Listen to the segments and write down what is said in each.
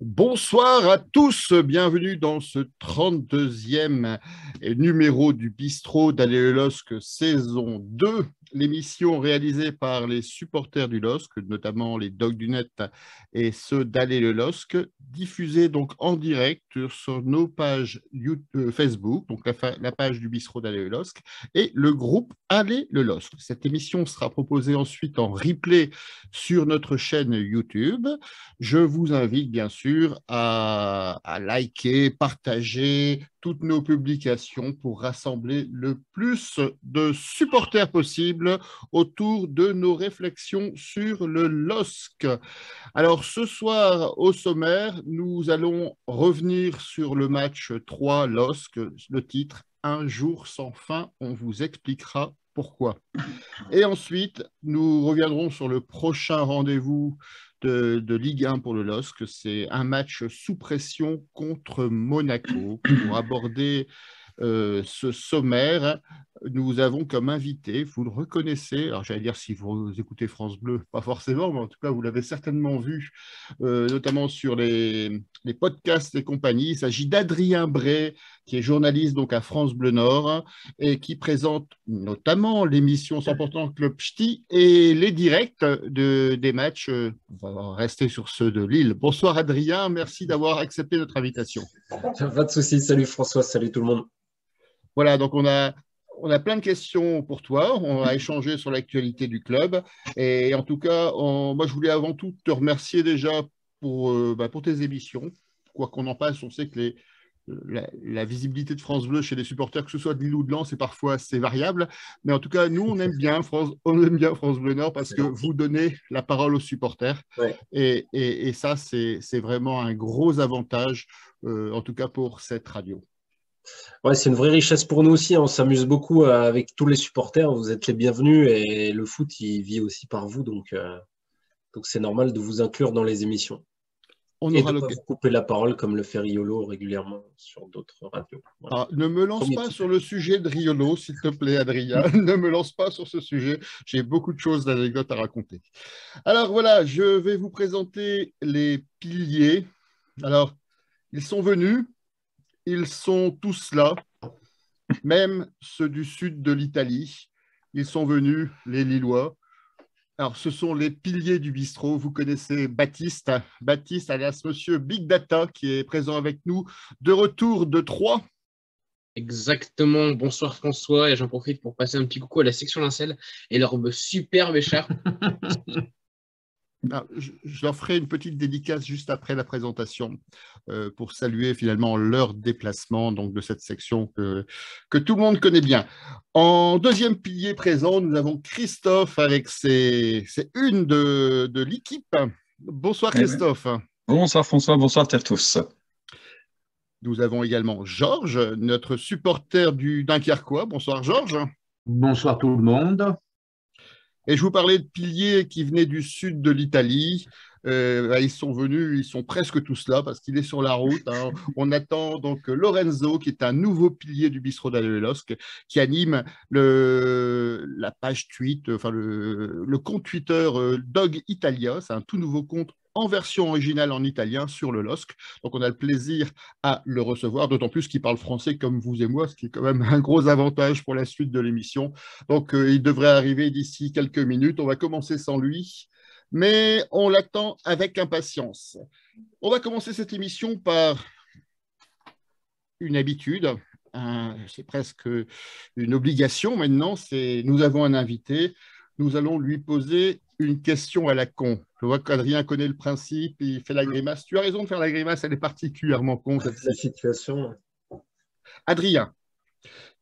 Bonsoir à tous, bienvenue dans ce 32e numéro du Bistrot d'Aller le LOSC saison 2, l'émission réalisée par les supporters du LOSC, notamment les Dogs du Net et ceux d'Aller le LOSC, diffusée donc en direct sur nos pages Facebook, donc la page du Bistrot d'Aller le LOSC et le groupe Aller le LOSC. Cette émission sera proposée ensuite en replay sur notre chaîne YouTube. Je vous invite bien sûr à liker, partager toutes nos publications pour rassembler le plus de supporters possible autour de nos réflexions sur le LOSC. Alors ce soir au sommaire, nous allons revenir sur le match 3 LOSC, le titre Un jour sans fin, on vous expliquera pourquoi. Et ensuite, nous reviendrons sur le prochain rendez-vous de Ligue 1 pour le LOSC. C'est un match sous pression contre Monaco. Pour aborder ce sommaire, nous avons comme invité, vous le reconnaissez, alors j'allais dire si vous écoutez France Bleu, pas forcément, mais en tout cas vous l'avez certainement vu, notamment sur les podcasts et compagnie. Il s'agit d'Adrien Bray, qui est journaliste donc à France Bleu Nord et qui présente notamment l'émission 100% Club Ch'ti et les directs des matchs. On va rester sur ceux de Lille. Bonsoir Adrien, merci d'avoir accepté notre invitation. Pas de souci, salut François, salut tout le monde. Voilà, donc on a plein de questions pour toi. On va échanger sur l'actualité du club. Et en tout cas, moi, je voulais avant tout te remercier déjà pour tes émissions. Quoi qu'on en passe, on sait que la visibilité de France Bleu chez les supporters, que ce soit de Lille ou de Lens, c'est parfois assez variable. Mais en tout cas, nous, on aime bien France Bleu Nord parce que vous donnez la parole aux supporters. Ouais. Et ça, c'est vraiment un gros avantage, en tout cas pour cette radio. Ouais, c'est une vraie richesse pour nous aussi. On s'amuse beaucoup avec tous les supporters. Vous êtes les bienvenus et le foot, il vit aussi par vous. Donc c'est normal de vous inclure dans les émissions. Et de ne pas vous couper la parole comme le fait Riolo régulièrement sur d'autres radios. Voilà. Ne me lance pas sur le sujet de Riolo, s'il te plaît, Adrien. Ne me lance pas sur ce sujet. J'ai beaucoup de choses, d'anecdotes à raconter. Alors voilà, je vais vous présenter les piliers. Alors, ils sont venus. Ils sont tous là, même ceux du sud de l'Italie. Ils sont venus, les Lillois. Alors, ce sont les piliers du bistrot. Vous connaissez Baptiste, alias Monsieur Big Data, qui est présent avec nous, de retour de Troyes. Exactement. Bonsoir François, et j'en profite pour passer un petit coucou à la section Lincel et leur superbe écharpe. Alors, je leur ferai une petite dédicace juste après la présentation pour saluer finalement leur déplacement donc, de cette section que tout le monde connaît bien. En deuxième pilier présent, nous avons Christophe avec ses unes de l'équipe. Bonsoir Christophe. Bonsoir François, bonsoir à tous. Nous avons également Georges, notre supporter du Dunkerquois. Bonsoir Georges. Bonsoir tout le monde. Et je vous parlais de piliers qui venaient du sud de l'Italie. Ils sont venus, ils sont presque tous là parce qu'il est sur la route. Hein. On attend donc Lorenzo, qui est un nouveau pilier du Bistrot d'Aller le LOSC, qui anime la page tweet, enfin le compte Twitter Dog Italia. C'est un tout nouveau compte en version originale en italien sur le LOSC. Donc, on a le plaisir à le recevoir, d'autant plus qu'il parle français comme vous et moi, ce qui est quand même un gros avantage pour la suite de l'émission. Donc, il devrait arriver d'ici quelques minutes. On va commencer sans lui, mais on l'attend avec impatience. On va commencer cette émission par une habitude. C'est presque une obligation maintenant. Nous avons un invité. Nous allons lui poser une question à la con. Je vois qu'Adrien connaît le principe, il fait la grimace. Tu as raison de faire la grimace, elle est particulièrement con. La situation. Adrien,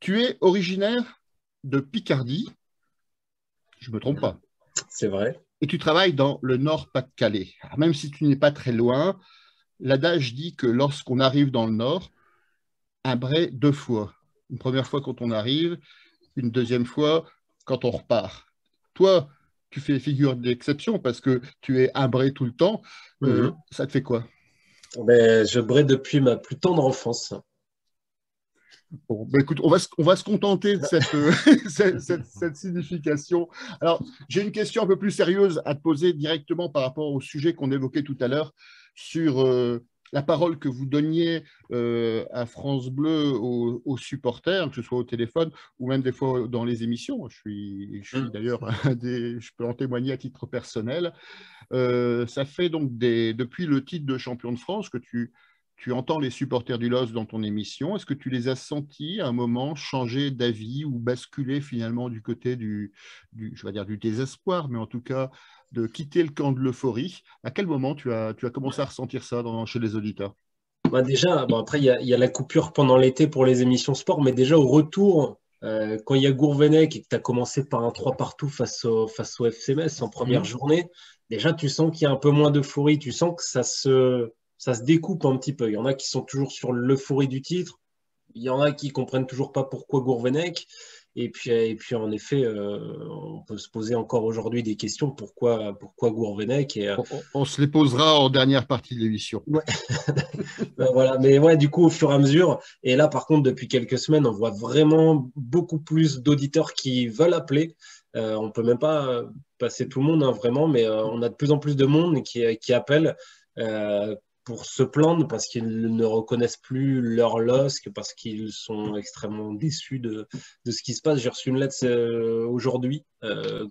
tu es originaire de Picardie, je ne me trompe pas. C'est vrai. Et tu travailles dans le Nord-Pas-de-Calais. Même si tu n'es pas très loin, l'adage dit que lorsqu'on arrive dans le Nord, un Bray 2 fois. Une première fois quand on arrive, une deuxième fois quand on repart. Toi, tu fais figure d'exception parce que tu es à Bray tout le temps. Ça te fait quoi? Je braie depuis ma plus tendre enfance. Bon, écoute, on va se contenter de cette signification. Alors, j'ai une question un peu plus sérieuse à te poser directement par rapport au sujet qu'on évoquait tout à l'heure sur la parole que vous donniez à France Bleu aux supporters, que ce soit au téléphone ou même des fois dans les émissions. Je suis d'ailleurs, je peux en témoigner à titre personnel. Ça fait donc depuis le titre de champion de France que tu entends les supporters du LOSC dans ton émission. Est-ce que tu les as sentis à un moment changer d'avis ou basculer finalement du côté je vais dire du désespoir, mais en tout cas de quitter le camp de l'euphorie? À quel moment tu as commencé à ressentir ça chez les auditeurs? Bah déjà, bon, après, il y a la coupure pendant l'été pour les émissions sport, mais déjà au retour, quand il y a Gourvenec et que tu as commencé par un 3 partout face au FC Metz en première journée, déjà tu sens qu'il y a un peu moins d'euphorie, tu sens que ça se découpe un petit peu. Il y en a qui sont toujours sur l'euphorie du titre, il y en a qui comprennent toujours pas pourquoi Gourvenec. Et puis en effet, on peut se poser encore aujourd'hui des questions. Pourquoi Gourvenec On se les posera en dernière partie de l'émission. Ouais. Voilà. Mais ouais, du coup, au fur et à mesure, et là, par contre, depuis quelques semaines, on voit vraiment beaucoup plus d'auditeurs qui veulent appeler. On peut même pas passer tout le monde, hein, vraiment, mais on a de plus en plus de monde qui appelle pour se plaindre parce qu'ils ne reconnaissent plus leur LOSC, parce qu'ils sont extrêmement déçus de ce qui se passe. J'ai reçu une lettre aujourd'hui,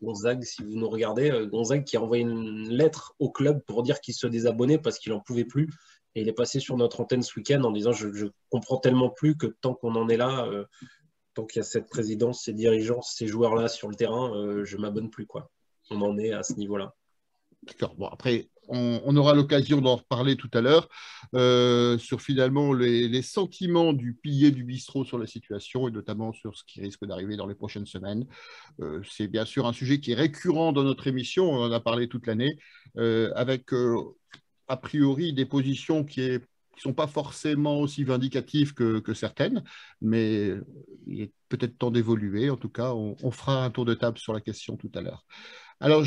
Gonzague, si vous nous regardez, Gonzague qui a envoyé une lettre au club pour dire qu'il se désabonnait parce qu'il n'en pouvait plus. Et il est passé sur notre antenne ce week-end en disant je comprends tellement plus que tant qu'on en est là, tant qu'il y a cette présidence, ces dirigeants, ces joueurs-là sur le terrain, je m'abonne plus, quoi. On en est à ce niveau-là. D'accord. Bon, après, on aura l'occasion d'en reparler tout à l'heure sur finalement les sentiments du pilier du bistrot sur la situation et notamment sur ce qui risque d'arriver dans les prochaines semaines. C'est bien sûr un sujet qui est récurrent dans notre émission, on en a parlé toute l'année, avec a priori des positions qui sont pas forcément aussi vindicatives que certaines, mais il est peut-être temps d'évoluer. En tout cas, on fera un tour de table sur la question tout à l'heure. Alors,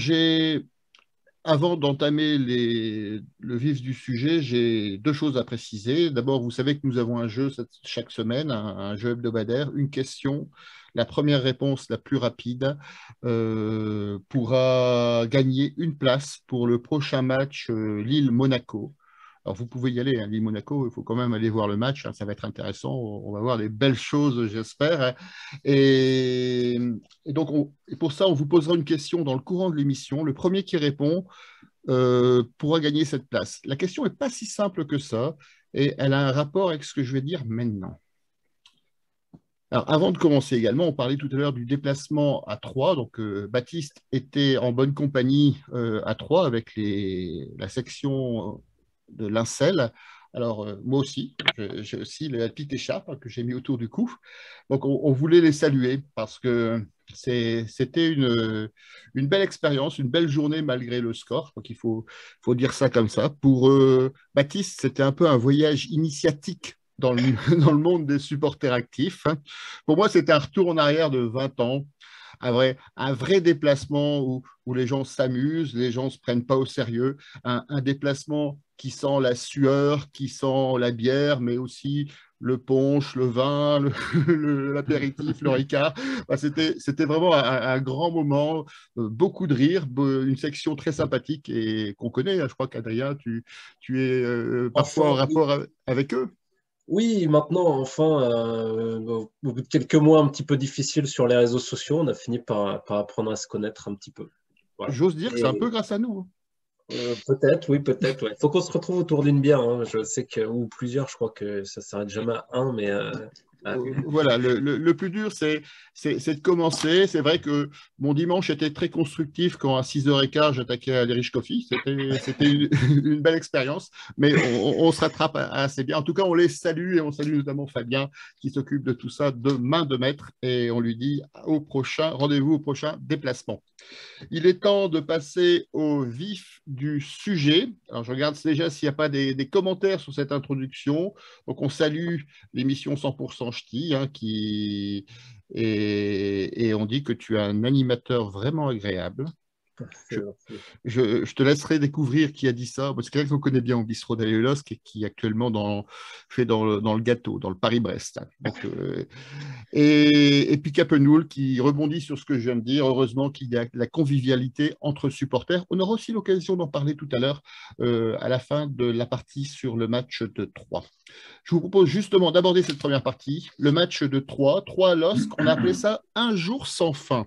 avant d'entamer le vif du sujet, j'ai deux choses à préciser. D'abord, vous savez que nous avons un jeu chaque semaine, un jeu hebdomadaire, une question. La première réponse, la plus rapide, pourra gagner une place pour le prochain match Lille-Monaco. Alors, vous pouvez y aller, hein, Lille-Monaco, il faut quand même aller voir le match, hein, ça va être intéressant, on va voir des belles choses, j'espère. Hein. Et donc, pour ça, on vous posera une question dans le courant de l'émission. Le premier qui répond pourra gagner cette place. La question n'est pas si simple que ça, et elle a un rapport avec ce que je vais dire maintenant. Alors, avant de commencer également, on parlait tout à l'heure du déplacement à Troyes. Donc, Baptiste était en bonne compagnie à Troyes avec la section de Lincel. Alors, moi aussi, j'ai aussi la petite écharpe que j'ai mis autour du cou. Donc, on voulait les saluer parce que c'était une belle expérience, une belle journée malgré le score. Donc, il faut dire ça comme ça. Pour Baptiste, c'était un peu un voyage initiatique dans le monde des supporters actifs. Pour moi, c'était un retour en arrière de 20 ans. Un vrai déplacement où les gens s'amusent, les gens ne se prennent pas au sérieux, un déplacement qui sent la sueur, qui sent la bière, mais aussi le punch, le vin, l'apéritif, le ricard. C'était vraiment un grand moment, beaucoup de rire, une section très sympathique et qu'on connaît. Je crois qu'Adrien, tu es parfois en rapport avec eux. Oui, maintenant, enfin, au bout de quelques mois un petit peu difficiles sur les réseaux sociaux, on a fini par apprendre à se connaître un petit peu. Voilà. J'ose dire que c'est un peu grâce à nous. Peut-être, oui, peut-être. Ouais. Faut qu'on se retrouve autour d'une bière. Hein. Je sais que, ou plusieurs, je crois que ça s'arrête jamais à un, mais voilà, le plus dur, c'est de commencer. C'est vrai que mon dimanche était très constructif quand à 6h15, j'attaquais à l'Irish Coffee. C'était une belle expérience, mais on se rattrape assez bien. En tout cas, on les salue et on salue notamment Fabien qui s'occupe de tout ça de main de maître et on lui dit rendez-vous au prochain déplacement. Il est temps de passer au vif du sujet. Alors, je regarde déjà s'il n'y a pas des commentaires sur cette introduction. Donc, on salue l'émission 100% Ch'ti, hein, et on dit que tu es un animateur vraiment agréable. Je te laisserai découvrir qui a dit ça, parce que c'est quelqu'un qu'on connaît bien au bistrot d'Aléolosk et qui est actuellement fait dans le gâteau, dans le Paris-Brest. Donc, et puis Capenoul qui rebondit sur ce que je viens de dire. Heureusement qu'il y a la convivialité entre supporters. On aura aussi l'occasion d'en parler tout à l'heure à la fin de la partie sur le match de Troyes. Je vous propose justement d'aborder cette première partie, le match de Troyes à LOSC. On a appelé ça Un jour sans fin.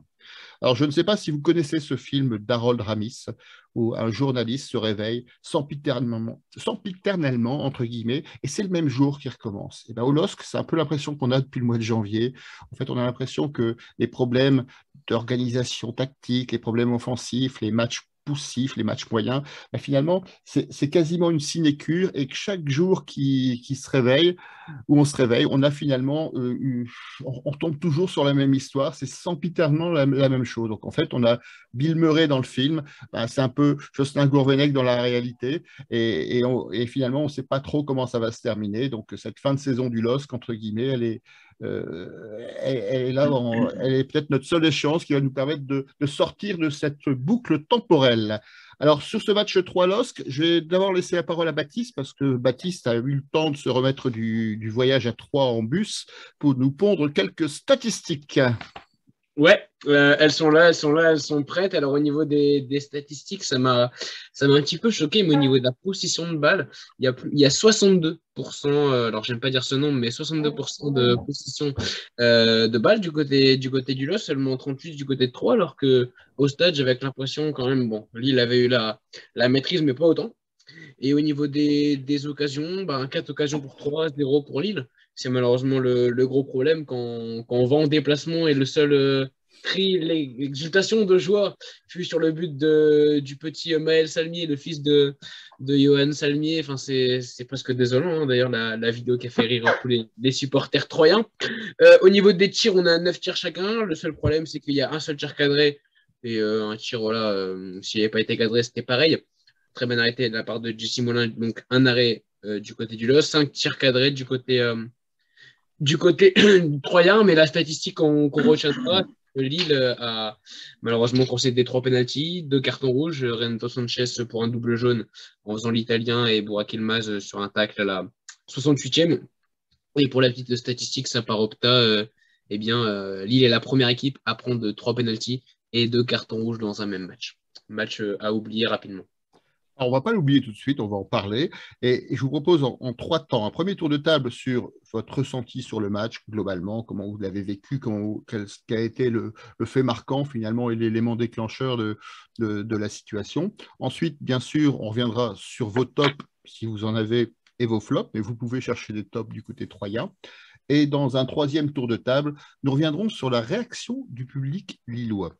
Alors, je ne sais pas si vous connaissez ce film d'Harold Ramis, où un journaliste se réveille sempiternellement, entre guillemets, et c'est le même jour qui recommence. Et bien, au LOSC, c'est un peu l'impression qu'on a depuis le mois de janvier. En fait, on a l'impression que les problèmes d'organisation tactique, les problèmes offensifs, les matchs poussifs, les matchs moyens, ben finalement, c'est quasiment une sinécure et que chaque jour qui se réveille, où on se réveille, on a finalement, on tombe toujours sur la même histoire, c'est sempiternellement la même chose. Donc en fait, on a Bill Murray dans le film, ben, c'est un peu Jocelyn Gourvenec dans la réalité, et finalement, on ne sait pas trop comment ça va se terminer. Donc cette fin de saison du LOSC, entre guillemets, elle est là, elle est peut-être notre seule échéance qui va nous permettre de sortir de cette boucle temporelle. Alors, sur ce match 3 LOSC, je vais d'abord laisser la parole à Baptiste, parce que Baptiste a eu le temps de se remettre du voyage à Troyes en bus pour nous pondre quelques statistiques. Ouais, elles sont là, elles sont prêtes. Alors au niveau des statistiques, ça m'a un petit peu choqué, mais au niveau de la possession de balle, il y a 62%, alors j'aime pas dire ce nombre, mais 62% de possession de balle du côté du LOSC, seulement 38 du côté de Troyes, alors que au stade, j'avais l'impression quand même, bon, Lille avait eu la maîtrise, mais pas autant. Et au niveau des occasions, 4 occasions pour 3, 0 pour Lille. C'est malheureusement le gros problème quand on va en déplacement et le seul cri, l'exultation de joie fut sur le but du petit Maël Salmier, le fils de Johan Salmier. Enfin, c'est presque désolant, hein, d'ailleurs, la vidéo qui a fait rire tous les supporters troyens. Au niveau des tirs, on a 9 tirs chacun. Le seul problème, c'est qu'il y a un seul tir cadré. Et un tir, voilà, s'il n'avait pas été cadré, c'était pareil. Très bien arrêté de la part de Jesse Molin, donc un arrêt du côté du LOSC, 5 tirs cadrés du côté troyen, mais la statistique qu'on retient pas, Lille a malheureusement concédé 3 pénaltys, 2 cartons rouges, Renato Sanchez pour un double jaune en faisant l'italien et Burak Yilmaz sur un tacle à la 68e. Et pour la petite statistique, ça par Opta, Lille est la première équipe à prendre 3 pénaltys et 2 cartons rouges dans un même match. Match à oublier rapidement. Alors, on ne va pas l'oublier tout de suite, on va en parler. Et je vous propose en 3 temps, un premier tour de table sur votre ressenti sur le match, globalement, comment vous l'avez vécu, quel a été le fait marquant finalement et l'élément déclencheur de la situation. Ensuite, bien sûr, on reviendra sur vos tops, si vous en avez, et vos flops, mais vous pouvez chercher des tops du côté troyen. Et dans un troisième tour de table, nous reviendrons sur la réaction du public lillois.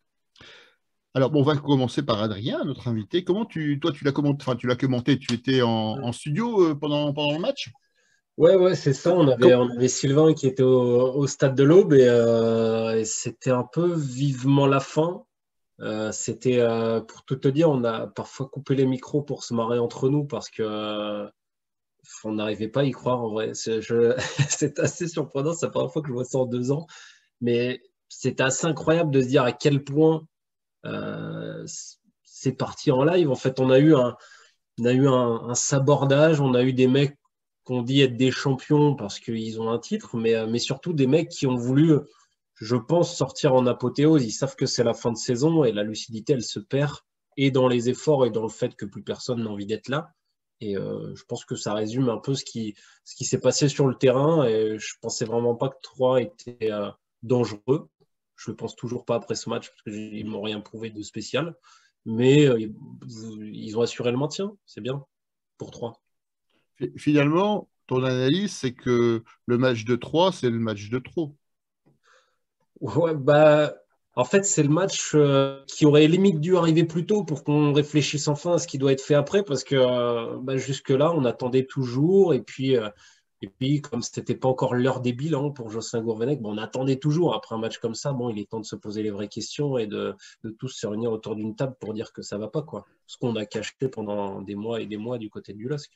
Alors, bon, on va commencer par Adrien, notre invité. Comment tu l'as commenté, tu étais en studio pendant le match? Ouais, c'est ça. On avait Sylvain qui était au stade de l'Aube et c'était un peu vivement la fin. C'était, pour tout te dire, on a parfois coupé les micros pour se marrer entre nous parce que on n'arrivait pas à y croire en vrai. C'est assez surprenant. C'est la première fois que je vois ça en 2 ans. Mais c'est assez incroyable de se dire à quel point c'est parti en live. En fait, on a eu un sabordage, on a eu des mecs qu'on dit être des champions parce qu'ils ont un titre, mais surtout des mecs qui ont voulu, je pense, sortir en apothéose. Ils savent que c'est la fin de saison et la lucidité, elle se perd et dans les efforts et dans le fait que plus personne n'a envie d'être là. Et je pense que ça résume un peu ce qui s'est passé sur le terrain. Et je pensais vraiment pas que Troyes était dangereux. Je ne pense toujours pas après ce match parce qu'ils ne m'ont rien prouvé de spécial. Mais ils ont assuré le maintien. C'est bien pour Troyes. Finalement, ton analyse, c'est que le match de Troyes, c'est le match de trop. Ouais, en fait, c'est le match qui aurait limite dû arriver plus tôt pour qu'on réfléchisse enfin à ce qui doit être fait après parce que jusque-là, on attendait toujours. Et puis, comme ce n'était pas encore l'heure des bilans pour Jocelyn Gourvenec, on attendait toujours. Après un match comme ça, il est temps de se poser les vraies questions et de tous se réunir autour d'une table pour dire que ça ne va pas, quoi. Ce qu'on a caché pendant des mois et des mois du côté du LOSC.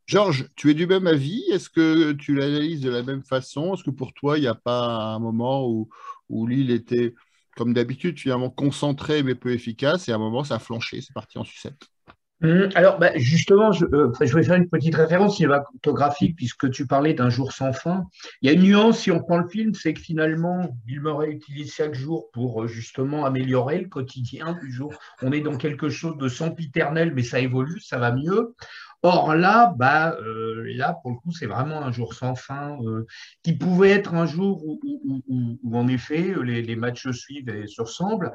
Georges, tu es du même avis? Est-ce que tu l'analyses de la même façon? Est-ce que pour toi, il n'y a pas un moment où Lille était comme d'habitude, finalement concentré mais peu efficace. Et à un moment, ça a flanché. C'est parti en sucette. Alors, justement, je vais faire une petite référence cinématographique puisque tu parlais d'un jour sans fin. Il y a une nuance si on prend le film, c'est que finalement, Bill Murray utilise chaque jour pour justement améliorer le quotidien du jour. On est dans quelque chose de sempiternel, mais ça évolue, ça va mieux. Or là, là pour le coup, c'est vraiment un jour sans fin qui pouvait être un jour où, en effet, les matchs se suivent et se ressemblent.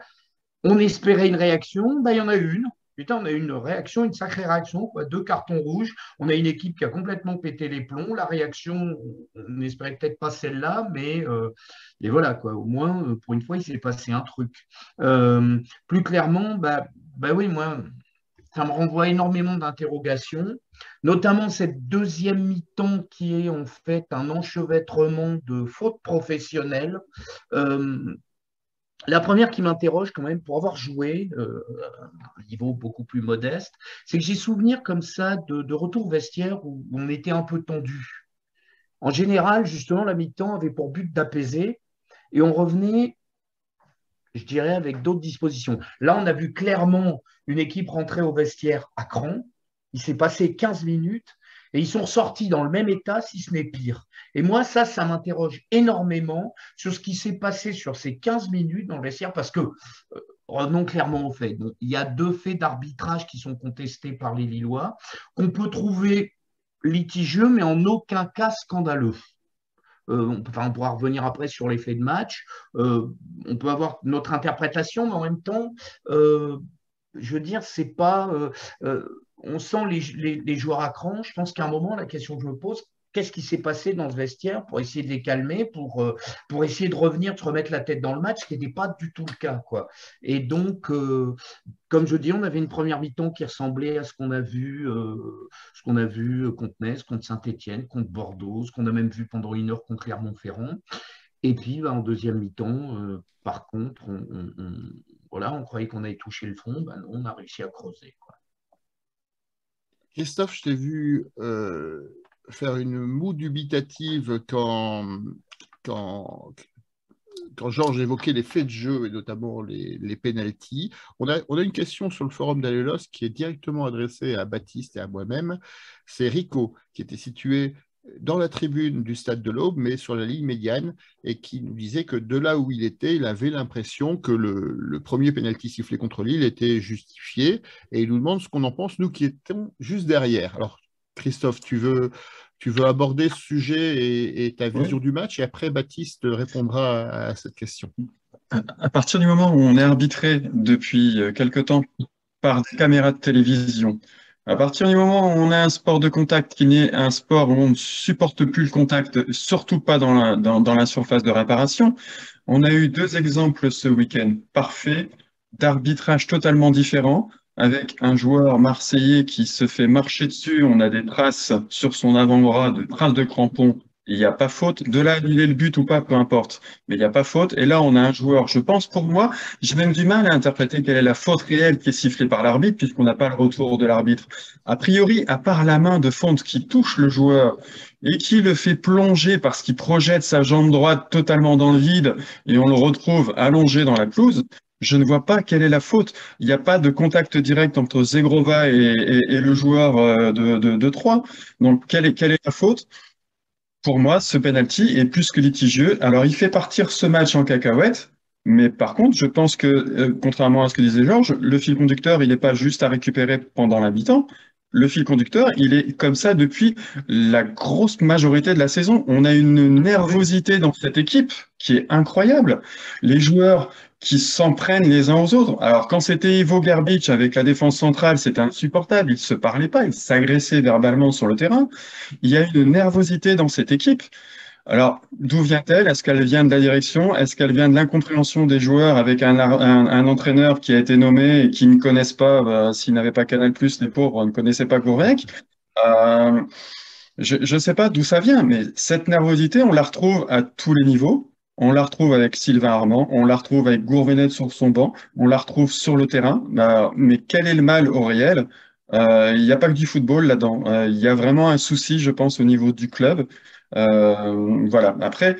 On espérait une réaction, il y en a eu une. Putain, on a eu une réaction, une sacrée réaction, quoi. 2 cartons rouges. On a une équipe qui a complètement pété les plombs. La réaction, on n'espérait peut-être pas celle-là, mais et voilà, quoi. Au moins, pour une fois, il s'est passé un truc. Plus clairement, oui, moi, ça me renvoie énormément d'interrogations, notamment cette deuxième mi-temps qui est en fait un enchevêtrement de fautes professionnelles. La première qui m'interroge quand même, pour avoir joué à un niveau beaucoup plus modeste, c'est que j'ai souvenir comme ça de retour vestiaire où on était un peu tendu. En général, justement, la mi-temps avait pour but d'apaiser et on revenait, je dirais, avec d'autres dispositions. Là, on a vu clairement une équipe rentrer au vestiaire à cran. Il s'est passé 15 minutes et ils sont ressortis dans le même état, si ce n'est pire. Et moi, ça m'interroge énormément sur ce qui s'est passé sur ces 15 minutes dans le vestiaire, parce que, revenons clairement aux faits. Donc, il y a 2 faits d'arbitrage qui sont contestés par les Lillois, qu'on peut trouver litigieux, mais en aucun cas scandaleux. On pourra revenir après sur les faits de match. On peut avoir notre interprétation, mais en même temps, je veux dire, c'est pas. On sent les joueurs à cran. Je pense qu'à un moment, la question que je me pose, qu'est-ce qui s'est passé dans ce vestiaire pour essayer de les calmer, pour essayer de revenir, de se remettre la tête dans le match, ce qui n'était pas du tout le cas, quoi. Et donc, comme je dis, on avait une première mi-temps qui ressemblait à ce qu'on a vu contre Metz, contre Saint-Étienne, contre Bordeaux, ce qu'on a même vu pendant 1 heure contre Clermont-Ferrand. Et puis, en deuxième mi-temps, par contre, voilà, on croyait qu'on allait toucher le fond. Non, on a réussi à creuser, quoi. Christophe, je t'ai vu faire une moue dubitative quand Georges évoquait les faits de jeu et notamment les pénaltys. On a une question sur le forum d'Allelos qui est directement adressée à Baptiste et à moi-même. C'est Rico qui était situé dans la tribune du stade de l'Aube, mais sur la ligne médiane, et qui nous disait que de là où il était, il avait l'impression que le premier pénalty sifflé contre Lille était justifié, et il nous demande ce qu'on en pense, nous qui étions juste derrière. Alors, Christophe, tu veux aborder ce sujet et ta vision du match, et après, Baptiste répondra à cette question. À partir du moment où on est arbitré depuis quelque temps par des caméras de télévision, à partir du moment où on a un sport de contact qui n'est un sport où on ne supporte plus le contact, surtout pas dans la surface de réparation, on a eu 2 exemples ce week-end parfaits d'arbitrage totalement différents, avec un joueur marseillais qui se fait marcher dessus, on a des traces sur son avant-bras, de traces de crampons. Il n'y a pas faute. De là, annuler le but ou pas, peu importe. Mais il n'y a pas faute. Et là, on a un joueur, je pense, pour moi, j'ai même du mal à interpréter quelle est la faute réelle qui est sifflée par l'arbitre, puisqu'on n'a pas le retour de l'arbitre. A priori, à part la main de Fonte qui touche le joueur et qui le fait plonger parce qu'il projette sa jambe droite totalement dans le vide et on le retrouve allongé dans la pelouse, je ne vois pas quelle est la faute. Il n'y a pas de contact direct entre Zegrova et le joueur de Troyes. Donc, quelle est la faute? Pour moi, ce penalty est plus que litigieux. Alors, il fait partir ce match en cacahuète, mais par contre, je pense que, contrairement à ce que disait Georges, le fil conducteur, il n'est pas juste à récupérer pendant la mi-temps. Le fil conducteur, il est comme ça depuis la grosse majorité de la saison. On a une nervosité dans cette équipe qui est incroyable. Les joueurs qui s'en prennent les uns aux autres. Alors, quand c'était Ivo Gerbic avec la défense centrale, c'était insupportable. Ils ne se parlaient pas, ils s'agressaient verbalement sur le terrain. Il y a une nervosité dans cette équipe. Alors, d'où vient-elle? Est-ce qu'elle vient de la direction? Est-ce qu'elle vient de l'incompréhension des joueurs avec un entraîneur qui a été nommé et qui ne connaissent pas, s'ils n'avaient pas Canal+, les pauvres ne connaissaient pas Gourvenec? Je ne sais pas d'où ça vient, mais cette nervosité, on la retrouve à tous les niveaux. On la retrouve avec Sylvain Armand, on la retrouve avec Gourvenec sur son banc, on la retrouve sur le terrain. Mais quel est le mal au réel? Il n'y a pas que du football là-dedans. Il y a vraiment un souci, je pense, au niveau du club. Voilà. Après,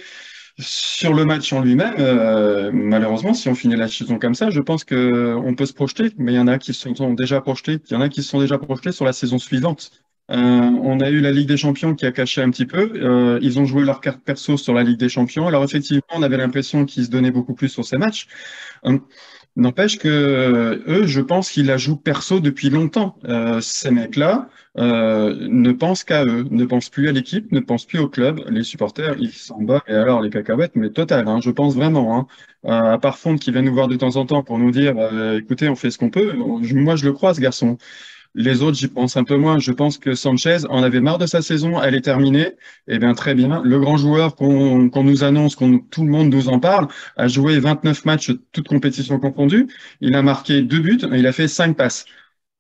Sur le match en lui-même, malheureusement, si on finit la saison comme ça, je pense qu'on peut se projeter, mais il y en a qui se sont déjà projetés, il y en a qui se sont déjà projetés sur la saison suivante. On a eu la Ligue des Champions qui a caché un petit peu. Ils ont joué leur carte perso sur la Ligue des Champions. Alors effectivement, on avait l'impression qu'ils se donnaient beaucoup plus sur ces matchs. Euh, N'empêche que eux, je pense qu'ils la jouent perso depuis longtemps. Ces mecs-là ne pensent qu'à eux, ne pensent plus à l'équipe, ne pensent plus au club. Les supporters, ils s'en battent. Et alors les cacahuètes, mais total, hein, je pense vraiment. Hein. À part Fonte qui vient nous voir de temps en temps pour nous dire, écoutez, on fait ce qu'on peut. Moi, je le crois, ce garçon. Les autres, j'y pense un peu moins. Je pense que Sanchez en avait marre de sa saison, elle est terminée. Eh bien, très bien. Le grand joueur qu'on nous annonce, tout le monde nous en parle, a joué 29 matchs, toutes compétitions confondues. Il a marqué 2 buts, il a fait 5 passes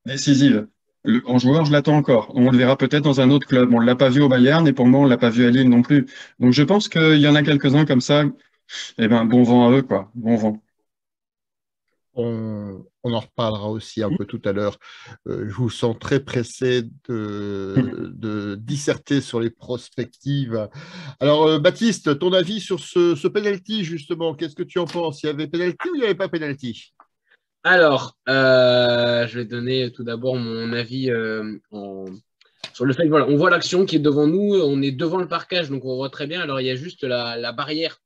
décisives. Le grand joueur, je l'attends encore. On le verra peut-être dans un autre club. On ne l'a pas vu au Bayern et pour moi, on ne l'a pas vu à Lille non plus. Donc, je pense qu'il y en a quelques-uns comme ça. Eh ben, bon vent à eux, quoi. Bon vent. On en reparlera aussi un peu tout à l'heure. Je vous sens très pressé de disserter sur les perspectives. Alors, Baptiste, ton avis sur ce penalty, justement, qu'est-ce que tu en penses? Il y avait penalty ou il n'y avait pas penalty? Alors, je vais donner tout d'abord mon avis sur le fait que voilà, on voit l'action qui est devant nous, on est devant le parquage, donc on voit très bien. Alors, il y a juste la barrière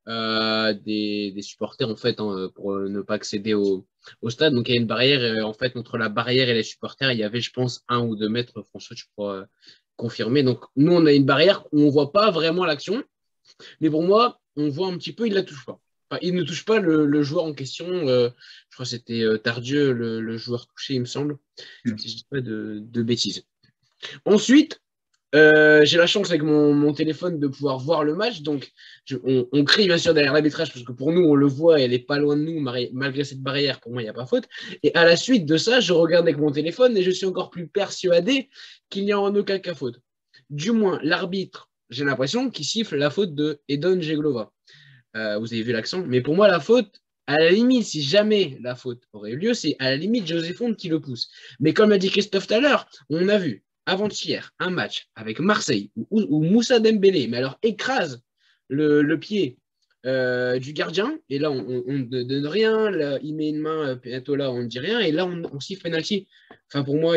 des supporters en fait pour ne pas accéder au stade. Donc il y a une barrière en fait entre la barrière et les supporters, il y avait je pense 1 ou 2 mètres. François, tu pourras confirmer. Donc nous on a une barrière où on voit pas vraiment l'action, mais pour moi on voit un petit peu, il la touche pas. Enfin, il ne touche pas le joueur en question. Je crois que c'était Tardieu le joueur touché, il me semble, si je dis pas de bêtises. Ensuite, j'ai la chance avec mon téléphone de pouvoir voir le match, donc on crie bien sûr derrière l'arbitrage parce que pour nous on le voit et elle est pas loin de nous malgré cette barrière, pour moi il n'y a pas faute. Et à la suite de ça, je regarde avec mon téléphone et je suis encore plus persuadé qu'il n'y a en aucun cas faute. Du moins l'arbitre, j'ai l'impression qu'il siffle la faute de Edon Jeglova. Vous avez vu l'accent, mais pour moi la faute, à la limite, si jamais la faute aurait eu lieu, c'est à la limite José Fonte qui le pousse. Mais comme l'a dit Christophe tout à l'heure, on a vu avant-hier un match avec Marseille où Moussa Dembélé, mais alors écrase le pied du gardien, et là on ne donne rien, là, il met une main, bientôt là on ne dit rien, et là on siffle penalty. Enfin pour moi,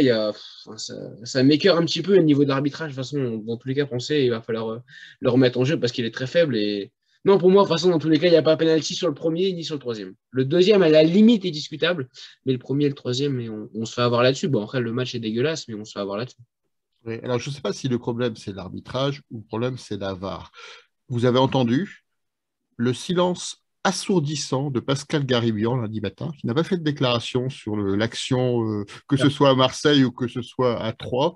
ça m'écœure un petit peu au niveau d'arbitrage. De toute façon, dans tous les cas, penser il va falloir le remettre en jeu parce qu'il est très faible. Et non, pour moi, de toute façon, dans tous les cas, il n'y a pas penalty sur le premier ni sur le troisième. Le deuxième, à la limite, est discutable, mais le premier et le troisième, on se fait avoir là-dessus. Bon, après, le match est dégueulasse, mais on se fait avoir là-dessus. Oui, alors, je ne sais pas si le problème, c'est l'arbitrage ou le problème, c'est la VAR. Vous avez entendu le silence assourdissant de Pascal Garibian lundi matin, qui n'a pas fait de déclaration sur l'action, que ce soit à Marseille ou que ce soit à Troyes.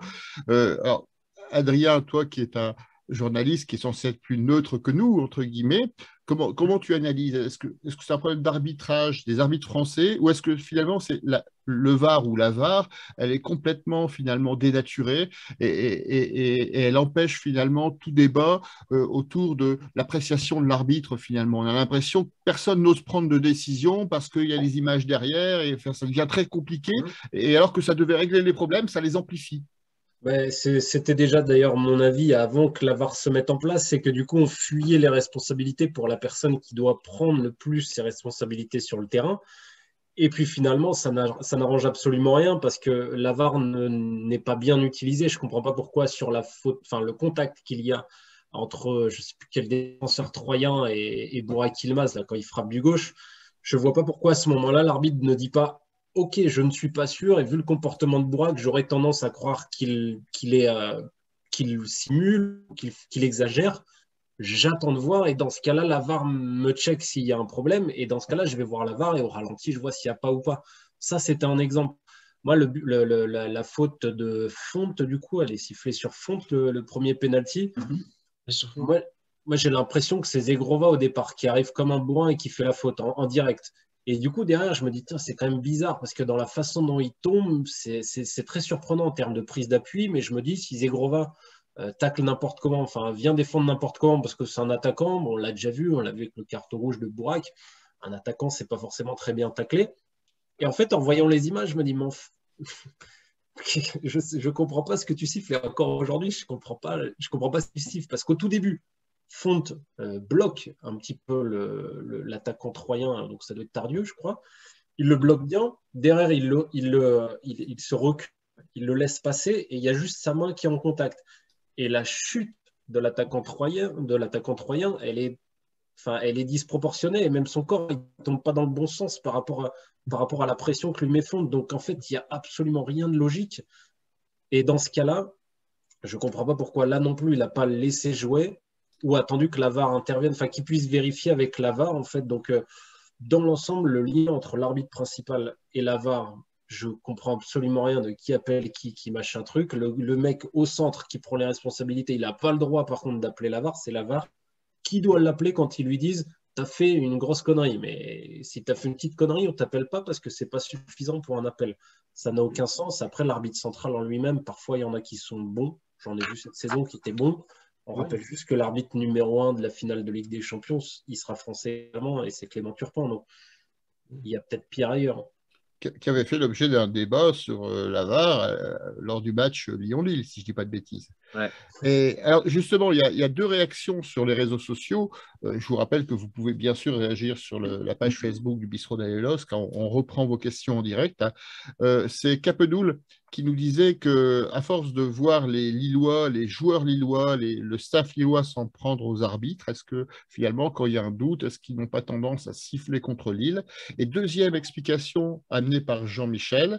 Alors, Adrien, toi qui es un journaliste qui est censé être plus neutre que nous, entre guillemets, comment tu analyses? Est-ce que c'est un problème d'arbitrage des arbitres français ou est-ce que finalement c'est le VAR ou la VAR, elle est complètement finalement dénaturée et elle empêche finalement tout débat autour de l'appréciation de l'arbitre finalement. On a l'impression que personne n'ose prendre de décision parce qu'il y a les images derrière et enfin, ça devient très compliqué et alors que ça devait régler les problèmes, ça les amplifie. Ouais, c'était déjà d'ailleurs mon avis avant que la VAR se mette en place, c'est que du coup on fuyait les responsabilités pour la personne qui doit prendre le plus ses responsabilités sur le terrain. Et puis finalement, ça n'arrange absolument rien parce que la VAR n'est pas bien utilisée. Je ne comprends pas pourquoi sur la faute, enfin le contact qu'il y a entre je ne sais plus quel défenseur troyen et Burak Yilmaz là, quand il frappe du gauche, je ne vois pas pourquoi à ce moment-là l'arbitre ne dit pas OK, je ne suis pas sûr et vu le comportement de Burak, j'aurais tendance à croire qu'il simule, qu'il exagère. J'attends de voir et dans ce cas-là, la VAR me check s'il y a un problème et dans ce cas-là, je vais voir la VAR et au ralenti, je vois s'il n'y a pas ou pas. Ça, c'était un exemple. Moi, la faute de Fonte, du coup, elle est sifflée sur Fonte, le premier penalty. Moi, j'ai l'impression que c'est Zegrova au départ qui arrive comme un bourrin et qui fait la faute en direct. Et du coup, derrière, je me dis, c'est quand même bizarre parce que dans la façon dont il tombe, c'est très surprenant en termes de prise d'appui. Mais je me dis, si Zegrova tacle n'importe comment, enfin, vient défendre n'importe comment parce que c'est un attaquant, bon, on l'a déjà vu, on l'a vu avec le carton rouge de Burak. Un attaquant, c'est pas forcément très bien taclé. Et en fait, en voyant les images, je me dis, je comprends pas ce que tu siffles. Et encore aujourd'hui, je comprends pas ce que tu siffles parce qu'au tout début, Font bloque un petit peu l'attaquant troyen, donc ça doit être Tardieu, je crois. Il le bloque bien. Derrière, il se recule, il le laisse passer et il y a juste sa main qui est en contact. Et la chute de l'attaquant troyen, elle est disproportionnée et même son corps ne tombe pas dans le bon sens par rapport à la pression que lui met Font. Donc en fait, il n'y a absolument rien de logique. Et dans ce cas-là, je ne comprends pas pourquoi là non plus, il n'a pas laissé jouer ou attendu que la VAR intervienne, enfin qu'il puisse vérifier avec la VAR en fait. Donc dans l'ensemble, le lien entre l'arbitre principal et la VAR, je comprends absolument rien de qui appelle qui machin truc. Le mec au centre qui prend les responsabilités, il n'a pas le droit par contre d'appeler la VAR, c'est la VAR. Qui doit l'appeler quand ils lui disent t'as fait une grosse connerie? Mais si t'as fait une petite connerie, on t'appelle pas parce que c'est pas suffisant pour un appel. Ça n'a aucun sens. Après, l'arbitre central en lui-même, parfois il y en a qui sont bons. J'en ai vu cette saison qui étaient bons. On rappelle juste que l'arbitre numéro 1 de la finale de Ligue des Champions, il sera français également, et c'est Clément Turpin. Donc il y a peut-être pire ailleurs. Qui avait fait l'objet d'un débat sur la VAR lors du match Lyon-Lille, si je ne dis pas de bêtises. Ouais. Et alors, justement, il y a deux réactions sur les réseaux sociaux. Je vous rappelle que vous pouvez bien sûr réagir sur la page Facebook du Bistrot d'Alelos quand on reprend vos questions en direct. C'est Capedoul qui nous disait qu'à force de voir les Lillois, les joueurs lillois, le staff lillois s'en prendre aux arbitres, est-ce que finalement, quand il y a un doute, est-ce qu'ils n'ont pas tendance à siffler contre Lille? Et deuxième explication amenée par Jean-Michel,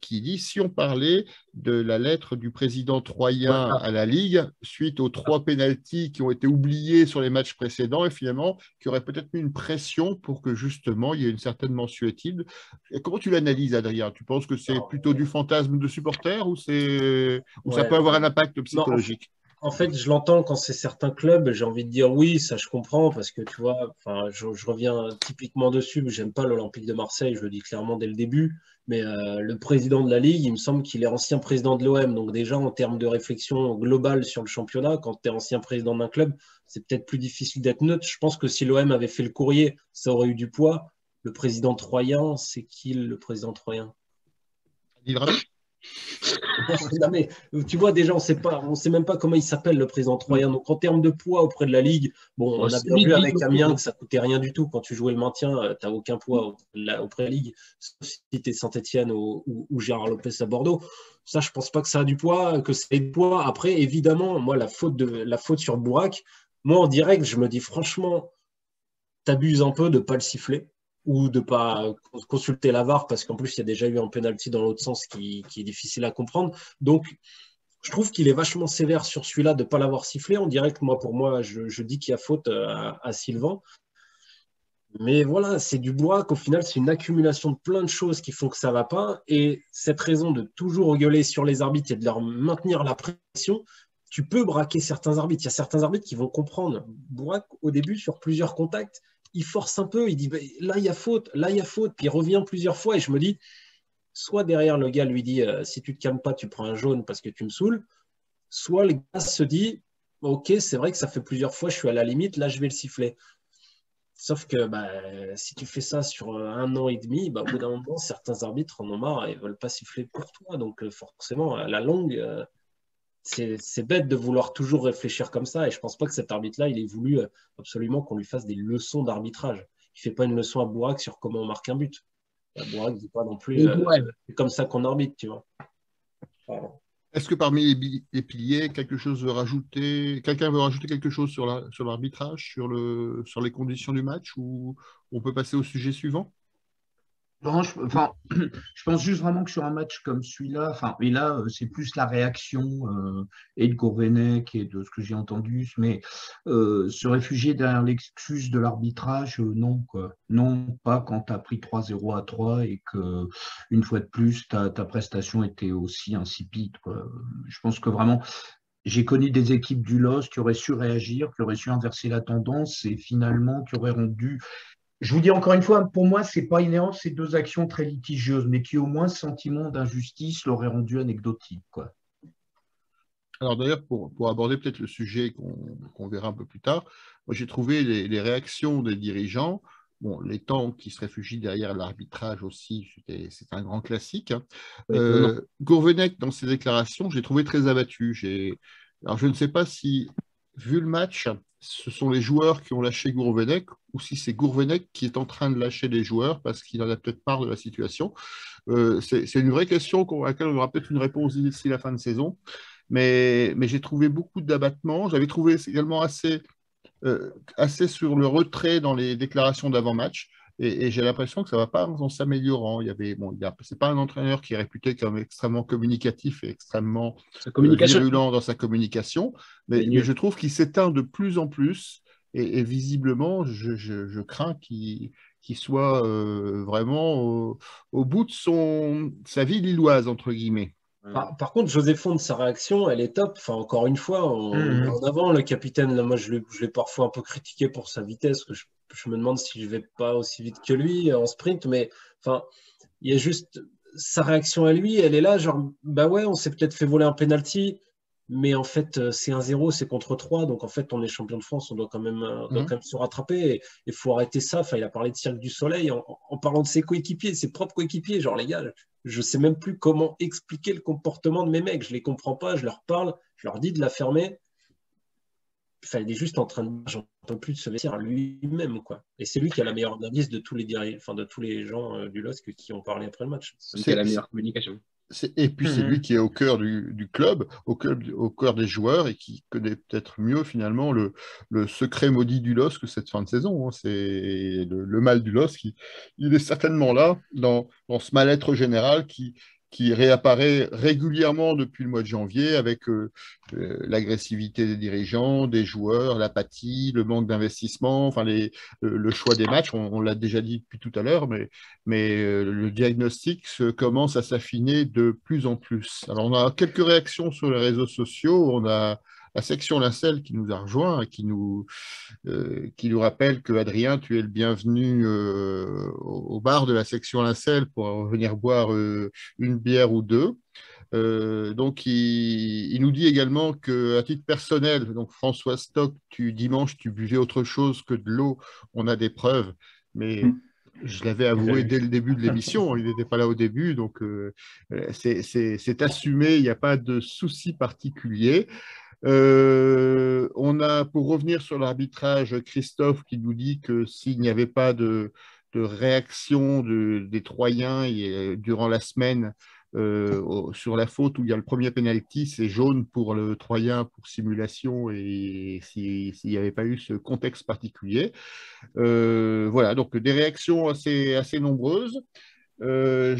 qui dit, si on parlait de la lettre du président troyen à la Ligue, suite aux 3 pénaltys qui ont été oubliés sur les matchs précédents, et finalement, qui aurait peut-être mis une pression pour que justement, il y ait une certaine mensuétude. Et comment tu l'analyses, Adrien? Tu penses que c'est plutôt du fantasme de supporter ou ça peut avoir un impact psychologique? En fait, je l'entends quand c'est certains clubs, j'ai envie de dire oui, ça je comprends, parce que tu vois, je reviens typiquement dessus, mais j'aime pas l'Olympique de Marseille, je le dis clairement dès le début, mais le président de la Ligue, il me semble qu'il est ancien président de l'OM, donc déjà en termes de réflexion globale sur le championnat, quand tu es ancien président d'un club, c'est peut-être plus difficile d'être neutre. Je pense que si l'OM avait fait le courrier, ça aurait eu du poids. Le président troyen, c'est qui le président troyen? Non, mais tu vois, déjà, on sait même pas comment il s'appelle, le président troyen. Donc, en termes de poids auprès de la Ligue, bon, on a bien vu avec Amiens que ça coûtait rien du tout. Quand tu jouais le maintien, tu n'as aucun poids auprès de la Ligue, sauf si tu es Saint-Etienne ou Gérard Lopez à Bordeaux. Ça, je pense pas que ça a du poids, que c'est du poids. Après, évidemment, moi, la faute sur Bourak, moi, en direct, je me dis franchement, t'abuses un peu de ne pas le siffler ou de ne pas consulter la VAR, parce qu'en plus, il y a déjà eu un penalty dans l'autre sens qui est difficile à comprendre. Donc, je trouve qu'il est vachement sévère sur celui-là de ne pas l'avoir sifflé. En direct, pour moi, je dis qu'il y a faute à Sylvain. Mais voilà, c'est du Bourak. Au final, c'est une accumulation de plein de choses qui font que ça ne va pas. Et cette raison de toujours gueuler sur les arbitres et de leur maintenir la pression, tu peux braquer certains arbitres. Il y a certains arbitres qui vont comprendre. Bourak, au début, sur plusieurs contacts, il force un peu, il dit là il y a faute, puis il revient plusieurs fois et je me dis, soit derrière le gars lui dit si tu te calmes pas, tu prends un jaune parce que tu me saoules, soit le gars se dit ok, c'est vrai que ça fait plusieurs fois, je suis à la limite, là je vais le siffler. Sauf que si tu fais ça sur 1 an et demi, au bout d'un moment, certains arbitres en ont marre et ne veulent pas siffler pour toi. Donc forcément, à la longue, c'est bête de vouloir toujours réfléchir comme ça. Et je pense pas que cet arbitre-là, il ait voulu absolument qu'on lui fasse des leçons d'arbitrage. Il fait pas une leçon à Bourak sur comment on marque un but. Bourak ne dit pas non plus c'est comme ça qu'on arbitre, tu vois. Voilà. Est-ce que parmi les piliers, quelqu'un veut rajouter quelque chose sur l'arbitrage, sur les conditions du match, ou on peut passer au sujet suivant? Non, je pense juste vraiment que sur un match comme celui-là, et là, c'est plus la réaction et de Gourvenec et de ce que j'ai entendu, mais se réfugier derrière l'excuse de l'arbitrage, non, quoi. Non, pas quand tu as pris 3-0 à 3 et que, une fois de plus, ta prestation était aussi insipide, quoi. Je pense que vraiment, j'ai connu des équipes du LOSC qui auraient su réagir, qui auraient su inverser la tendance et finalement qui auraient rendu. Je vous dis encore une fois, pour moi, ce n'est pas inhérent ces 2 actions très litigieuses, mais qui au moins ce sentiment d'injustice l'aurait rendu anecdotique, quoi. Alors d'ailleurs, pour aborder peut-être le sujet qu'on verra un peu plus tard, moi j'ai trouvé les réactions des dirigeants, bon, les temps qui se réfugient derrière l'arbitrage aussi, c'est un grand classique. Gourvenec, dans ses déclarations, j'ai trouvé très abattu. Alors je ne sais pas si, vu le match, ce sont les joueurs qui ont lâché Gourvenec ou si c'est Gourvenec qui est en train de lâcher les joueurs parce qu'il en a peut-être marre de la situation. C'est une vraie question à laquelle on aura peut-être une réponse d'ici la fin de saison. Mais j'ai trouvé beaucoup d'abattements. J'avais trouvé également assez sur le retrait dans les déclarations d'avant-match. Et j'ai l'impression que ça ne va pas en s'améliorant. C'est pas un entraîneur qui est réputé comme extrêmement communicatif et extrêmement Sa communication. virulent dans sa communication, mais je trouve qu'il s'éteint de plus en plus. Et visiblement, je crains qu'il soit vraiment au bout de sa vie lilloise, entre guillemets. Par contre, Joséphine, sa réaction, elle est top. Enfin, encore une fois, on met en avant le capitaine. Là, moi, je l'ai parfois un peu critiqué pour sa vitesse, que je me demande si je vais pas aussi vite que lui en sprint. Mais enfin, il y a juste sa réaction à lui, elle est là, genre, bah ouais, on s'est peut-être fait voler un penalty, mais en fait, c'est 1-0, c'est contre 3. Donc en fait, on est champion de France, on doit quand même se rattraper. Et il faut arrêter ça. Enfin, il a parlé de Cirque du Soleil en parlant de ses coéquipiers, ses propres coéquipiers. Genre, les gars, je sais même plus comment expliquer le comportement de mes mecs. Je les comprends pas, je leur parle, je leur dis de la fermer. Enfin, il est juste en train de. J'en peux plus de se vestiaire lui-même, quoi. Et c'est lui qui a la meilleure analyse de tous les de tous les gens du LOSC qui ont parlé après le match. C'est la meilleure communication. Et puis c'est lui qui est au cœur du club, au cœur des joueurs et qui connaît peut-être mieux finalement le secret maudit du LOSC que cette fin de saison. C'est le mal du LOSC. Il est certainement là dans ce mal-être général qui réapparaît régulièrement depuis le mois de janvier avec l'agressivité des dirigeants, des joueurs, l'apathie, le manque d'investissement, enfin le choix des matchs. On l'a déjà dit depuis tout à l'heure, mais le diagnostic commence à s'affiner de plus en plus. Alors, on a quelques réactions sur les réseaux sociaux. On a la section Lincel qui nous a rejoint et qui nous rappelle que Adrien, tu es le bienvenu au bar de la section Lincel pour venir boire une bière ou deux. Donc, il nous dit également qu'à titre personnel, donc François Stock, dimanche, tu buvais autre chose que de l'eau. On a des preuves, mais je l'avais avoué dès le début de l'émission. Il n'était pas là au début, donc c'est assumé. Il n'y a pas de souci particulier. On a, pour revenir sur l'arbitrage, Christophe qui nous dit que s'il n'y avait pas de réaction des Troyens durant la semaine sur la faute où il y a le premier penalty, c'est jaune pour le Troyen pour simulation et s'il n'y avait pas eu ce contexte particulier. Voilà, donc des réactions assez nombreuses. Je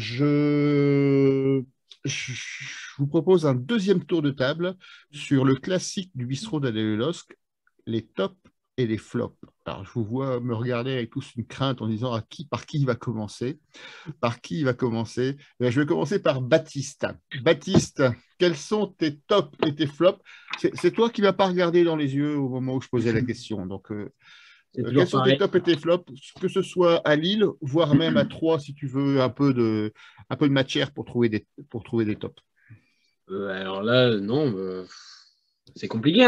vous propose un deuxième tour de table sur le classique du bistrot d'Adèle LOSC, les tops et les flops. Alors, je vous vois me regarder avec tous une crainte en disant par qui il va commencer. Par qui il va commencer? Je vais commencer par Baptiste. Baptiste, quels sont tes tops et tes flops? C'est toi qui ne m'as pas regardé dans les yeux au moment où je posais la question. Donc, quels sont tes tops et tes flops, que ce soit à Lille, voire même à Troyes, si tu veux un peu de matière pour trouver des tops? Alors là, non, c'est compliqué,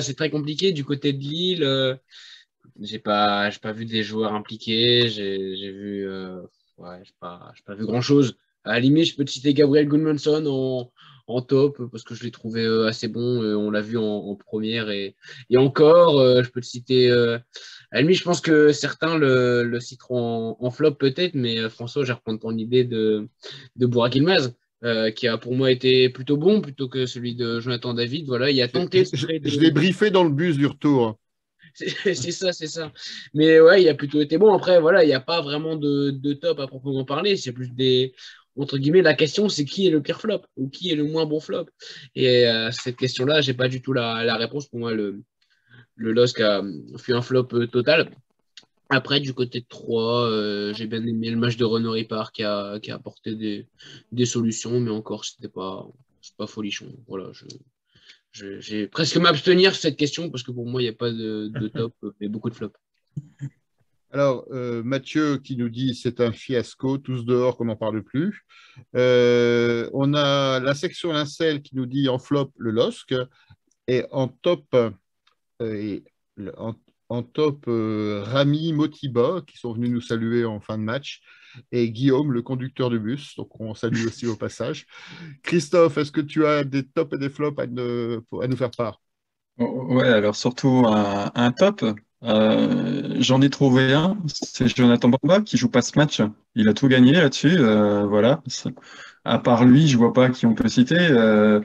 c'est très compliqué du côté de Lille. J'ai pas vu des joueurs impliqués. J'ai vu, j'ai pas vu grand-chose. À la limite, je peux te citer Gabriel Gudmundsson en top parce que je l'ai trouvé assez bon. On l'a vu en première et encore, je peux te citer. À la limite, je pense que certains le citeront en flop peut-être, mais François, je vais reprendre ton idée de Burak Yılmaz. Qui a pour moi été plutôt bon plutôt que celui de Jonathan David. Voilà, il a tenté Je l'ai briefé dans le bus du retour. C'est ça. Mais ouais, il a plutôt été bon. Après, voilà, il n'y a pas vraiment de top à proprement parler. C'est plus entre guillemets, la question, c'est qui est le pire flop ou qui est le moins bon flop. Et cette question-là, j'ai pas du tout la réponse. Pour moi, le LOSC a fait un flop total. Après, du côté de Troyes, j'ai bien aimé le match de Renaud Ripard qui a apporté des solutions, mais encore, c'est pas folichon. Voilà, j'ai presque m'abstenir sur cette question parce que pour moi, il n'y a pas de top, mais beaucoup de flop. Alors, Mathieu qui nous dit c'est un fiasco, tous dehors, qu'on n'en parle plus. On a la section Lincel qui nous dit en flop le LOSC et en top, Rami, Motiba qui sont venus nous saluer en fin de match et Guillaume, le conducteur de bus. Donc, on salue aussi au passage. Christophe, est-ce que tu as des tops et des flops à nous faire part? Ouais, alors surtout un top. J'en ai trouvé un, c'est Jonathan Bamba qui joue pas ce match. Il a tout gagné là-dessus. Voilà. À part lui, je vois pas qui on peut citer. Je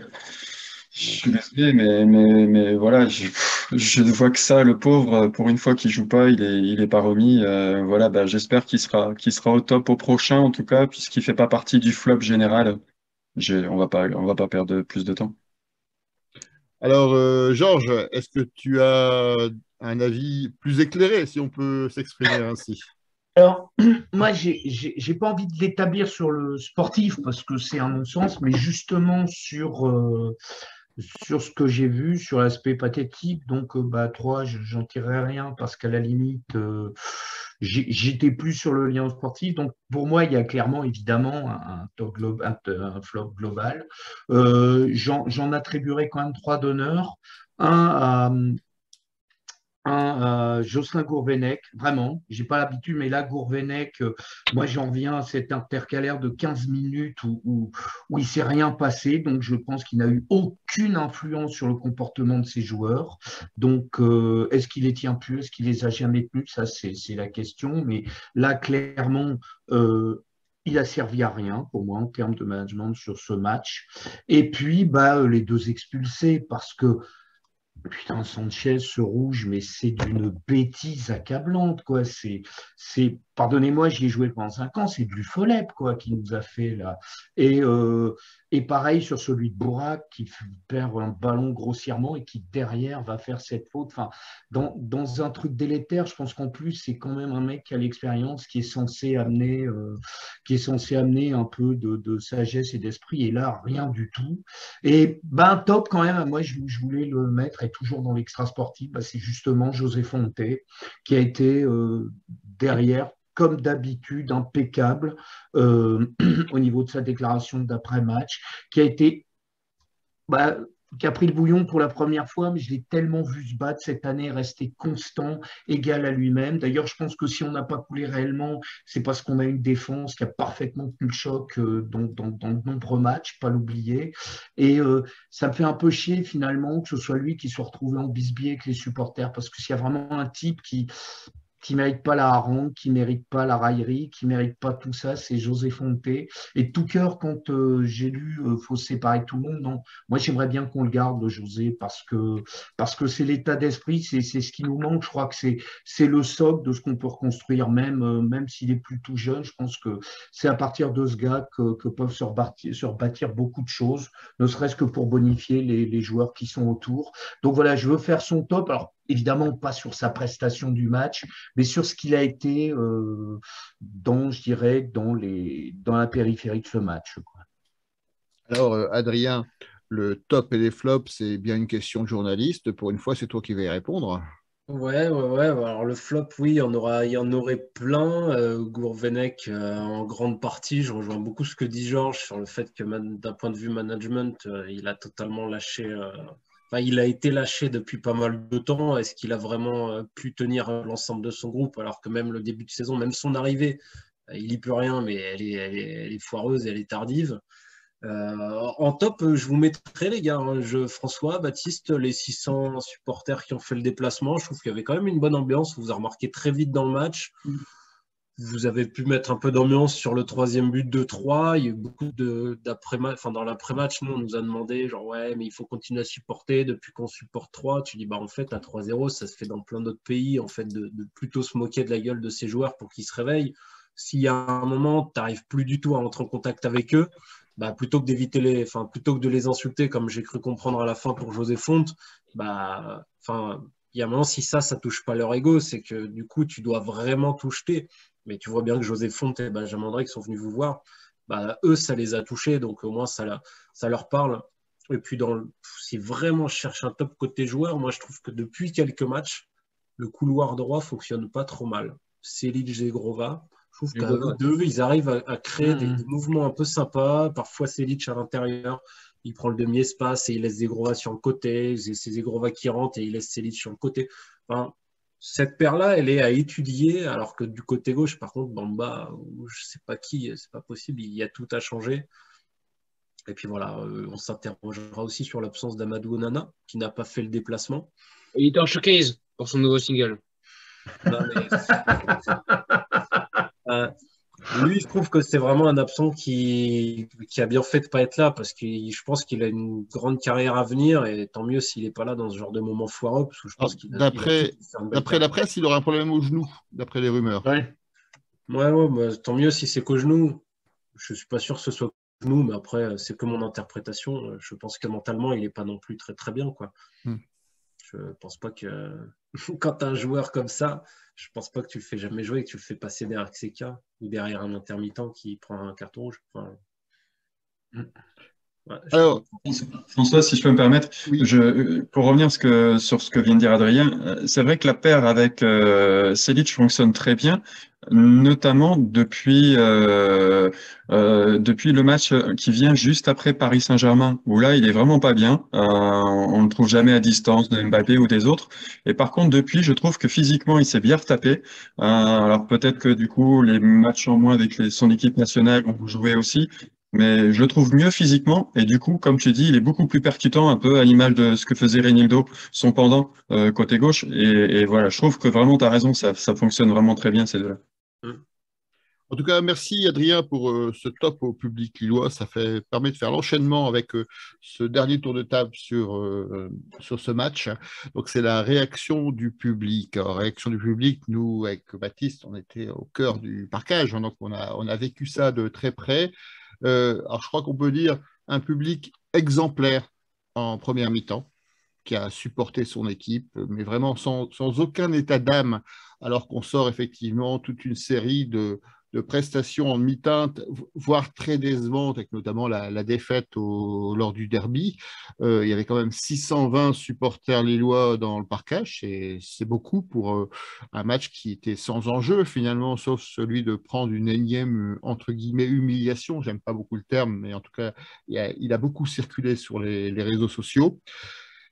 suis désolé, mais voilà, je ne vois que ça, le pauvre. Pour une fois qu'il joue pas, il est pas remis. Voilà, bah, j'espère qu'il sera au top au prochain, en tout cas, puisqu'il fait pas partie du flop général. On va pas perdre plus de temps. Alors, Georges, est-ce que tu as un avis plus éclairé, si on peut s'exprimer ainsi? Alors, moi, j'ai pas envie de l'établir sur le sportif parce que c'est un non-sens, mais justement sur ce que j'ai vu, sur l'aspect pathétique. Donc, bah, 3, j'en tirerai rien parce qu'à la limite, j'étais plus sur le lien sportif. Donc, pour moi, il y a clairement, évidemment, un top un flop global. J'en attribuerai quand même 3 d'honneur. Un Jocelyn Gourvenec, vraiment, j'ai pas l'habitude, mais là, Gourvenec, moi j'en viens à cet intercalaire de 15 minutes où il s'est rien passé, donc je pense qu'il n'a eu aucune influence sur le comportement de ses joueurs. Donc, est-ce qu'il les tient plus, est-ce qu'il les a jamais tenus? Ça, c'est la question, mais là, clairement, il a servi à rien pour moi en termes de management sur ce match. Et puis, bah, les deux expulsés, parce que putain, Sanchez, ce rouge, mais c'est d'une bêtise accablante, quoi. Pardonnez-moi, j'y ai joué pendant 5 ans, c'est du Folep, quoi, qui nous a fait là. Et, euh, et pareil sur celui de Bourak, qui perd un ballon grossièrement et qui, derrière, va faire cette faute. Enfin, dans un truc délétère, je pense qu'en plus, c'est quand même un mec qui a l'expérience, qui est censé amener un peu de sagesse et d'esprit. Et là, rien du tout. Et ben, top quand même, moi je voulais le mettre, et toujours dans l'extra sportif, ben, c'est justement José Fonte, qui a été derrière, comme d'habitude, impeccable au niveau de sa déclaration d'après-match, qui a été bah, qui a pris le bouillon pour la première fois, mais je l'ai tellement vu se battre cette année, rester constant, égal à lui-même. D'ailleurs, je pense que si on n'a pas coulé réellement, c'est parce qu'on a une défense qui a parfaitement tenu le choc dans de nombreux matchs, pas l'oublier. Et ça me fait un peu chier finalement que ce soit lui qui soit retrouvé en bisbille avec les supporters, parce que s'il y a vraiment un type qui mérite pas la harangue, qui mérite pas la raillerie, qui mérite pas tout ça, c'est José Fonte. Et de tout cœur, quand j'ai lu faut se séparer de tout le monde, non, moi j'aimerais bien qu'on le garde, le José, parce que c'est l'état d'esprit, c'est ce qui nous manque. Je crois que c'est le socle de ce qu'on peut reconstruire, même s'il est plus tout jeune. Je pense que c'est à partir de ce gars que peuvent se rebâtir beaucoup de choses, ne serait-ce que pour bonifier les joueurs qui sont autour. Donc voilà, je veux faire son top. Alors, évidemment, pas sur sa prestation du match, mais sur ce qu'il a été je dirais, dans la périphérie de ce match, quoi. Alors, Adrien, le top et les flops, c'est bien une question de journaliste. Pour une fois, c'est toi qui vas y répondre. Ouais, ouais, ouais. Alors le flop, oui, il y en aurait plein. Gourvenec, en grande partie, je rejoins beaucoup ce que dit Georges sur le fait que d'un point de vue management, il a totalement lâché. Enfin, il a été lâché depuis pas mal de temps. Est-ce qu'il a vraiment pu tenir l'ensemble de son groupe alors que même le début de saison, même son arrivée, il n'y peut rien, mais elle est foireuse, elle est tardive. En top, je vous mettrai les gars, hein. François, Baptiste, les 600 supporters qui ont fait le déplacement, je trouve qu'il y avait quand même une bonne ambiance. Vous avez remarqué très vite dans le match. Vous avez pu mettre un peu d'ambiance sur le troisième but de 3. Il y a eu beaucoup d'après-match. Enfin, dans l'après-match, nous, on nous a demandé, genre, ouais, mais il faut continuer à supporter. Depuis qu'on supporte 3, tu dis, bah, en fait, à 3-0, ça se fait dans plein d'autres pays, en fait, de plutôt se moquer de la gueule de ces joueurs pour qu'ils se réveillent. S'il y a un moment, tu n'arrives plus du tout à entrer en contact avec eux, bah, plutôt que de les insulter, comme j'ai cru comprendre à la fin pour José Fonte, bah, enfin, il y a un moment, si ça touche pas leur ego, c'est que du coup, tu dois vraiment tout jeter. Mais tu vois bien que José Fonte et Benjamin Drake sont venus vous voir. Bah, eux, ça les a touchés, donc au moins, ça leur parle. Et puis, si vraiment je cherche un top côté joueur, moi, je trouve que depuis quelques matchs, le couloir droit fonctionne pas trop mal. Selic et Grova, je trouve qu'à eux deux, ils arrivent à créer des mouvements un peu sympas. Parfois, Selic à l'intérieur, il prend le demi-espace et il laisse Zegrova sur le côté. C'est Zegrova qui rentre et il laisse Selic sur le côté. Enfin, cette paire-là, elle est à étudier, alors que du côté gauche, par contre, Bamba, je sais pas qui, c'est pas possible, il y a tout à changer. Et puis voilà, on s'interrogera aussi sur l'absence d'Amadou Onana, qui n'a pas fait le déplacement. Il était en showcase pour son nouveau single. Non, mais, lui, je trouve que c'est vraiment un absent qui a bien fait de ne pas être là, parce que je pense qu'il a une grande carrière à venir, et tant mieux s'il n'est pas là dans ce genre de moment foireux, parce que je pense qu'il a tout pour faire une belle D'après la carrière. presse, il aura un problème au genou, d'après les rumeurs. Ouais. Ouais, bah, tant mieux si c'est qu'au genou. Je ne suis pas sûr que ce soit qu'au genou, mais après, c'est que mon interprétation. Je pense que mentalement, il n'est pas non plus très, très bien, quoi. Je pense pas que quand tu as un joueur comme ça, je pense pas que tu le fais jamais jouer, que tu le fais passer derrière CK ou derrière un intermittent qui prend un carton rouge. Enfin, ouais, Alors, François, si je peux me permettre, oui, pour revenir sur ce que vient de dire Adrien, c'est vrai que la paire avec Selic fonctionne très bien, notamment depuis le match qui vient juste après Paris Saint-Germain, où là, il est vraiment pas bien. On ne le trouve jamais à distance de Mbappé ou des autres. Et par contre, depuis, je trouve que physiquement, il s'est bien retapé. Alors peut-être que du coup, les matchs en moins avec son équipe nationale vont jouer aussi. Mais je le trouve mieux physiquement et du coup, comme tu dis, il est beaucoup plus percutant, un peu à l'image de ce que faisait Reynildo, son pendant côté gauche. Et voilà, je trouve que vraiment, tu as raison, ça fonctionne vraiment très bien ces deux-là. en tout cas, merci Adrien pour ce top au public lillois. Ça permet de faire l'enchaînement avec ce dernier tour de table sur ce match. Donc, c'est la réaction du public. Alors, réaction du public, nous, avec Baptiste, on était au cœur du parquage, hein, donc on a vécu ça de très près. Alors, je crois qu'on peut dire un public exemplaire en première mi-temps, qui a supporté son équipe, mais vraiment sans aucun état d'âme, alors qu'on sort effectivement toute une série de prestations en demi-teinte, voire très décevantes, avec notamment la défaite lors du derby. Il y avait quand même 620 supporters lillois dans le parcage, et c'est beaucoup pour un match qui était sans enjeu finalement, sauf celui de prendre une énième, entre guillemets, humiliation. J'aime pas beaucoup le terme, mais en tout cas, il a beaucoup circulé sur les réseaux sociaux.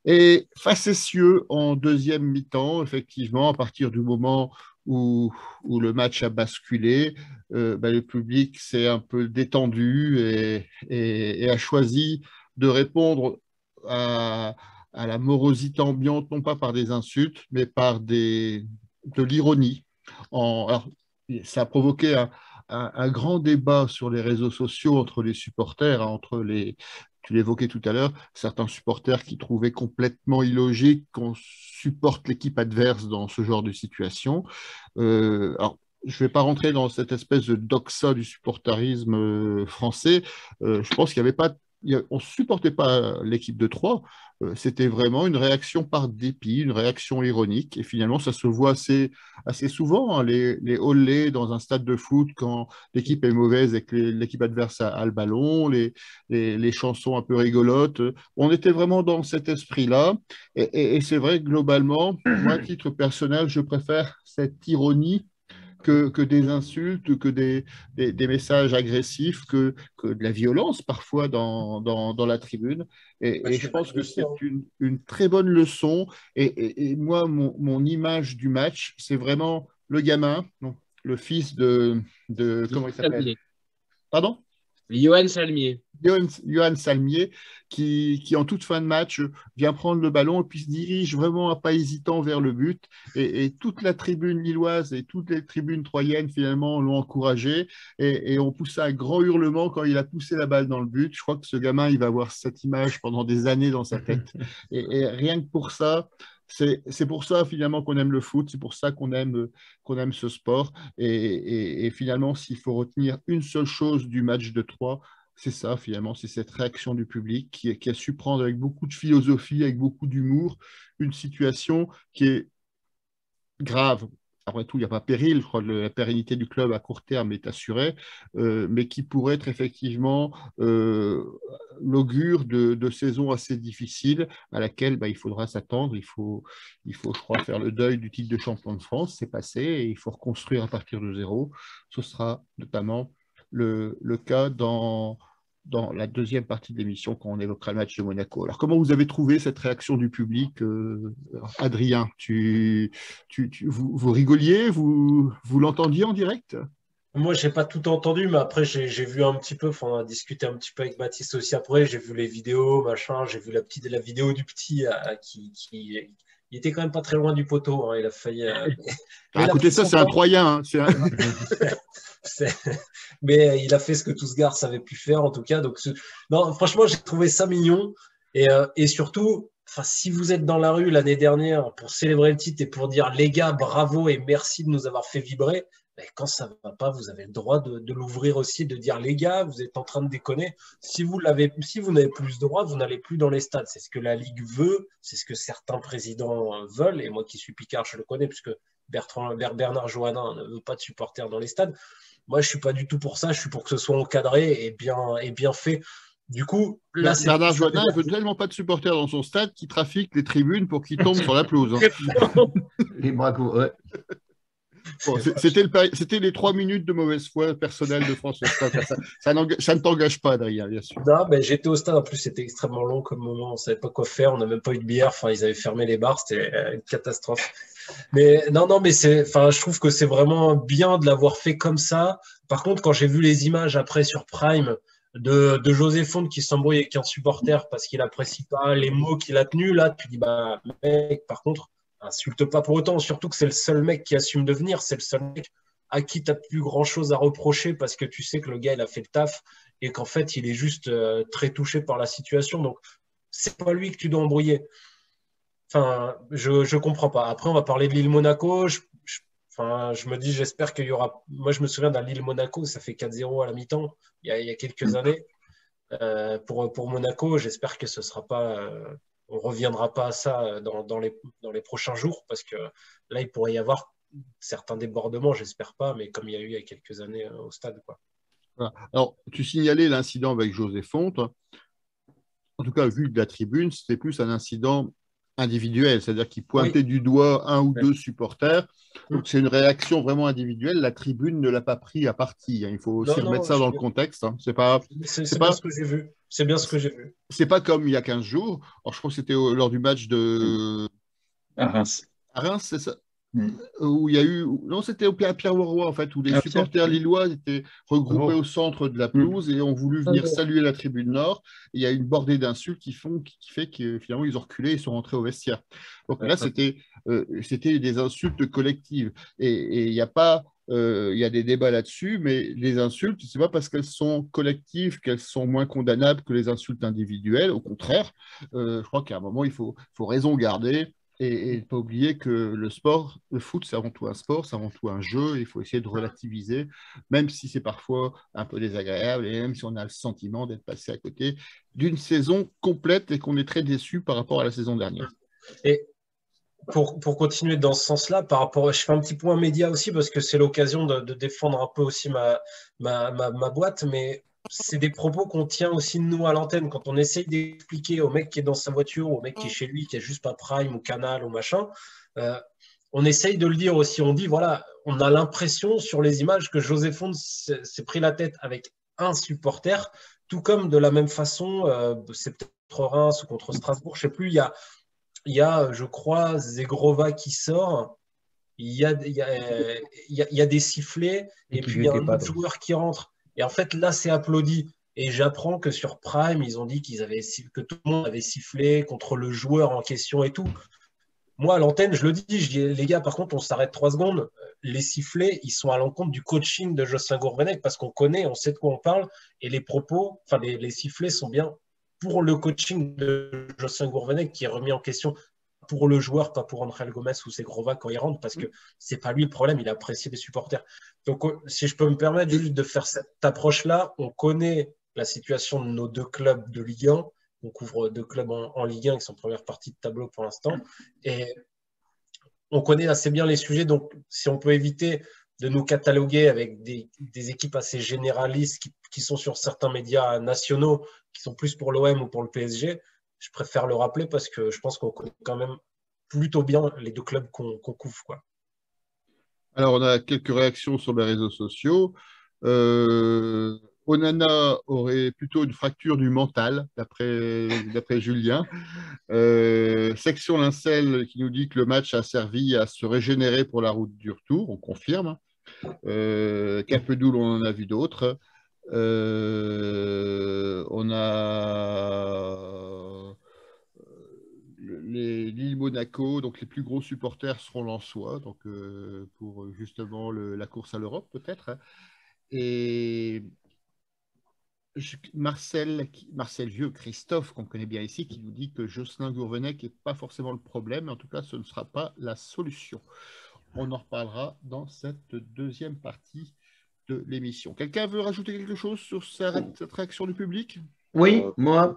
Et facétieux en deuxième mi-temps, effectivement, à partir du moment où le match a basculé, le public s'est un peu détendu et a choisi de répondre à la morosité ambiante, non pas par des insultes, mais par de l'ironie. Alors, ça a provoqué un grand débat sur les réseaux sociaux entre les supporters, hein, tu l'évoquais tout à l'heure, certains supporters qui trouvaient complètement illogique qu'on supporte l'équipe adverse dans ce genre de situation. Alors, je ne vais pas rentrer dans cette espèce de doxa du supporterisme français. Je pense qu'il n'y avait pas, on ne supportait pas l'équipe de Troyes. C'était vraiment une réaction par dépit, une réaction ironique. Et finalement, ça se voit assez souvent, hein, les olés dans un stade de foot quand l'équipe est mauvaise et que l'équipe adverse a le ballon, les chansons un peu rigolotes. On était vraiment dans cet esprit-là. Et c'est vrai que globalement, moi, à titre personnel, je préfère cette ironie que des insultes, que des messages agressifs, que de la violence parfois dans la tribune. Et je pense que c'est une très bonne leçon. Et moi, mon image du match, c'est vraiment le gamin, donc, le fils comment il s'appelle? Pardon? Johan Salmier. Johan Salmier, qui, en toute fin de match, vient prendre le ballon et puis se dirige vraiment à pas hésitant vers le but. Et toute la tribune lilloise et toutes les tribunes troyennes, finalement, l'ont encouragé. Et on poussa un grand hurlement quand il a poussé la balle dans le but. Je crois que ce gamin, il va avoir cette image pendant des années dans sa tête. Et rien que pour ça, c'est pour ça finalement qu'on aime le foot, c'est pour ça qu'on aime ce sport. Et finalement, s'il faut retenir une seule chose du match de Troyes, c'est ça finalement, c'est cette réaction du public qui a su prendre avec beaucoup de philosophie, avec beaucoup d'humour, une situation qui est grave. Après tout, il n'y a pas péril. Je crois que la pérennité du club à court terme est assurée, mais qui pourrait être effectivement l'augure de saisons assez difficiles à laquelle il faudra s'attendre. Je crois, faire le deuil du titre de champion de France. C'est passé et il faut reconstruire à partir de zéro. Ce sera notamment le cas dans la deuxième partie de l'émission quand on évoquera le match de Monaco. Alors, comment vous avez trouvé cette réaction du public, Adrien, vous rigoliez, vous l'entendiez en direct? Moi, j'ai pas tout entendu, mais après, j'ai vu un petit peu, enfin, on a discuté un petit peu avec Baptiste aussi après, j'ai vu les vidéos, machin, j'ai vu la vidéo du petit il était quand même pas très loin du poteau, hein, il a failli. Mais À il a côté pris de ça, son c'est un temps. Troyen. Hein, C'est- Mais il a fait ce que tout ce gars savait plus faire, en tout cas. Donc, non, franchement, j'ai trouvé ça mignon. Et surtout, enfin, si vous êtes dans la rue l'année dernière pour célébrer le titre et pour dire les gars, bravo et merci de nous avoir fait vibrer, ben, quand ça va pas, vous avez le droit de l'ouvrir aussi, de dire les gars, vous êtes en train de déconner. Si vous n'avez plus ce droit, vous n'allez plus dans les stades. C'est ce que la Ligue veut, c'est ce que certains présidents veulent. Et moi qui suis Picard, je le connais, puisque Bernard Johannin ne veut pas de supporters dans les stades. Moi, je suis pas du tout pour ça. Je suis pour que ce soit encadré et bien fait. Du coup, là, Bernard ça Joannin fait ne veut tellement pas de supporters dans son stade qu'il trafique les tribunes pour qu'ils tombent sur la pelouse. Hein. Les bracos, ouais. Bon, c'était les 3 minutes de mauvaise foi personnelle de François. Ça ne t'engage pas, Adrien, bien sûr. Non, ben, j'étais au stade. En plus, c'était extrêmement long comme moment. On savait pas quoi faire. On n'a même pas eu de bière. Enfin, ils avaient fermé les bars. C'était une catastrophe. Mais non, mais enfin, je trouve que c'est vraiment bien de l'avoir fait comme ça. Par contre, quand j'ai vu les images après sur Prime de José Fonte qui s'embrouille avec un supporter parce qu'il apprécie pas les mots qu'il a tenus, là, tu dis, bah, mec, par contre, insulte pas pour autant. Surtout que c'est le seul mec qui assume de venir. C'est le seul mec à qui tu n'as plus grand chose à reprocher parce que tu sais que le gars, il a fait le taf et qu'en fait, il est juste très touché par la situation. Donc, c'est pas lui que tu dois embrouiller. Enfin, je comprends pas. Après, on va parler de l'île Monaco. Enfin, je me dis, j'espère qu'il y aura. Moi, je me souviens d'un Lille Monaco, ça fait 4-0 à la mi-temps, il y a quelques années. Pour Monaco, j'espère que ce sera pas. On reviendra pas à ça dans les prochains jours, parce que là, il pourrait y avoir certains débordements, j'espère pas, mais comme il y a eu il y a quelques années au stade, quoi. Voilà. Alors, tu signalais l'incident avec José Fonte. En tout cas, vu de la tribune, c'était plus un incident individuel, c'est-à-dire qu'il pointait Oui. du doigt un ou Ouais. deux supporters. Donc, c'est une réaction vraiment individuelle. La tribune ne l'a pas pris à partie. Hein. Il faut aussi Non, remettre non, ça dans le contexte. Hein. C'est pas, c'est bien ce que j'ai vu. C'est bien ce que j'ai vu. c'est pas comme il y a 15 jours. Alors, je crois que c'était lors du match À Reims. à Reims, c'est ça Mm. où il y a eu. Non, c'était au Pierre-Vaurois, en fait, où les Ah, supporters lillois étaient regroupés Bon. au centre de la Mm. pelouse et ont voulu venir saluer la tribune nord. Et il y a une bordée d'insultes qui fait que finalement, ils ont reculé et sont rentrés au vestiaire. Donc là, c'était des insultes collectives. Et il n'y a pas. Il y a des débats là-dessus, mais les insultes, c'est pas parce qu'elles sont collectives qu'elles sont moins condamnables que les insultes individuelles. Au contraire, je crois qu'à un moment, faut raison garder et ne pas oublier que le sport, le foot, c'est avant tout un sport, c'est avant tout un jeu. Il faut essayer de relativiser, même si c'est parfois un peu désagréable et même si on a le sentiment d'être passé à côté d'une saison complète et qu'on est très déçu par rapport à la saison dernière. Et pour continuer dans ce sens-là, par rapport, je fais un petit point média aussi parce que c'est l'occasion de défendre un peu aussi ma boîte, mais c'est des propos qu'on tient aussi de nous à l'antenne quand on essaye d'expliquer au mec qui est dans sa voiture, au mec qui est chez lui, qui a juste pas Prime ou Canal ou machin. euh, on essaye de le dire aussi. On dit, voilà, on a l'impression sur les images que José Fonte s'est pris la tête avec un supporter, tout comme de la même façon, c'est peut-être Reims ou contre Strasbourg, je sais plus, je crois, Zegrova qui sort. Il y a des sifflets Et et qui puis il y a n'était un pas autre dans. joueur qui rentre. Et en fait, là, c'est applaudi. Et j'apprends que sur Prime, ils ont dit que tout le monde avait sifflé contre le joueur en question et tout. Moi, à l'antenne, je le dis, je dis, les gars, par contre, on s'arrête 3 secondes. Les sifflets, ils sont à l'encontre du coaching de Jocelyn Gourvenec parce qu'on connaît, on sait de quoi on parle. Et les propos, enfin, les sifflets sont bien pour le coaching de Jocelyn Gourvenec qui est remis en question pour le joueur, pas pour André Gomez ou Segrova quand il rentre, parce que c'est pas lui le problème, il a apprécié les supporters. Donc, si je peux me permettre juste de faire cette approche-là, on connaît la situation de nos deux clubs de Ligue 1. On couvre deux clubs en Ligue 1 qui sont en première partie de tableau pour l'instant. Et on connaît assez bien les sujets, donc si on peut éviter de nous cataloguer avec des équipes assez généralistes qui sont sur certains médias nationaux, qui sont plus pour l'OM ou pour le PSG, je préfère le rappeler parce que je pense qu'on connaît quand même plutôt bien les deux clubs qu'on couvre, quoi. Alors, on a quelques réactions sur les réseaux sociaux. Onana aurait plutôt une fracture du mental, d'après Julien. Section Lincel qui nous dit que le match a servi à se régénérer pour la route du retour, on confirme. Capedoul, on en a vu d'autres. On a Lille-Monaco, donc les plus gros supporters seront lensois, donc pour justement la course à l'Europe peut-être. Et Marcel Vieux, Christophe, qu'on connaît bien ici, qui nous dit que Jocelyn Gourvenec n'est pas forcément le problème, mais en tout cas, ce ne sera pas la solution. On en reparlera dans cette deuxième partie de l'émission. Quelqu'un veut rajouter quelque chose sur cette réaction du public? Oui, moi,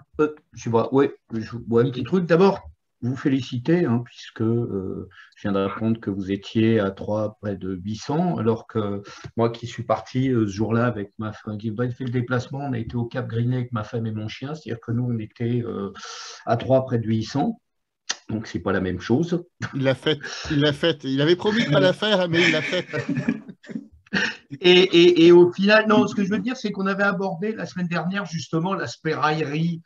je vois, ouais, un petit truc. D'abord, vous féliciter, hein, puisque je viens d'apprendre que vous étiez à 3 près de 800, alors que moi qui suis parti ce jour-là avec ma femme, qui a fait le déplacement, on a été au Cap Grinet avec ma femme et mon chien, c'est-à-dire que nous, on était à 3 près de 800. Donc, c'est pas la même chose. Il l'a fait. Il avait promis de ne pas la faire, mais il l'a fait. Et au final, non, ce que je veux dire, c'est qu'on avait abordé la semaine dernière justement l'aspect raillerie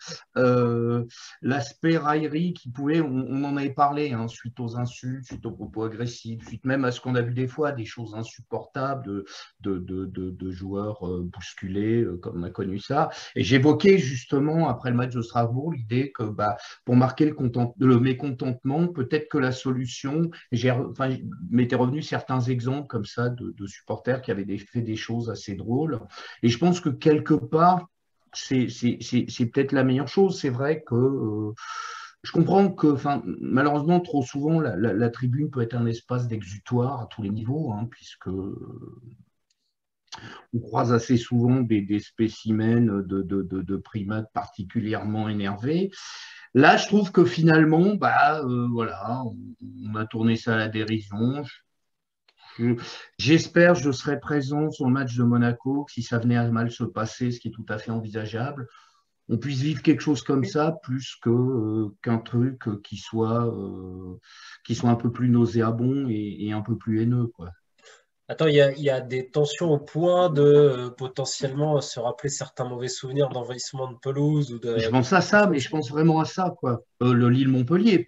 qui pouvait, on en avait parlé, hein, suite aux insultes, suite aux propos agressifs, suite même à ce qu'on a vu des fois, des choses insupportables de joueurs bousculés, comme on a connu ça. Et j'évoquais justement, après le match de Strasbourg, l'idée que pour marquer le mécontentement, peut-être que la solution, je m'étais revenu certains exemples comme ça de supporters qui avaient fait des choses assez drôles. Et je pense que quelque part, c'est peut-être la meilleure chose. C'est vrai que je comprends que malheureusement, trop souvent, la tribune peut être un espace d'exutoire à tous les niveaux, hein, puisque on croise assez souvent des spécimens de primates particulièrement énervés. Là, je trouve que finalement, voilà, on a tourné ça à la dérision. J'espère que je serai présent sur le match de Monaco, que si ça venait à mal se passer, ce qui est tout à fait envisageable, on puisse vivre quelque chose comme ça, plus qu'un truc qui soit un peu plus nauséabond et un peu plus haineux, quoi. Attends, il y a des tensions au point de potentiellement se rappeler certains mauvais souvenirs d'envahissement de pelouse ou Je pense à ça, mais je pense vraiment à ça, quoi. Le Lille-Montpellier,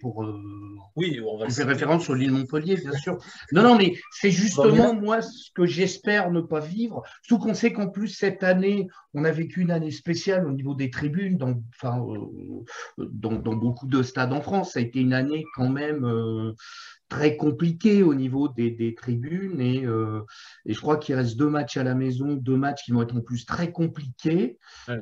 Oui, on va on le fait citer. référence au Lille-Montpellier, bien sûr. Non, mais c'est justement, moi, ce que j'espère ne pas vivre. Surtout qu'on sait qu'en plus, cette année, on a vécu une année spéciale au niveau des tribunes, dans beaucoup de stades en France. Ça a été une année quand même très compliquée au niveau des tribunes. Et je crois qu'il reste 2 matchs à la maison, 2 matchs qui vont être en plus très compliqués. Ouais.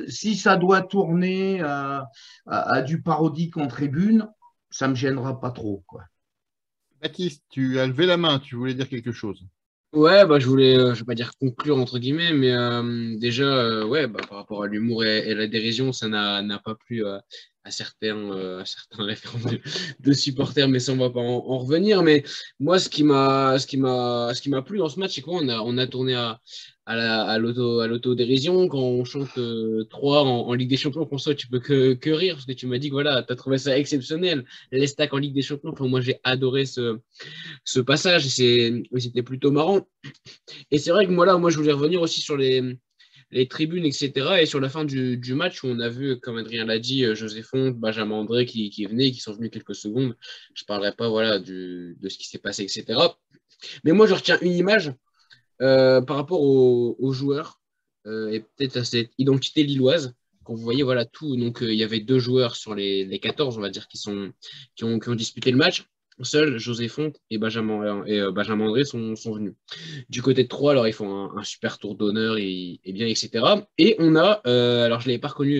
Si ça doit tourner à du parodique en tribune, ça me gênera pas trop, quoi. Baptiste, tu as levé la main, tu voulais dire quelque chose. Ouais, je voulais, je vais pas dire conclure entre guillemets, mais déjà, ouais, par rapport à l'humour et la dérision, ça n'a pas plu à certains référents de supporters, mais ça on va pas en revenir. Mais moi, ce qui m'a plu dans ce match, c'est quoi? On a tourné à l'autodérision quand on chante 3 en Ligue des Champions. François, tu peux que rire parce que tu m'as dit que voilà, t'as trouvé ça exceptionnel. L'Estac en Ligue des Champions. Enfin, moi, j'ai adoré ce passage et c'était plutôt marrant. Et c'est vrai que moi, je voulais revenir aussi sur les tribunes, etc. Et sur la fin du match où on a vu, comme Adrien l'a dit, José Font, Benjamin André qui venaient, qui sont venus quelques secondes. Je ne parlerai pas voilà, de ce qui s'est passé, etc. Mais moi, je retiens une image par rapport aux joueurs et peut-être à cette identité lilloise. Quand vous voyez voilà, tout, donc il y avait 2 joueurs sur les 14, on va dire, qui ont disputé le match. Seuls José Font et Benjamin André sont venus. Du côté de Troyes, alors ils font un super tour d'honneur et bien, etc. Et on a, alors je ne l'avais pas reconnu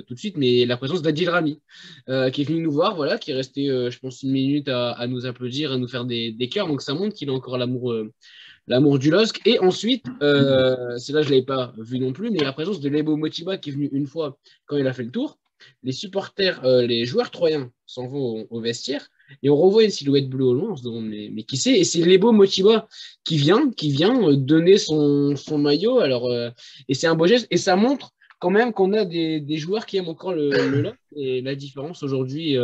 tout de suite, mais la présence d'Adil Rami, qui est venu nous voir, voilà, qui est resté, je pense, 1 minute à nous applaudir, à nous faire des cœurs. Donc ça montre qu'il a encore l'amour du LOSC. Et ensuite, c'est là je ne l'avais pas vu non plus, mais la présence de Lebo Motiba qui est venu une fois quand il a fait le tour. Les supporters, les joueurs troyens s'en vont au vestiaire et on revoit une silhouette bleue au loin. On se demande mais qui c'est? Et c'est Lebo Motiba qui vient donner son maillot. Alors, et c'est un beau geste et ça montre quand même qu'on a des joueurs qui aiment encore le LOSC. Et la différence aujourd'hui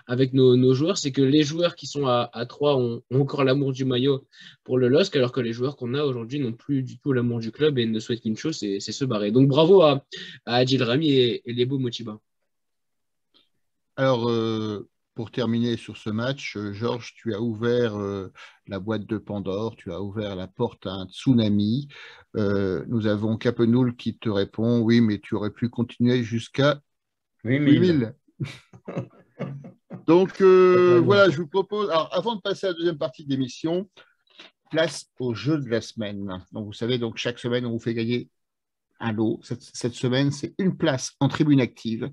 avec nos joueurs, c'est que les joueurs qui sont à 3 ont encore l'amour du maillot pour le LOSC, alors que les joueurs qu'on a aujourd'hui n'ont plus du tout l'amour du club et ne souhaitent qu'une chose, c'est se barrer. Donc bravo à Adil Rami et Lebo Motiba. Alors, pour terminer sur ce match, Georges, tu as ouvert la boîte de Pandore, tu as ouvert la porte à un tsunami. Nous avons Capenoul qui te répond, oui, mais tu aurais pu continuer jusqu'à 8000. Donc, voilà, je vous propose, alors, avant de passer à la deuxième partie de l'émission, place au jeu de la semaine. Donc, vous savez, donc, chaque semaine, on vous fait gagner un lot. Cette semaine, c'est une place en tribune active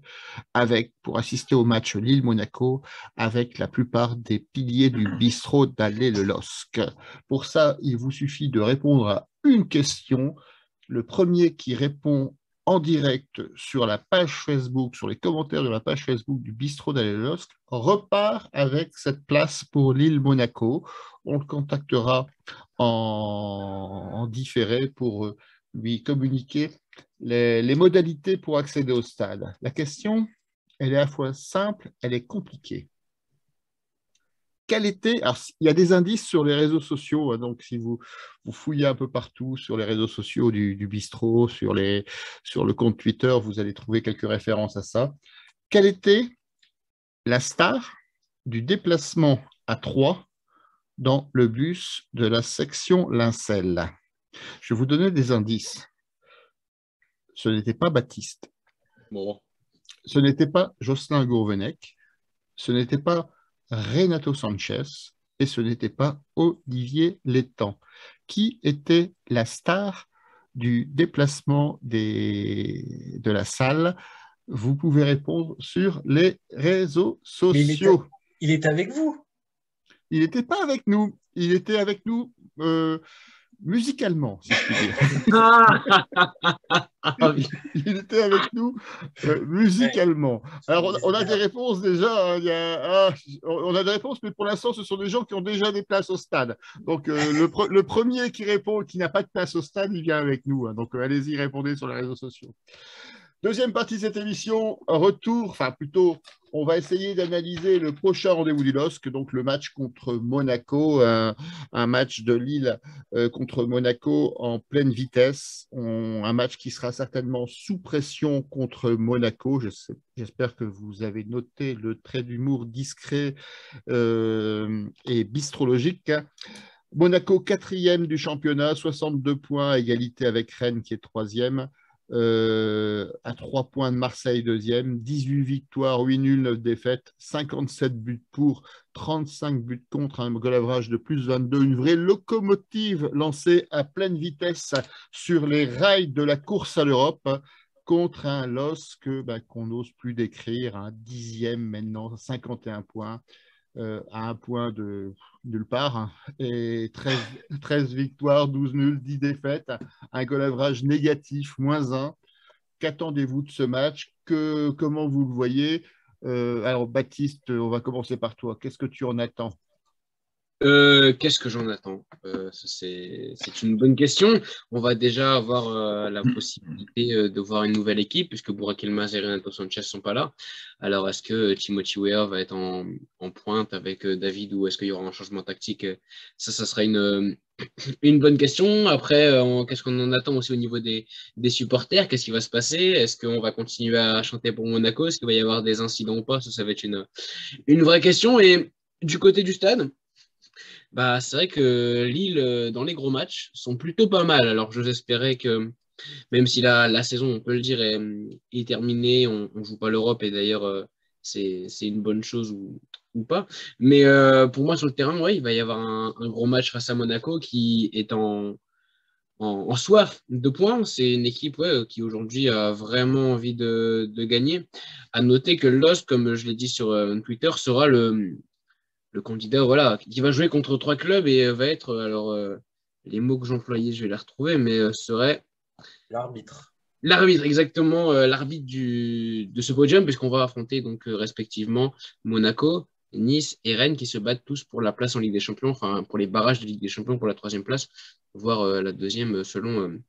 pour assister au match Lille-Monaco avec la plupart des piliers du bistrot d'Allée-le-Losc. Pour ça, il vous suffit de répondre à une question. Le premier qui répond en direct sur la page Facebook, sur les commentaires de la page Facebook du bistrot d'Allée-le-Losc, repart avec cette place pour Lille-Monaco. On le contactera en différé pour lui communiquer les modalités pour accéder au stade. La question, elle est à la fois simple, elle est compliquée. Alors, il y a des indices sur les réseaux sociaux, donc si vous fouillez un peu partout sur les réseaux sociaux du bistrot, sur le compte Twitter, vous allez trouver quelques références à ça. Quelle était la star du déplacement à Troyes dans le bus de la section Lincel? Je vais vous donner des indices. Ce n'était pas Baptiste. Bon. Ce n'était pas Jocelyn Gourvenec. Ce n'était pas Renato Sanchez. Et ce n'était pas Olivier Létang. Qui était la star du déplacement de la salle? Vous pouvez répondre sur les réseaux sociaux. Il était avec vous? Il n'était pas avec nous. Il était avec nous musicalement, si je puis dire. Il était avec nous musicalement. Alors, on a des réponses déjà. On a des réponses, mais pour l'instant, ce sont des gens qui ont déjà des places au stade. Donc, le premier qui répond, qui n'a pas de place au stade, il vient avec nous. Donc, allez-y, répondez sur les réseaux sociaux. Deuxième partie de cette émission, on va essayer d'analyser le prochain rendez-vous du LOSC, donc le match contre Monaco, un match de Lille contre Monaco en pleine vitesse, un match qui sera certainement sous pression contre Monaco. J'espère que vous avez noté le trait d'humour discret et bistrologique. Monaco, 4e du championnat, 62 points, à égalité avec Rennes qui est 3e. À 3 points de Marseille, 2e, 18 victoires, 8 nuls, 9 défaites, 57 buts pour, 35 buts contre, un goal average de plus 22, une vraie locomotive lancée à pleine vitesse sur les rails de la course à l'Europe contre un LOSC qu'on n'ose plus décrire, un 10e maintenant, 51 points. À un point de nulle part, et 13 victoires, 12 nuls, 10 défaites, un goal average négatif, -1. Qu'attendez-vous de ce match? Comment vous le voyez? Alors, Baptiste, on va commencer par toi. Qu'est-ce que tu en attends? Qu'est-ce que j'en attends? C'est une bonne question. On va déjà avoir la possibilité de voir une nouvelle équipe, puisque Burak Yilmaz et Renato Sanchez ne sont pas là. Alors, est-ce que Timothy Weah va être en pointe avec David, ou est-ce qu'il y aura un changement tactique? Ça sera une bonne question. Après, qu'est-ce qu'on en attend aussi au niveau des supporters? Qu'est-ce qui va se passer? Est-ce qu'on va continuer à chanter pour Monaco? Est-ce qu'il va y avoir des incidents ou pas? Ça va être une vraie question. Et du côté du stade, c'est vrai que Lille, dans les gros matchs, sont plutôt pas mal. Alors, j'ose espérer que, même si la saison, on peut le dire, est terminée, on ne joue pas l'Europe, et d'ailleurs, c'est une bonne chose ou pas. Mais pour moi, sur le terrain, ouais, il va y avoir un gros match face à Monaco qui est en soif de points. C'est une équipe qui aujourd'hui a vraiment envie de gagner. À noter que LOSC, comme je l'ai dit sur Twitter, sera le candidat, voilà, qui va jouer contre 3 clubs et va être, les mots que j'employais, je vais les retrouver, mais serait L'arbitre. L'arbitre, exactement, l'arbitre de ce podium, puisqu'on va affronter donc respectivement Monaco, Nice et Rennes, qui se battent tous pour la place en Ligue des Champions, enfin pour les barrages de Ligue des Champions pour la 3e place, voire la 2e selon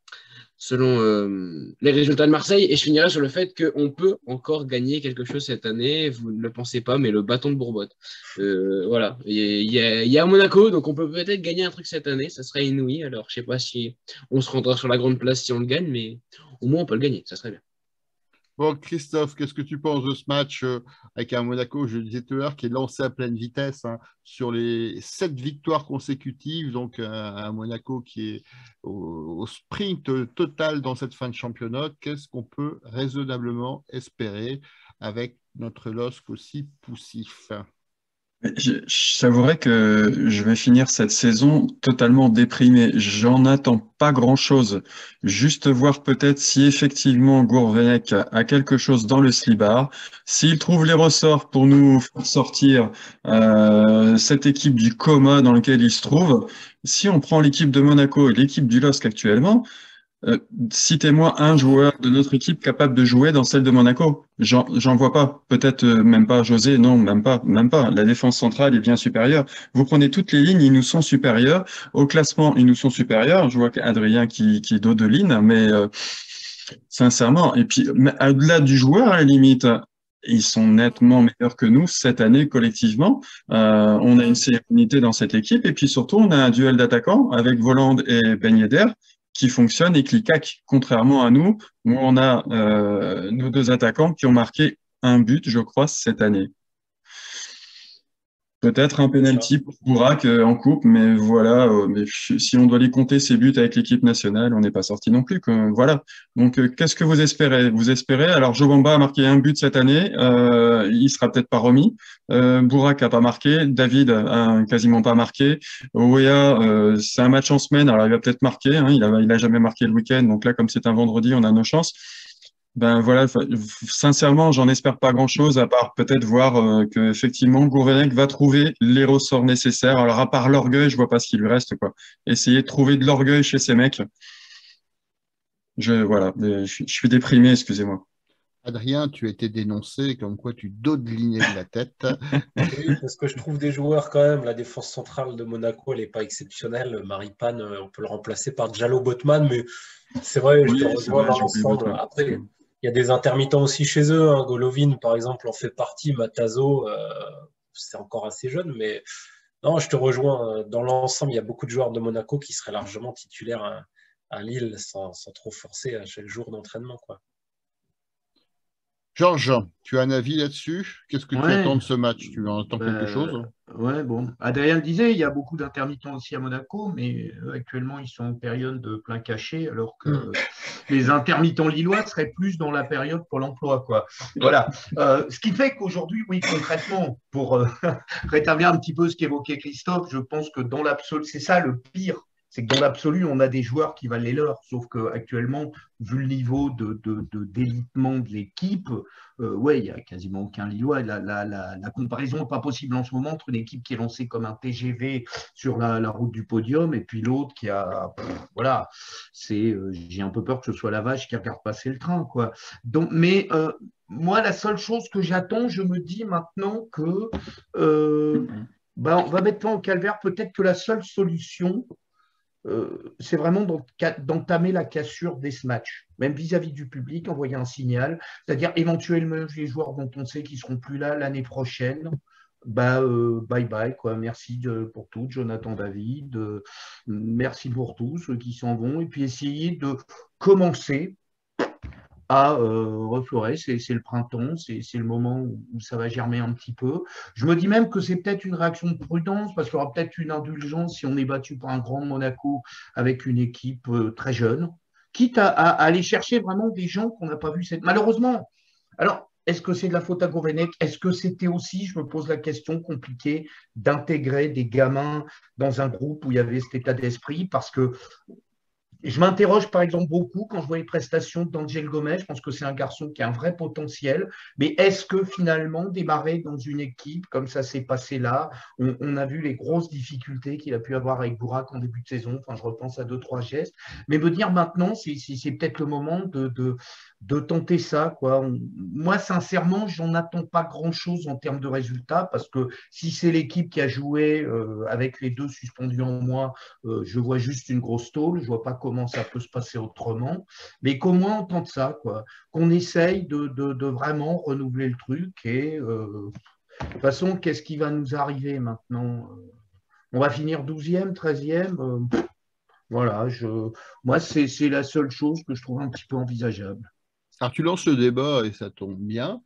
les résultats de Marseille. Et je finirai sur le fait qu'on peut encore gagner quelque chose cette année. Vous ne le pensez pas, mais le bâton de Bourbotte. Voilà, il y a Monaco, donc on peut peut-être gagner un truc cette année. Ça serait inouï. Alors, je ne sais pas si on se rendra sur la grande place si on le gagne, mais au moins on peut le gagner. Ça serait bien. Bon, Christophe, qu'est-ce que tu penses de ce match avec un Monaco, je le disais tout à l'heure, qui est lancé à pleine vitesse hein, sur les 7 victoires consécutives, donc un Monaco qui est au sprint total dans cette fin de championnat. Qu'est-ce qu'on peut raisonnablement espérer avec notre LOSC aussi poussif? Je savourais que je vais finir cette saison totalement déprimé. J'en attends pas grand-chose. Juste voir peut-être si effectivement Gourvenec a quelque chose dans le slibard, s'il trouve les ressorts pour nous faire sortir cette équipe du coma dans lequel il se trouve. Si on prend l'équipe de Monaco et l'équipe du LOSC actuellement, citez-moi un joueur de notre équipe capable de jouer dans celle de Monaco. J'en vois pas. Peut-être même pas José. Non, même pas, même pas. La défense centrale est bien supérieure. Vous prenez toutes les lignes, ils nous sont supérieurs. Au classement, ils nous sont supérieurs. Je vois qu'Adrien qui dos de ligne, mais sincèrement. Et puis, au-delà du joueur, à la limite, ils sont nettement meilleurs que nous cette année collectivement. On a une sérénité dans cette équipe. Et puis surtout, on a un duel d'attaquants avec Voland et Ben Yedder qui fonctionne et qui caque, contrairement à nous, où on a nos 2 attaquants qui ont marqué un but, je crois, cette année. Peut-être un penalty pour Bourak en coupe, mais voilà. Mais si on doit les compter ces buts avec l'équipe nationale, on n'est pas sorti non plus. Voilà. Donc, qu'est-ce que vous espérez? Vous espérez? Alors, Jobamba a marqué un but cette année. Il sera peut-être pas remis. Bourak a pas marqué. David a quasiment pas marqué. Ouéa, c'est un match en semaine. Alors, il va peut-être marquer. Hein, il a jamais marqué le week-end. Donc là, comme c'est un vendredi, on a nos chances. Ben voilà, sincèrement, j'en espère pas grand-chose à part peut-être voir que effectivement Gourvenec va trouver les ressorts nécessaires. Alors à part l'orgueil, je vois pas ce qu'il lui reste quoi. Essayer de trouver de l'orgueil chez ces mecs. Voilà, je suis déprimé, excusez-moi. Adrien, tu as été dénoncé comme quoi tu dodelinais de la tête. Oui, parce que je trouve des joueurs quand même. La défense centrale de Monaco, elle n'est pas exceptionnelle. Maripane, on peut le remplacer par Jallo Botman, mais c'est vrai, je Oui, te c'est rejoins vrai, dans j'ai oublié l'ensemble. Botman. Après, il y a des intermittents aussi chez eux. Hein. Golovin, par exemple, en fait partie. Matazo, c'est encore assez jeune, mais non, je te rejoins. Dans l'ensemble, il y a beaucoup de joueurs de Monaco qui seraient largement titulaires à Lille sans trop forcer à chaque jour d'entraînement, quoi. Georges, tu as un avis là-dessus? Qu'est-ce que tu Ouais, attends de ce match? Tu en attends quelque bah, chose? ouais, bon. Adrien le disait, il y a beaucoup d'intermittents aussi à Monaco, mais actuellement, ils sont en période de plein cachet, alors que les intermittents lillois seraient plus dans la période pour l'emploi, quoi. Voilà. Ce qui fait qu'aujourd'hui, oui, concrètement, pour rétablir un petit peu ce qu'évoquait Christophe, je pense que dans l'absolu, c'est ça le pire. C'est que dans l'absolu, on a des joueurs qui valent les leurs. Sauf qu'actuellement, vu le niveau d'élitement de l'équipe, ouais, il n'y a quasiment aucun Lillois. La comparaison n'est pas possible en ce moment entre une équipe qui est lancée comme un TGV sur la route du podium et puis l'autre qui a. Voilà, j'ai un peu peur que ce soit la vache qui regarde passer le train, quoi. Donc, mais moi, la seule chose que j'attends, je me dis maintenant que. On va mettre fin au calvaire. Peut-être que la seule solution, c'est vraiment d'entamer la cassure dès ce match, même vis-à-vis du public, envoyer un signal, c'est-à-dire éventuellement les joueurs dont on sait qu'ils ne seront plus là l'année prochaine, bye bye, quoi. Merci pour tout, Jonathan David, merci pour tous ceux qui s'en vont, et puis essayer de commencer à reflorer. C'est le printemps, c'est le moment où ça va germer un petit peu. Je me dis même que c'est peut-être une réaction de prudence, parce qu'il y aura peut-être une indulgence si on est battu par un grand Monaco avec une équipe très jeune, quitte à aller chercher vraiment des gens qu'on n'a pas vus. Malheureusement, alors, est-ce que c'est de la faute à Gourvenec? Est-ce que c'était aussi, je me pose la question, compliqué d'intégrer des gamins dans un groupe où il y avait cet état d'esprit? Parce que je m'interroge par exemple beaucoup quand je vois les prestations d'Angel Gomez. Je pense que c'est un garçon qui a un vrai potentiel. Mais est-ce que finalement, démarrer dans une équipe comme ça s'est passé là, on a vu les grosses difficultés qu'il a pu avoir avec Bourak en début de saison. Enfin, je repense à 2-3 gestes. Mais me dire maintenant, c'est peut-être le moment de tenter ça, quoi. Moi, sincèrement, j'en attends pas grand-chose en termes de résultats parce que si c'est l'équipe qui a joué avec les 2 suspendus en moins, je vois juste une grosse tôle. Je vois pas comment ça peut se passer autrement. Mais qu'au moins on tente ça, quoi. Qu'on essaye de vraiment renouveler le truc. Et de toute façon, qu'est-ce qui va nous arriver maintenant? On va finir 12e, 13e. Voilà, moi, c'est la seule chose que je trouve un petit peu envisageable. Alors, tu lances le débat et ça tombe bien.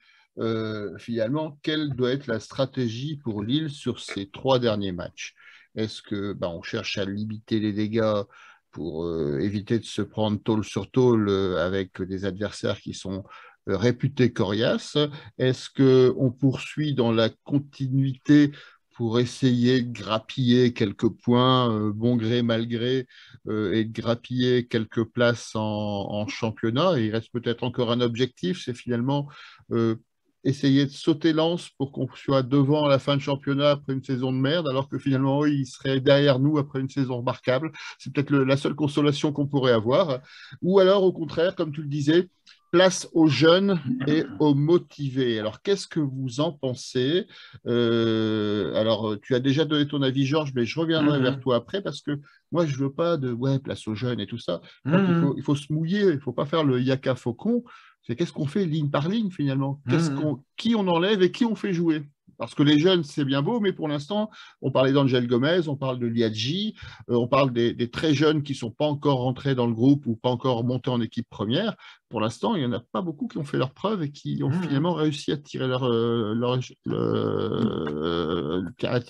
Finalement, quelle doit être la stratégie pour Lille sur ces 3 derniers matchs? Est-ce que on cherche à limiter les dégâts pour éviter de se prendre tôle sur tôle avec des adversaires qui sont réputés coriaces? Est-ce qu'on poursuit dans la continuité pour essayer de grappiller quelques points, bon gré, mal gré, et de grappiller quelques places en championnat? Et il reste peut-être encore un objectif, c'est finalement essayer de sauter l'anse pour qu'on soit devant à la fin de championnat après une saison de merde, alors que finalement, eux, ils seraient derrière nous après une saison remarquable. C'est peut-être la seule consolation qu'on pourrait avoir. Ou alors, au contraire, comme tu le disais, place aux jeunes et aux motivés. Alors, qu'est-ce que vous en pensez? Alors, tu as déjà donné ton avis, Georges, mais je reviendrai vers toi après parce que moi, je veux pas de place aux jeunes et tout ça. Je crois qu'il faut se mouiller, il ne faut pas faire le yaka faucon. C'est qu'est-ce qu'on fait ligne par ligne finalement? Qui on enlève et qui on fait jouer? Parce que les jeunes, c'est bien beau, mais pour l'instant, on parlait d'Angel Gomez, on parle de Liadji, on parle des très jeunes qui ne sont pas encore rentrés dans le groupe ou pas encore montés en équipe première. Pour l'instant, il n'y en a pas beaucoup qui ont fait leurs preuves et qui ont finalement réussi à tirer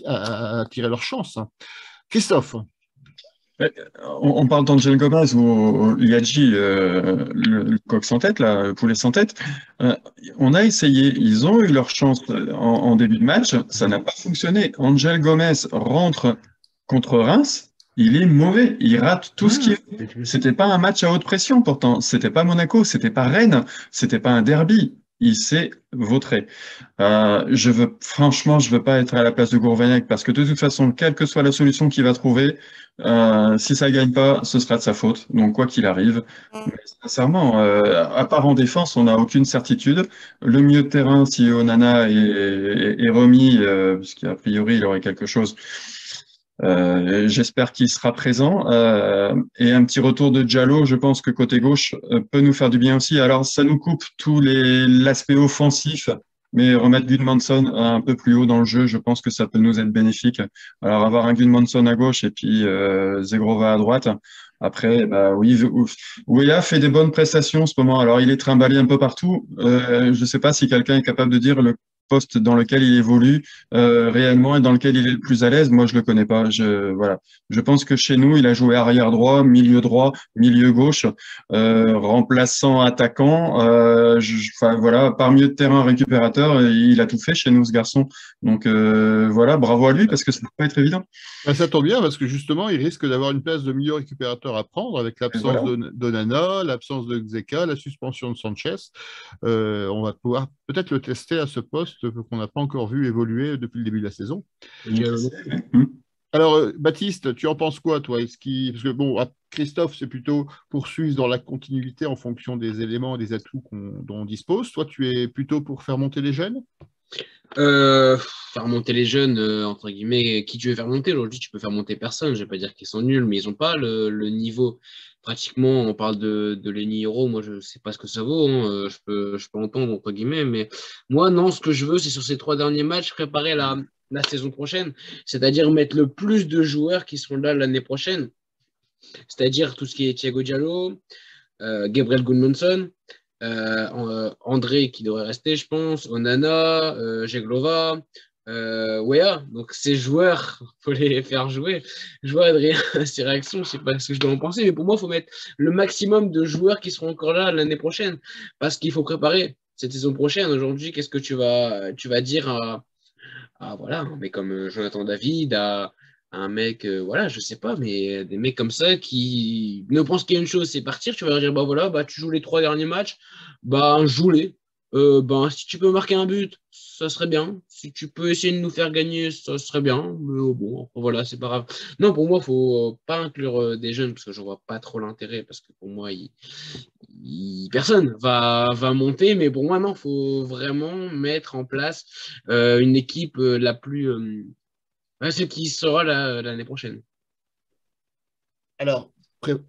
à tirer leur chance. Christophe? On parle d'Angel Gomez ou Liadji, le coq sans tête, là, le poulet sans tête. On a essayé, ils ont eu leur chance en début de match, ça n'a pas fonctionné. Angel Gomez rentre contre Reims, il est mauvais, il rate tout ce qu'il fait. C'était pas un match à haute pression pourtant, c'était pas Monaco, c'était pas Rennes, c'était pas un derby. Il s'est vautré. Franchement, je veux pas être à la place de Gourvenec parce que de toute façon, quelle que soit la solution qu'il va trouver, si ça gagne pas, ce sera de sa faute. Donc, quoi qu'il arrive. Mais sincèrement, à part en défense, on n'a aucune certitude. Le milieu de terrain, si Onana est remis, puisqu'a priori, il aurait quelque chose. J'espère qu'il sera présent et un petit retour de Diallo, je pense que côté gauche peut nous faire du bien aussi. Alors ça nous coupe l'aspect offensif, mais remettre Gudmundsson un peu plus haut dans le jeu, je pense que ça peut nous être bénéfique. Alors avoir un Gudmundsson à gauche et puis Zegrova à droite. Après, oui, Weah fait des bonnes prestations en ce moment. Alors il est trimballé un peu partout. Je ne sais pas si quelqu'un est capable de dire le poste dans lequel il évolue réellement et dans lequel il est le plus à l'aise. Moi, je le connais pas. Voilà. Je pense que chez nous, il a joué arrière droit, milieu gauche, remplaçant, attaquant. Voilà, par milieu de terrain récupérateur, il a tout fait chez nous, ce garçon. Donc voilà, bravo à lui parce que ça ne va pas être évident. Ça tombe bien parce que justement, il risque d'avoir une place de milieu récupérateur à prendre avec l'absence d'Onana, l'absence de Xheka, la suspension de Sanchez. On va pouvoir peut-être le tester à ce poste qu'on n'a pas encore vu évoluer depuis le début de la saison. Alors, Baptiste, tu en penses quoi, toi? Parce que bon, Christophe, c'est plutôt poursuivre dans la continuité en fonction des éléments et des atouts dont on dispose. Toi, tu es plutôt pour faire monter les jeunes? Faire monter les jeunes, entre guillemets, qui tu veux faire monter? Aujourd'hui, tu peux faire monter personne. Je vais pas dire qu'ils sont nuls, mais ils n'ont pas le niveau. Pratiquement, on parle de Lenny Hero. Moi, je sais pas ce que ça vaut. Hein. Je peux entendre, entre guillemets, mais moi, non, ce que je veux, c'est sur ces 3 derniers matchs, préparer la saison prochaine. C'est-à-dire mettre le plus de joueurs qui seront là l'année prochaine. C'est-à-dire tout ce qui est Thiago Diallo, Gabriel Gudmundsson, André qui devrait rester, je pense, Onana, Jeglova, Weah. Donc ces joueurs, faut les faire jouer. Je vois Adrien, ses réactions, je sais pas ce que je dois en penser, mais pour moi, il faut mettre le maximum de joueurs qui seront encore là l'année prochaine, parce qu'il faut préparer cette saison prochaine. Aujourd'hui, qu'est-ce que tu vas dire voilà, un mec comme Jonathan David, à un mec, voilà, je sais pas, mais des mecs comme ça qui ne pensent qu'il y a une chose, c'est partir. Tu vas leur dire, voilà, tu joues les 3 derniers matchs, joue-les. Si tu peux marquer un but, ça serait bien. Si tu peux essayer de nous faire gagner, ça serait bien. Mais bon, voilà, c'est pas grave. Non, pour moi, il faut pas inclure des jeunes parce que je vois pas trop l'intérêt. Parce que pour moi, personne va monter. Mais pour moi, non, il faut vraiment mettre en place une équipe la plus. Celle qui sera l'année prochaine. Alors,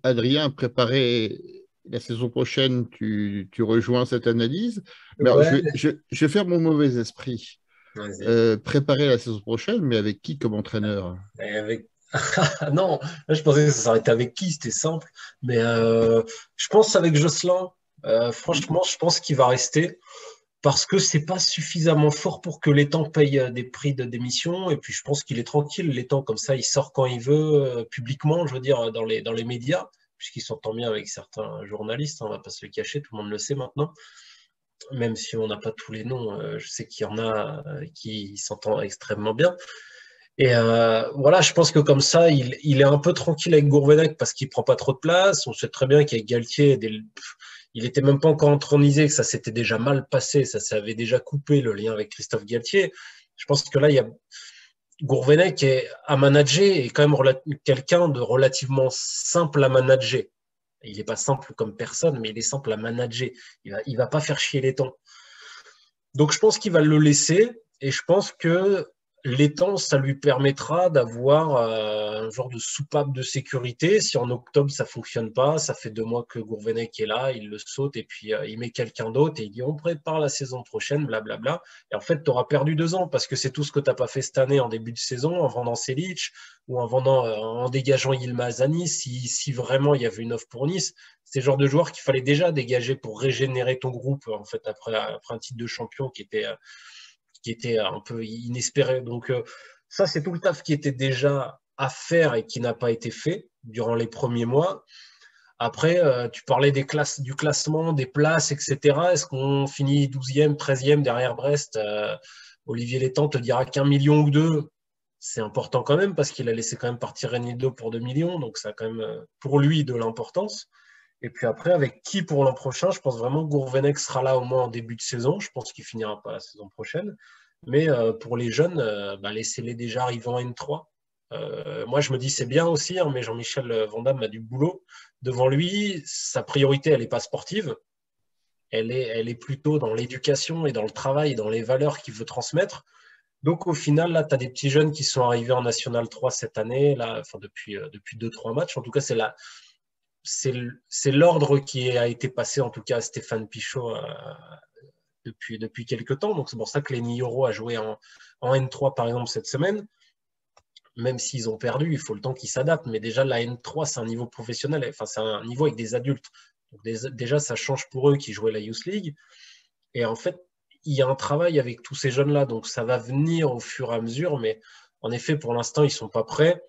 Adrien, préparer la saison prochaine, tu rejoins cette analyse. Mais alors, je vais faire mon mauvais esprit. Préparer la saison prochaine, mais avec qui comme entraîneur? Non, là, je pensais que ça s'arrêtait avec qui, c'était simple. Mais je pense avec Jocelyn. Franchement, je pense qu'il va rester parce que c'est pas suffisamment fort pour que l'étang paye des prix de démission. Et puis, je pense qu'il est tranquille. L'étang, comme ça, il sort quand il veut, publiquement, je veux dire, dans les médias, puisqu'il s'entend bien avec certains journalistes. On va pas se le cacher, tout le monde le sait maintenant. Même si on n'a pas tous les noms, je sais qu'il y en a qui s'entendent extrêmement bien. Et voilà, je pense que comme ça, il est un peu tranquille avec Gourvenec parce qu'il prend pas trop de place. On sait très bien qu'avec Galtier, il était même pas encore intronisé, que ça s'était déjà mal passé, ça s'avait déjà coupé le lien avec Christophe Galtier. Je pense que là, il y a Gourvenec à manager est quand même quelqu'un de relativement simple à manager. Il n'est pas simple comme personne, mais il est simple à manager. Il va pas faire chier les temps. Donc je pense qu'il va le laisser et je pense que l'étang, ça lui permettra d'avoir un genre de soupape de sécurité. Si en octobre ça fonctionne pas, ça fait 2 mois que Gourvenec est là, il le saute et puis il met quelqu'un d'autre et il dit on prépare la saison prochaine, blablabla. Et en fait, tu auras perdu 2 ans parce que c'est tout ce que tu n'as pas fait cette année en début de saison, en vendant Selic ou en dégageant Yilmaz à Nice. Si vraiment il y avait une offre pour Nice, c'est le genre de joueur qu'il fallait déjà dégager pour régénérer ton groupe en fait après un titre de champion qui était un peu inespéré. Donc ça, c'est tout le taf qui était déjà à faire et qui n'a pas été fait durant les premiers mois. Après, tu parlais du classement, des places, etc. Est-ce qu'on finit 12e, 13e derrière Brest Olivier Létang te dira qu'1 million ou 2. C'est important quand même parce qu'il a laissé quand même partir Renido pour 2 millions. Donc ça a quand même pour lui de l'importance. Et puis après, avec qui pour l'an prochain? Je pense vraiment que Gourvenec sera là au moins en début de saison. Je pense qu'il finira pas la saison prochaine. Mais pour les jeunes, laissez-les déjà arriver en N3. Moi, je me dis c'est bien aussi, hein, mais Jean-Michel Vandam a du boulot. Devant lui, sa priorité, elle n'est pas sportive. Elle est plutôt dans l'éducation et dans le travail et dans les valeurs qu'il veut transmettre. Donc au final, là, tu as des petits jeunes qui sont arrivés en National 3 cette année, là, enfin, depuis 2-3 matchs. En tout cas, c'est l'ordre qui a été passé en tout cas à Stéphane Pichot depuis quelques temps. Donc c'est pour ça que les Nioro a joué en N3 par exemple cette semaine. Même s'ils ont perdu, il faut le temps qu'ils s'adaptent. Mais déjà, la N3, c'est un niveau professionnel. Enfin, c'est un niveau avec des adultes. Donc déjà, ça change pour eux qui jouaient la Youth League. Et en fait, il y a un travail avec tous ces jeunes-là. Donc ça va venir au fur et à mesure. Mais en effet, pour l'instant, ils ne sont pas prêts.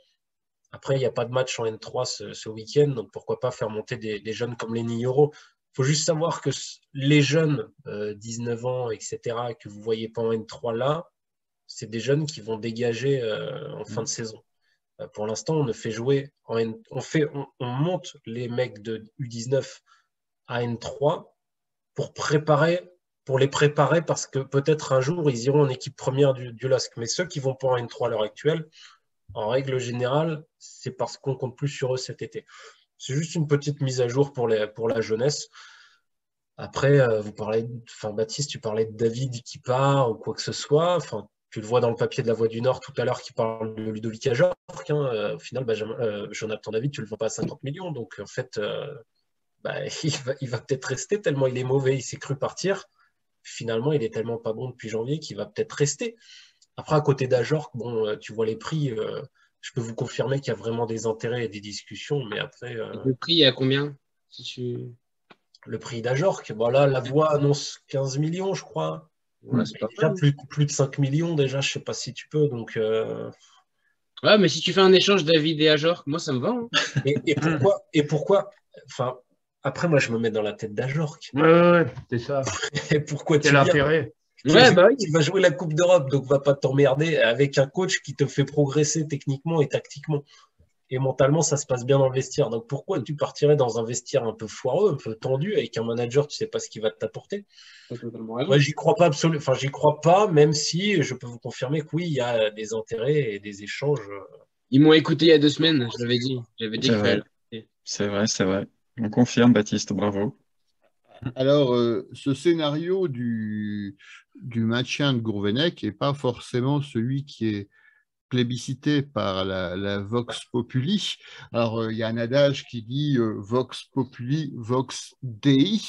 Après, il n'y a pas de match en N3 ce week-end, donc pourquoi pas faire monter des jeunes comme les Nioro. Il faut juste savoir que les jeunes, 19 ans, etc., que vous ne voyez pas en N3 là, c'est des jeunes qui vont dégager en fin de saison. Pour l'instant, on ne fait jouer on monte les mecs de U19 à N3 pour les préparer parce que peut-être un jour, ils iront en équipe première du LOSC. Mais ceux qui vont pas en N3 à l'heure actuelle, en règle générale, c'est parce qu'on compte plus sur eux cet été. C'est juste une petite mise à jour pour la jeunesse. Après, Baptiste, tu parlais de David qui part ou quoi que ce soit. Enfin, tu le vois dans le papier de La Voix du Nord tout à l'heure qui parle de Ludovic Ajorc. Au final, Jonathan David, tu ne le vends pas à 50 millions. Donc, en fait, il va peut-être rester tellement il est mauvais. Il s'est cru partir. Finalement, il est tellement pas bon depuis janvier qu'il va peut-être rester. Après, à côté d'Ajorc, tu vois les prix. Je peux vous confirmer qu'il y a vraiment des intérêts et des discussions, mais après. Le prix est à combien Le prix d'Ajorc, là, La Voix annonce 15 millions, je crois. Ouais, c'est pas déjà mal. plus de 5 millions, déjà, je ne sais pas si tu peux. Donc, Ouais, mais si tu fais un échange David et Ajorc, moi, ça me va. Hein. Et pourquoi enfin, après, moi, je me mets dans la tête d'Ajorc. Ouais, c'est ça. Et pourquoi Quel tu viens intérêt? Ouais, bah oui. Tu vas jouer la Coupe d'Europe, donc va pas t'emmerder avec un coach qui te fait progresser techniquement et tactiquement. Et mentalement, ça se passe bien dans le vestiaire. Donc pourquoi tu partirais dans un vestiaire un peu foireux, un peu tendu, avec un manager, tu sais pas ce qu'il va t'apporter? T'as totalement raison. Ouais, j'y crois pas absolument. Enfin, j'y crois pas, même si je peux vous confirmer que oui, il y a des intérêts et des échanges. Ils m'ont écouté il y a 2 semaines, je l'avais dit. J'avais dit C'est qu'il vrai. fallait. C'est vrai, c'est vrai. On confirme, Baptiste, bravo. Alors, ce scénario du maintien de Gourvenec n'est pas forcément celui qui est plébiscité par la Vox Populi. Alors, il y a un adage qui dit Vox Populi, Vox Dei.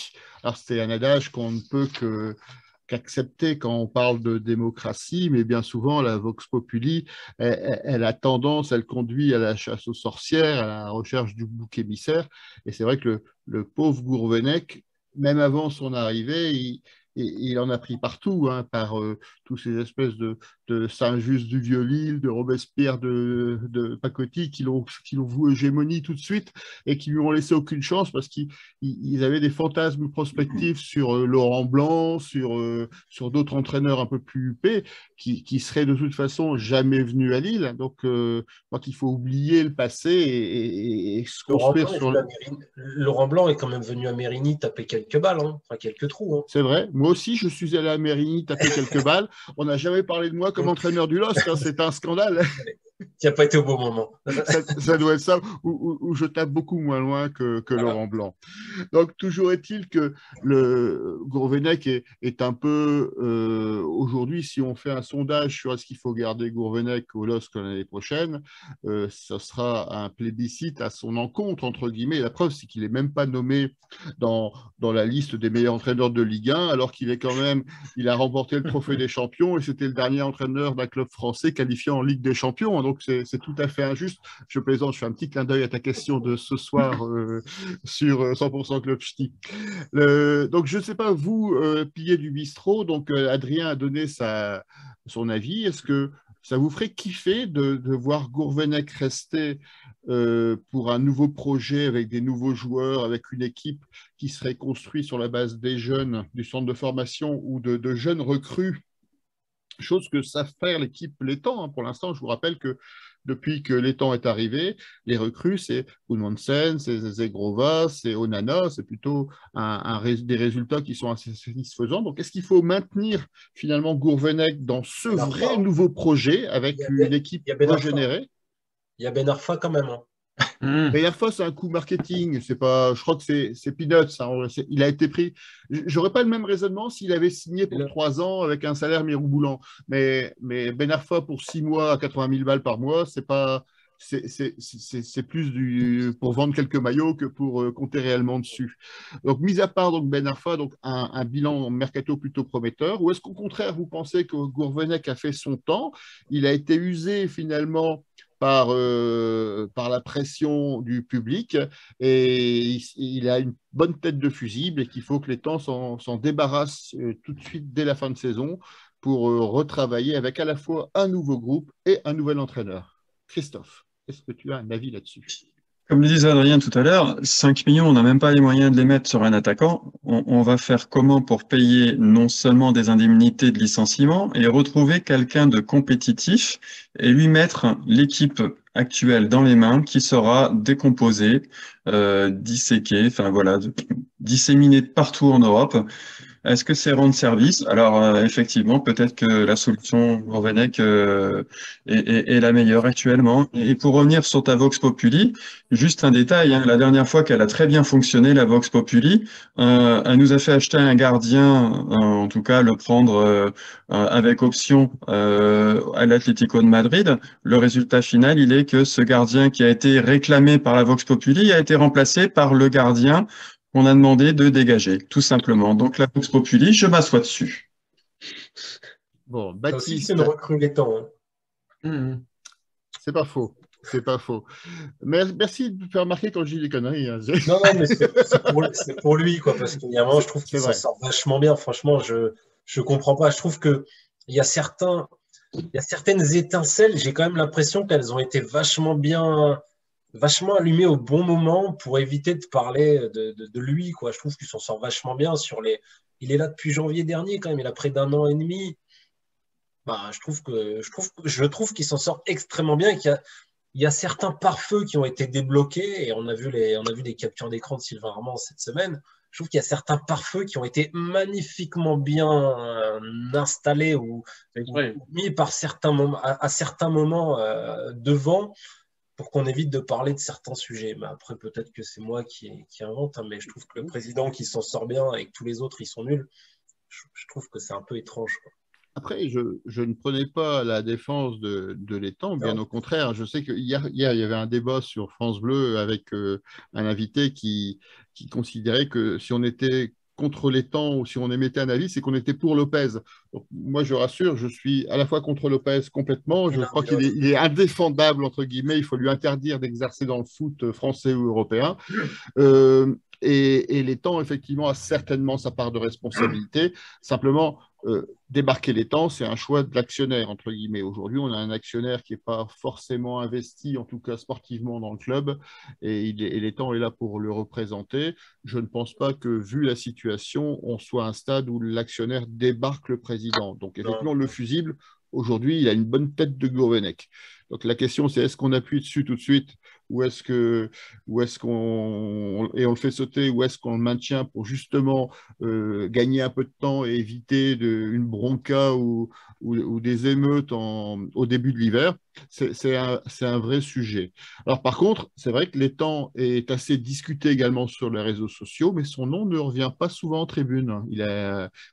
Alors, c'est un adage qu'on ne peut qu'accepter quand on parle de démocratie, mais bien souvent, la Vox Populi, elle a tendance, elle conduit à la chasse aux sorcières, à la recherche du bouc émissaire. Et c'est vrai que le pauvre Gourvenec même avant son arrivée, il en a pris partout, hein, par tous ces espèces de Saint-Just du Vieux-Lille, de Robespierre, de Pacotti, qui l'ont voué hégémonie tout de suite et qui lui ont laissé aucune chance parce qu'ils avaient des fantasmes prospectifs sur Laurent Blanc, sur d'autres entraîneurs un peu plus huppés qui seraient de toute façon jamais venus à Lille. Donc, je crois qu'il faut oublier le passé et se construire sur le... Laurent Blanc est quand même venu à Mérigny taper quelques balles, hein, enfin quelques trous. Hein. C'est vrai. Moi aussi, je suis allé à Mérigny taper quelques balles. On n'a jamais parlé de moi comme entraîneur du LOSC. Hein. C'est un scandale. Tu n'as pas été au bon moment. Ça doit être ça, où je tape beaucoup moins loin que Laurent Blanc. Donc, toujours est-il que le Gourvenec est un peu, aujourd'hui, si on fait un sondage sur est-ce qu'il faut garder Gourvenec au LOSC l'année prochaine, ça sera un plébiscite à son encontre, entre guillemets. La preuve, c'est qu'il n'est même pas nommé dans la liste des meilleurs entraîneurs de Ligue 1, alors qu'il est quand même, il a remporté le trophée des champions et c'était le dernier entraîneur d'un club français qualifié en Ligue des champions. Donc, c'est tout à fait injuste. Je plaisante, je fais un petit clin d'œil à ta question de ce soir sur 100% Club Ch'ti. Donc, je ne sais pas, vous, pilier du bistrot, donc Adrien a donné son avis. Est-ce que ça vous ferait kiffer de voir Gourvenec rester pour un nouveau projet avec des nouveaux joueurs, avec une équipe qui serait construite sur la base des jeunes du centre de formation ou de jeunes recrues, chose que savent faire l'équipe Létang, hein. Pour l'instant, je vous rappelle que depuis que Létang est arrivé, les recrues, c'est Gudmundsen, c'est Zegrova, c'est Onana, c'est plutôt des résultats qui sont assez satisfaisants. Donc, est-ce qu'il faut maintenir finalement Gourvenec dans ce vrai nouveau projet avec une équipe régénérée? Il y a Ben Arfa quand même. Hein. Ben Arfa, c'est un coup marketing. C'est pas, je crois que c'est peanuts. Hein. Il a été pris. J'aurais pas le même raisonnement s'il avait signé pour 3 ans avec un salaire mirobolant. Mais Ben Arfa pour 6 mois à 80 000 balles par mois, c'est pas. C'est plus pour vendre quelques maillots que pour compter réellement dessus. Donc, mis à part donc Ben Arfa, donc un bilan mercato plutôt prometteur, ou est-ce qu'au contraire, vous pensez que Gourvenec a fait son temps, il a été usé finalement par la pression du public et il a une bonne tête de fusible et qu'il faut que les temps s'en débarrassent tout de suite dès la fin de saison pour retravailler avec à la fois un nouveau groupe et un nouvel entraîneur. Christophe, est-ce que tu as un avis là-dessus? Comme le disait Adrien tout à l'heure, 5 millions, on n'a même pas les moyens de les mettre sur un attaquant. On va faire comment pour payer non seulement des indemnités de licenciement et retrouver quelqu'un de compétitif et lui mettre l'équipe actuelle dans les mains qui sera décomposée, disséquée, enfin voilà, disséminée partout en Europe. Est-ce que c'est rendre service? Alors, effectivement, peut-être que la solution Gourvenec est la meilleure actuellement. Et pour revenir sur ta Vox Populi, juste un détail, hein, la dernière fois qu'elle a très bien fonctionné, la Vox Populi, elle nous a fait acheter un gardien, en tout cas le prendre avec option à l'Atlético de Madrid. Le résultat final, il est que ce gardien qui a été réclamé par la Vox Populi a été remplacé par le gardien qu'on a demandé de dégager, tout simplement. Donc la Vox Populi, je m'assois dessus. Bon, Baptiste. C'est une recrue Létang. Hein. C'est pas faux. C'est pas faux. Merci de me faire remarquer quand je dis des conneries. Hein. Non, mais c'est pour lui, quoi, parce qu'il y a un moment, je trouve qu'il s'en sort vachement bien. Franchement, je comprends pas. Je trouve qu'il y a certaines étincelles, j'ai quand même l'impression qu'elles ont été vachement allumé au bon moment pour éviter de parler de lui, quoi. Je trouve qu'il s'en sort vachement bien il est là depuis janvier dernier quand même, il a près d'1 an et demi. Bah, je trouve qu'il s'en sort extrêmement bien et qu'il y a certains pare-feux qui ont été débloqués et on a vu des captures d'écran de Sylvain Armand cette semaine. Je trouve qu'il y a certains pare-feux qui ont été magnifiquement bien installés ou mis à certains moments devant pour qu'on évite de parler de certains sujets. Mais après, peut-être que c'est moi qui invente, hein, mais je trouve que le président qui s'en sort bien et que tous les autres, ils sont nuls, je trouve que c'est un peu étrange, quoi. Après, je ne prenais pas la défense de Létang, bien au contraire. Je sais qu'hier, il y avait un débat sur France Bleu avec un invité qui considérait que si on était contre Létang ou si on émettait un avis, c'est qu'on était pour Lopez. Donc, moi, je rassure, je suis à la fois contre Lopez complètement. Je crois qu'il est indéfendable, entre guillemets. Il faut lui interdire d'exercer dans le foot français ou européen. Et l'étang, effectivement, a certainement sa part de responsabilité. Simplement, débarquer l'étang, c'est un choix de l'actionnaire, entre guillemets. Aujourd'hui, on a un actionnaire qui n'est pas forcément investi, en tout cas sportivement, dans le club, et l'étang est là pour le représenter. Je ne pense pas que, vu la situation, on soit à un stade où l'actionnaire débarque le président. Donc, effectivement, le fusible, aujourd'hui, il a une bonne tête de Gourvenec. Donc, la question, c'est est-ce qu'on appuie dessus tout de suite ou est-ce qu'on et on le fait sauter, ou est-ce qu'on le maintient pour justement gagner un peu de temps et éviter une bronca ou des émeutes au début de l'hiver. C'est un vrai sujet. Alors par contre, c'est vrai que l'étang est assez discuté également sur les réseaux sociaux, mais son nom ne revient pas souvent en tribune.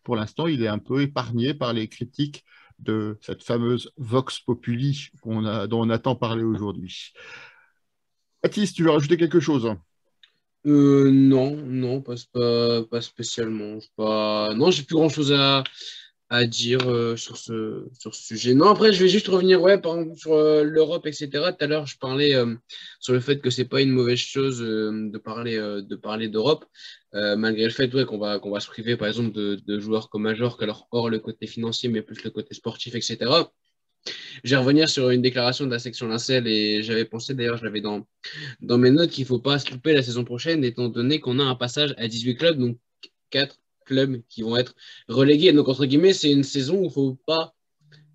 Pour l'instant, il est un peu épargné par les critiques de cette fameuse Vox Populi dont on a tant parlé aujourd'hui. Baptiste, tu veux rajouter quelque chose? Non, non, pas spécialement. Non, j'ai plus grand-chose à dire sur ce sujet. Non, après, je vais juste revenir, ouais, par exemple, sur l'Europe, etc. Tout à l'heure, je parlais sur le fait que c'est pas une mauvaise chose de parler d'Europe, malgré le fait, ouais, qu'on va se priver, par exemple, de joueurs comme Majorque, alors hors le côté financier, mais plus le côté sportif, etc. Je vais revenir sur une déclaration de la section Lincel et j'avais pensé, d'ailleurs, je l'avais dans mes notes, qu'il ne faut pas se louper la saison prochaine, étant donné qu'on a un passage à 18 clubs, donc 4 clubs qui vont être relégués. Donc, entre guillemets, c'est une saison où il ne faut pas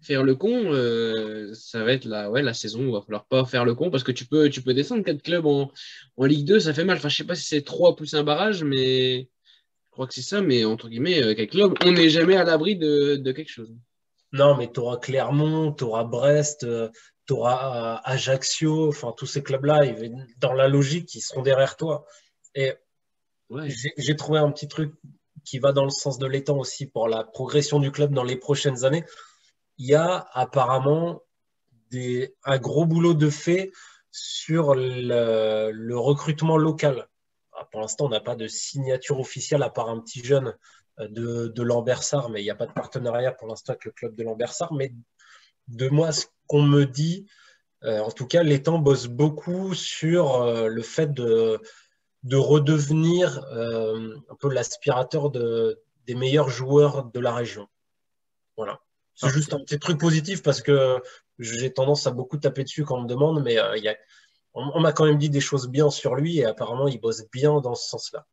faire le con. Ça va être la saison où il va falloir pas faire le con parce que tu peux descendre 4 clubs en Ligue 2, ça fait mal. Enfin, je ne sais pas si c'est 3 plus un barrage, mais je crois que c'est ça. Mais entre guillemets, 4 clubs, on n'est jamais à l'abri de quelque chose. Non, mais tu auras Clermont, tu auras Brest, tu auras Ajaccio, enfin tous ces clubs-là, dans la logique, ils seront derrière toi. Et Ouais. j'ai trouvé un petit truc qui va dans le sens de l'étang aussi pour la progression du club dans les prochaines années. Il y a apparemment un gros boulot de fait sur le recrutement local. Pour l'instant, on n'a pas de signature officielle à part un petit jeune de Lambersart, mais il n'y a pas de partenariat pour l'instant avec le club de Lambersart. Mais de moi, ce qu'on me dit, en tout cas, l'étang bosse beaucoup sur le fait de redevenir un peu l'aspirateur des meilleurs joueurs de la région. Voilà. C'est juste un petit truc positif parce que j'ai tendance à beaucoup taper dessus quand on me demande, mais on m'a quand même dit des choses bien sur lui et apparemment il bosse bien dans ce sens-là.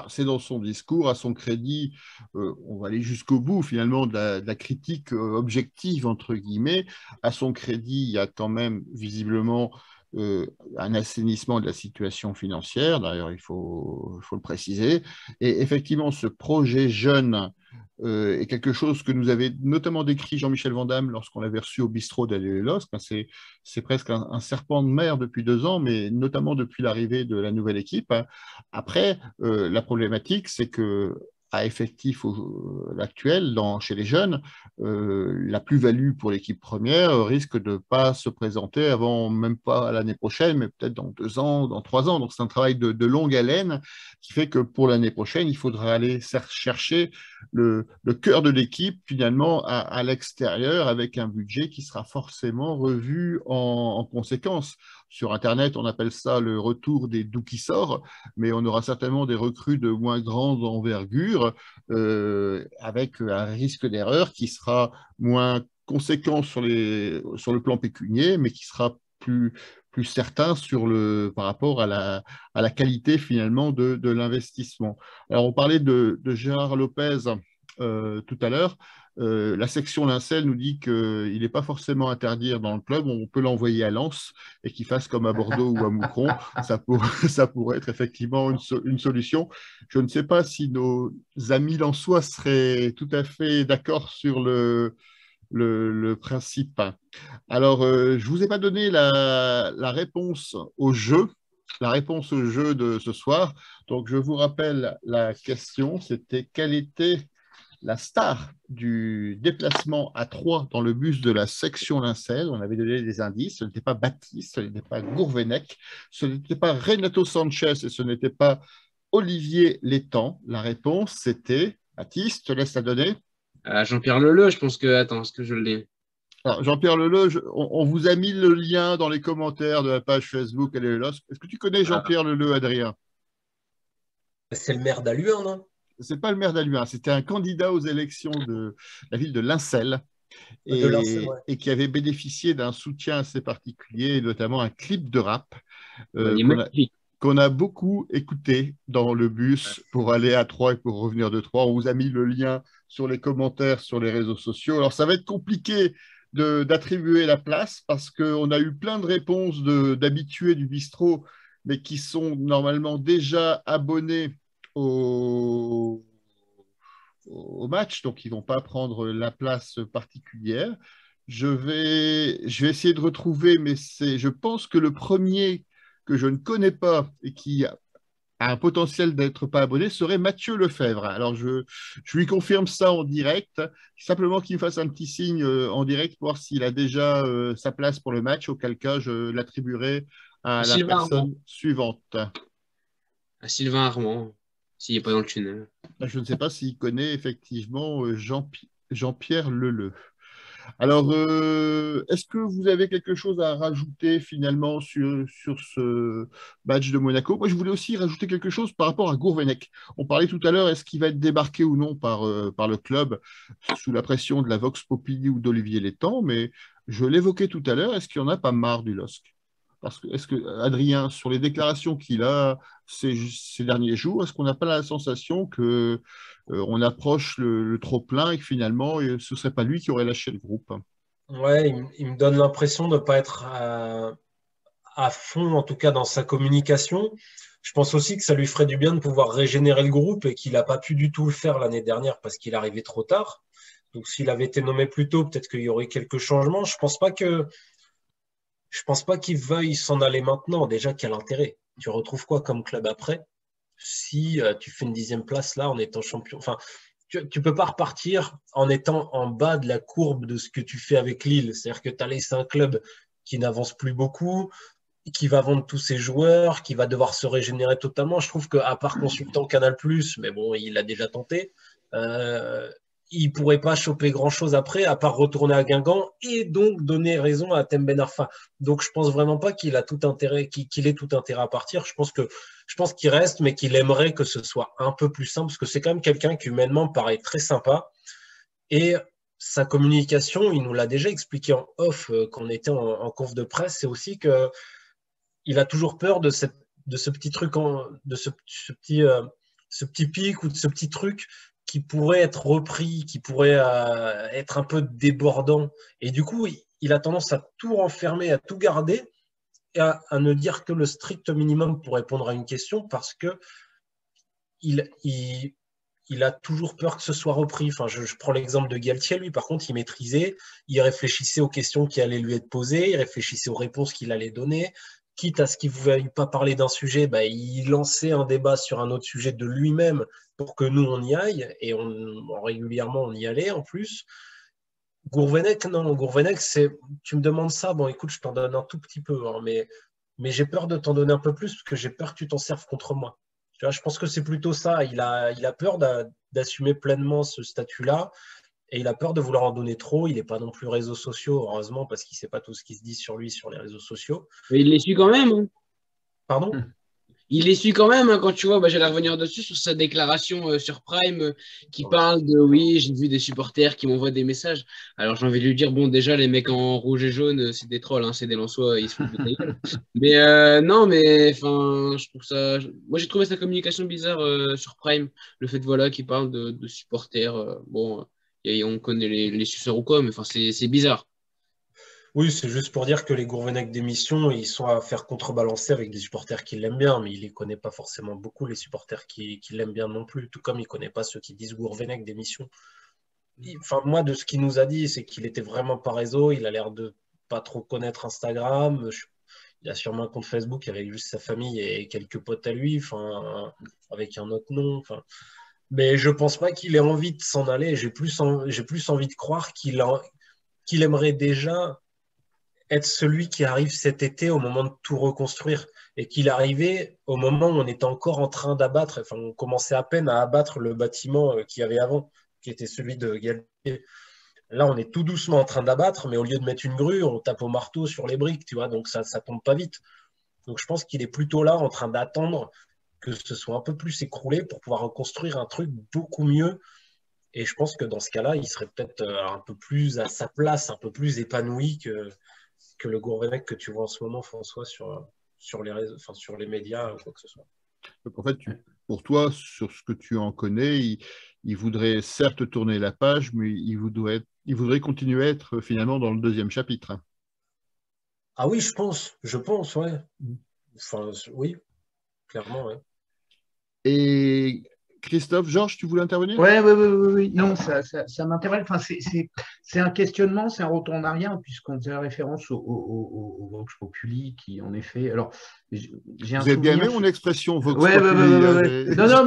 C'est dans son discours, à son crédit, on va aller jusqu'au bout finalement de la critique objective, entre guillemets. À son crédit, il y a quand même visiblement un assainissement de la situation financière, d'ailleurs il faut le préciser. Et effectivement, ce projet jeune est quelque chose que nous avait notamment décrit Jean-Michel Vandamme lorsqu'on l'avait reçu au bistrot d'Allée-les-Losc. C'est presque un serpent de mer depuis 2 ans, mais notamment depuis l'arrivée de la nouvelle équipe. Après, la problématique, c'est que à effectif actuel chez les jeunes, la plus-value pour l'équipe première risque de ne pas se présenter avant même pas l'année prochaine, mais peut-être dans 2 ans, dans 3 ans. Donc c'est un travail de longue haleine qui fait que pour l'année prochaine, il faudra aller chercher le cœur de l'équipe finalement à l'extérieur avec un budget qui sera forcément revu en conséquence. Sur Internet, on appelle ça le retour des doux qui sort, mais on aura certainement des recrues de moins grande envergure avec un risque d'erreur qui sera moins conséquent sur le plan pécunier, mais qui sera plus certain par rapport à la qualité finalement de l'investissement. Alors on parlait de Gérard Lopez tout à l'heure. La section Lincel nous dit qu'il n'est pas forcément interdit dans le club, on peut l'envoyer à Lens et qu'il fasse comme à Bordeaux ou à Moucron. Ça pourrait être effectivement une solution. Je ne sais pas si nos amis lensois seraient tout à fait d'accord sur le principe. Alors, je ne vous ai pas donné la réponse au jeu. La réponse au jeu de ce soir. Donc, je vous rappelle la question, c'était quelle était la star du déplacement à 3 dans le bus de la section Lincel. On avait donné des indices. Ce n'était pas Baptiste, ce n'était pas Gourvenec, ce n'était pas Renato Sanchez et ce n'était pas Olivier Létang. La réponse, c'était, Baptiste, je te laisse la donner. Jean-Pierre Leleu, je pense que. Attends, est-ce que je l'ai? Alors, Jean-Pierre Leleu, on vous a mis le lien dans les commentaires de la page Facebook Allez-les-Losc. Est-ce que tu connais Jean-Pierre Leleu, Adrien? C'est le maire d'Aluin, non? C'est pas le maire d'Aluin, c'était un candidat aux élections de la ville de Lincel De Lincel, ouais. et qui avait bénéficié d'un soutien assez particulier, notamment un clip de rap Il est qu'on a, magnifique. qu'on a beaucoup écouté dans le bus pour aller à Troyes et pour revenir de Troyes. On vous a mis le lien sur les commentaires sur les réseaux sociaux. Alors, ça va être compliqué d'attribuer la place parce qu'on a eu plein de réponses d'habitués du bistrot, mais qui sont normalement déjà abonnés au, au match, donc ils ne vont pas prendre la place particulière. Je vais essayer de retrouver, mais je pense que le premier que je ne connais pas et qui a un potentiel d'être pas abonné serait Mathieu Lefebvre. Alors, je lui confirme ça en direct, simplement qu'il me fasse un petit signe en direct pour voir s'il a déjà sa place pour le match, auquel cas je l'attribuerai à la Sylvain Armand. personne suivante. À Sylvain Armand, s'il n'est pas dans le tunnel. Je ne sais pas s'il connaît effectivement Jean-Pierre Leleu. Alors, est-ce que vous avez quelque chose à rajouter finalement sur ce match de Monaco? Moi, je voulais aussi rajouter quelque chose par rapport à Gourvenec. On parlait tout à l'heure, est-ce qu'il va être débarqué ou non par le club sous la pression de la Vox Populi ou d'Olivier Létang, mais je l'évoquais tout à l'heure, est-ce qu'il n'y en a pas marre du LOSC? Parce que, est-ce que, Adrien, sur les déclarations qu'il a ces derniers jours, est-ce qu'on n'a pas la sensation que on approche le trop-plein et que finalement, ce ne serait pas lui qui aurait lâché le groupe? Ouais, il me donne l'impression de ne pas être à fond, en tout cas dans sa communication. Je pense aussi que ça lui ferait du bien de pouvoir régénérer le groupe et qu'il n'a pas pu du tout le faire l'année dernière parce qu'il arrivait trop tard. Donc s'il avait été nommé plus tôt, peut-être qu'il y aurait quelques changements. Je pense pas qu'il veuille s'en aller maintenant. Déjà, quel intérêt? Tu retrouves quoi comme club après? Si tu fais une 10e place là en étant champion. Enfin, tu peux pas repartir en étant en bas de la courbe de ce que tu fais avec Lille. C'est-à-dire que tu as laissé un club qui n'avance plus beaucoup, qui va vendre tous ses joueurs, qui va devoir se régénérer totalement. Je trouve qu'à part consultant Canal+, mais bon, il a déjà tenté, il pourrait pas choper grand-chose après, à part retourner à Guingamp et donc donner raison à Thème Ben Arfa. Donc je pense vraiment pas qu'il a tout intérêt, qu'il ait tout intérêt à partir. Je pense qu'il reste, mais qu'il aimerait que ce soit un peu plus simple, parce que c'est quand même quelqu'un qui humainement paraît très sympa. Et sa communication, il nous l'a déjà expliqué en off quand on était en conf de presse, c'est aussi que il a toujours peur de ce petit truc, de ce petit pic ou de ce petit truc qui pourrait être repris, qui pourrait être un peu débordant. Et du coup, il a tendance à tout renfermer, à tout garder et à ne dire que le strict minimum pour répondre à une question parce que il a toujours peur que ce soit repris. Enfin, je prends l'exemple de Galtier, lui, par contre, il maîtrisait, il réfléchissait aux questions qui allaient lui être posées, il réfléchissait aux réponses qu'il allait donner. Quitte à ce qu'il ne voulait pas parler d'un sujet, bah, il lançait un débat sur un autre sujet de lui-même pour que nous, on y aille. Et régulièrement, on y allait en plus. Gourvenec, non. Gourvenec, tu me demandes ça, bon, écoute, je t'en donne un tout petit peu, hein, mais j'ai peur de t'en donner un peu plus parce que j'ai peur que tu t'en serves contre moi. Tu vois, je pense que c'est plutôt ça. Il a peur d'assumer pleinement ce statut-là. Et il a peur de vouloir en donner trop. Il n'est pas non plus réseaux sociaux, heureusement, parce qu'il ne sait pas tout ce qui se dit sur lui sur les réseaux sociaux. Mais il les suit quand même. Hein. Pardon? Il les suit quand même, hein, quand tu vois, j'allais revenir dessus sur sa déclaration sur Prime qui parle de oui, j'ai vu des supporters qui m'envoient des messages. Alors j'ai envie de lui dire, bon, déjà, les mecs en rouge et jaune, c'est des trolls, hein, c'est des Lensois, ils se foutent de ta gueule. Mais non, mais enfin, je trouve ça. Moi, j'ai trouvé sa communication bizarre sur Prime. Le fait, voilà, qu'il parle de supporters. Bon, on connaît les suceurs ou quoi, mais enfin, c'est bizarre. Oui, c'est juste pour dire que les Gourvenec d'émission, ils sont à faire contrebalancer avec des supporters qui l'aiment bien, mais il ne les connaît pas forcément beaucoup, les supporters qui l'aiment bien non plus, tout comme il ne connaît pas ceux qui disent Gourvenec d'émission. Enfin, moi, de ce qu'il nous a dit, c'est qu'il était vraiment pas réseau, il a l'air de pas trop connaître Instagram, il a sûrement un compte Facebook avec juste sa famille et quelques potes à lui, enfin, avec un autre nom, enfin. Mais je pense pas qu'il ait envie de s'en aller, j'ai plus envie de croire qu'il aimerait déjà être celui qui arrive cet été au moment de tout reconstruire et qu'il arrivait au moment où on était encore en train d'abattre, enfin on commençait à peine à abattre le bâtiment qu'il y avait avant, qui était celui de Galtier. Là, on est tout doucement en train d'abattre, mais au lieu de mettre une grue, on tape au marteau sur les briques, tu vois, donc ça tombe pas vite. Donc je pense qu'il est plutôt là en train d'attendre que ce soit un peu plus écroulé pour pouvoir reconstruire un truc beaucoup mieux. Et je pense que dans ce cas-là, il serait peut-être un peu plus à sa place, un peu plus épanoui que le Gourvenec que tu vois en ce moment, François, sur les réseaux, enfin, sur les médias ou quoi que ce soit. Donc, en fait, pour toi, sur ce que tu en connais, il voudrait certes tourner la page, mais il voudrait continuer à être finalement dans le deuxième chapitre. Ah oui, je pense, ouais. Enfin, oui, clairement, ouais. Et Christophe, Georges, tu voulais intervenir? Oui. Non, ça m'intéresse. Enfin, c'est un questionnement, c'est un retour en arrière, puisqu'on faisait référence au Vox Populi, qui en effet. Alors, j'ai un Vous avez bien souvenir. aimé mon expression Vox Ouais. Populi, hein, Non,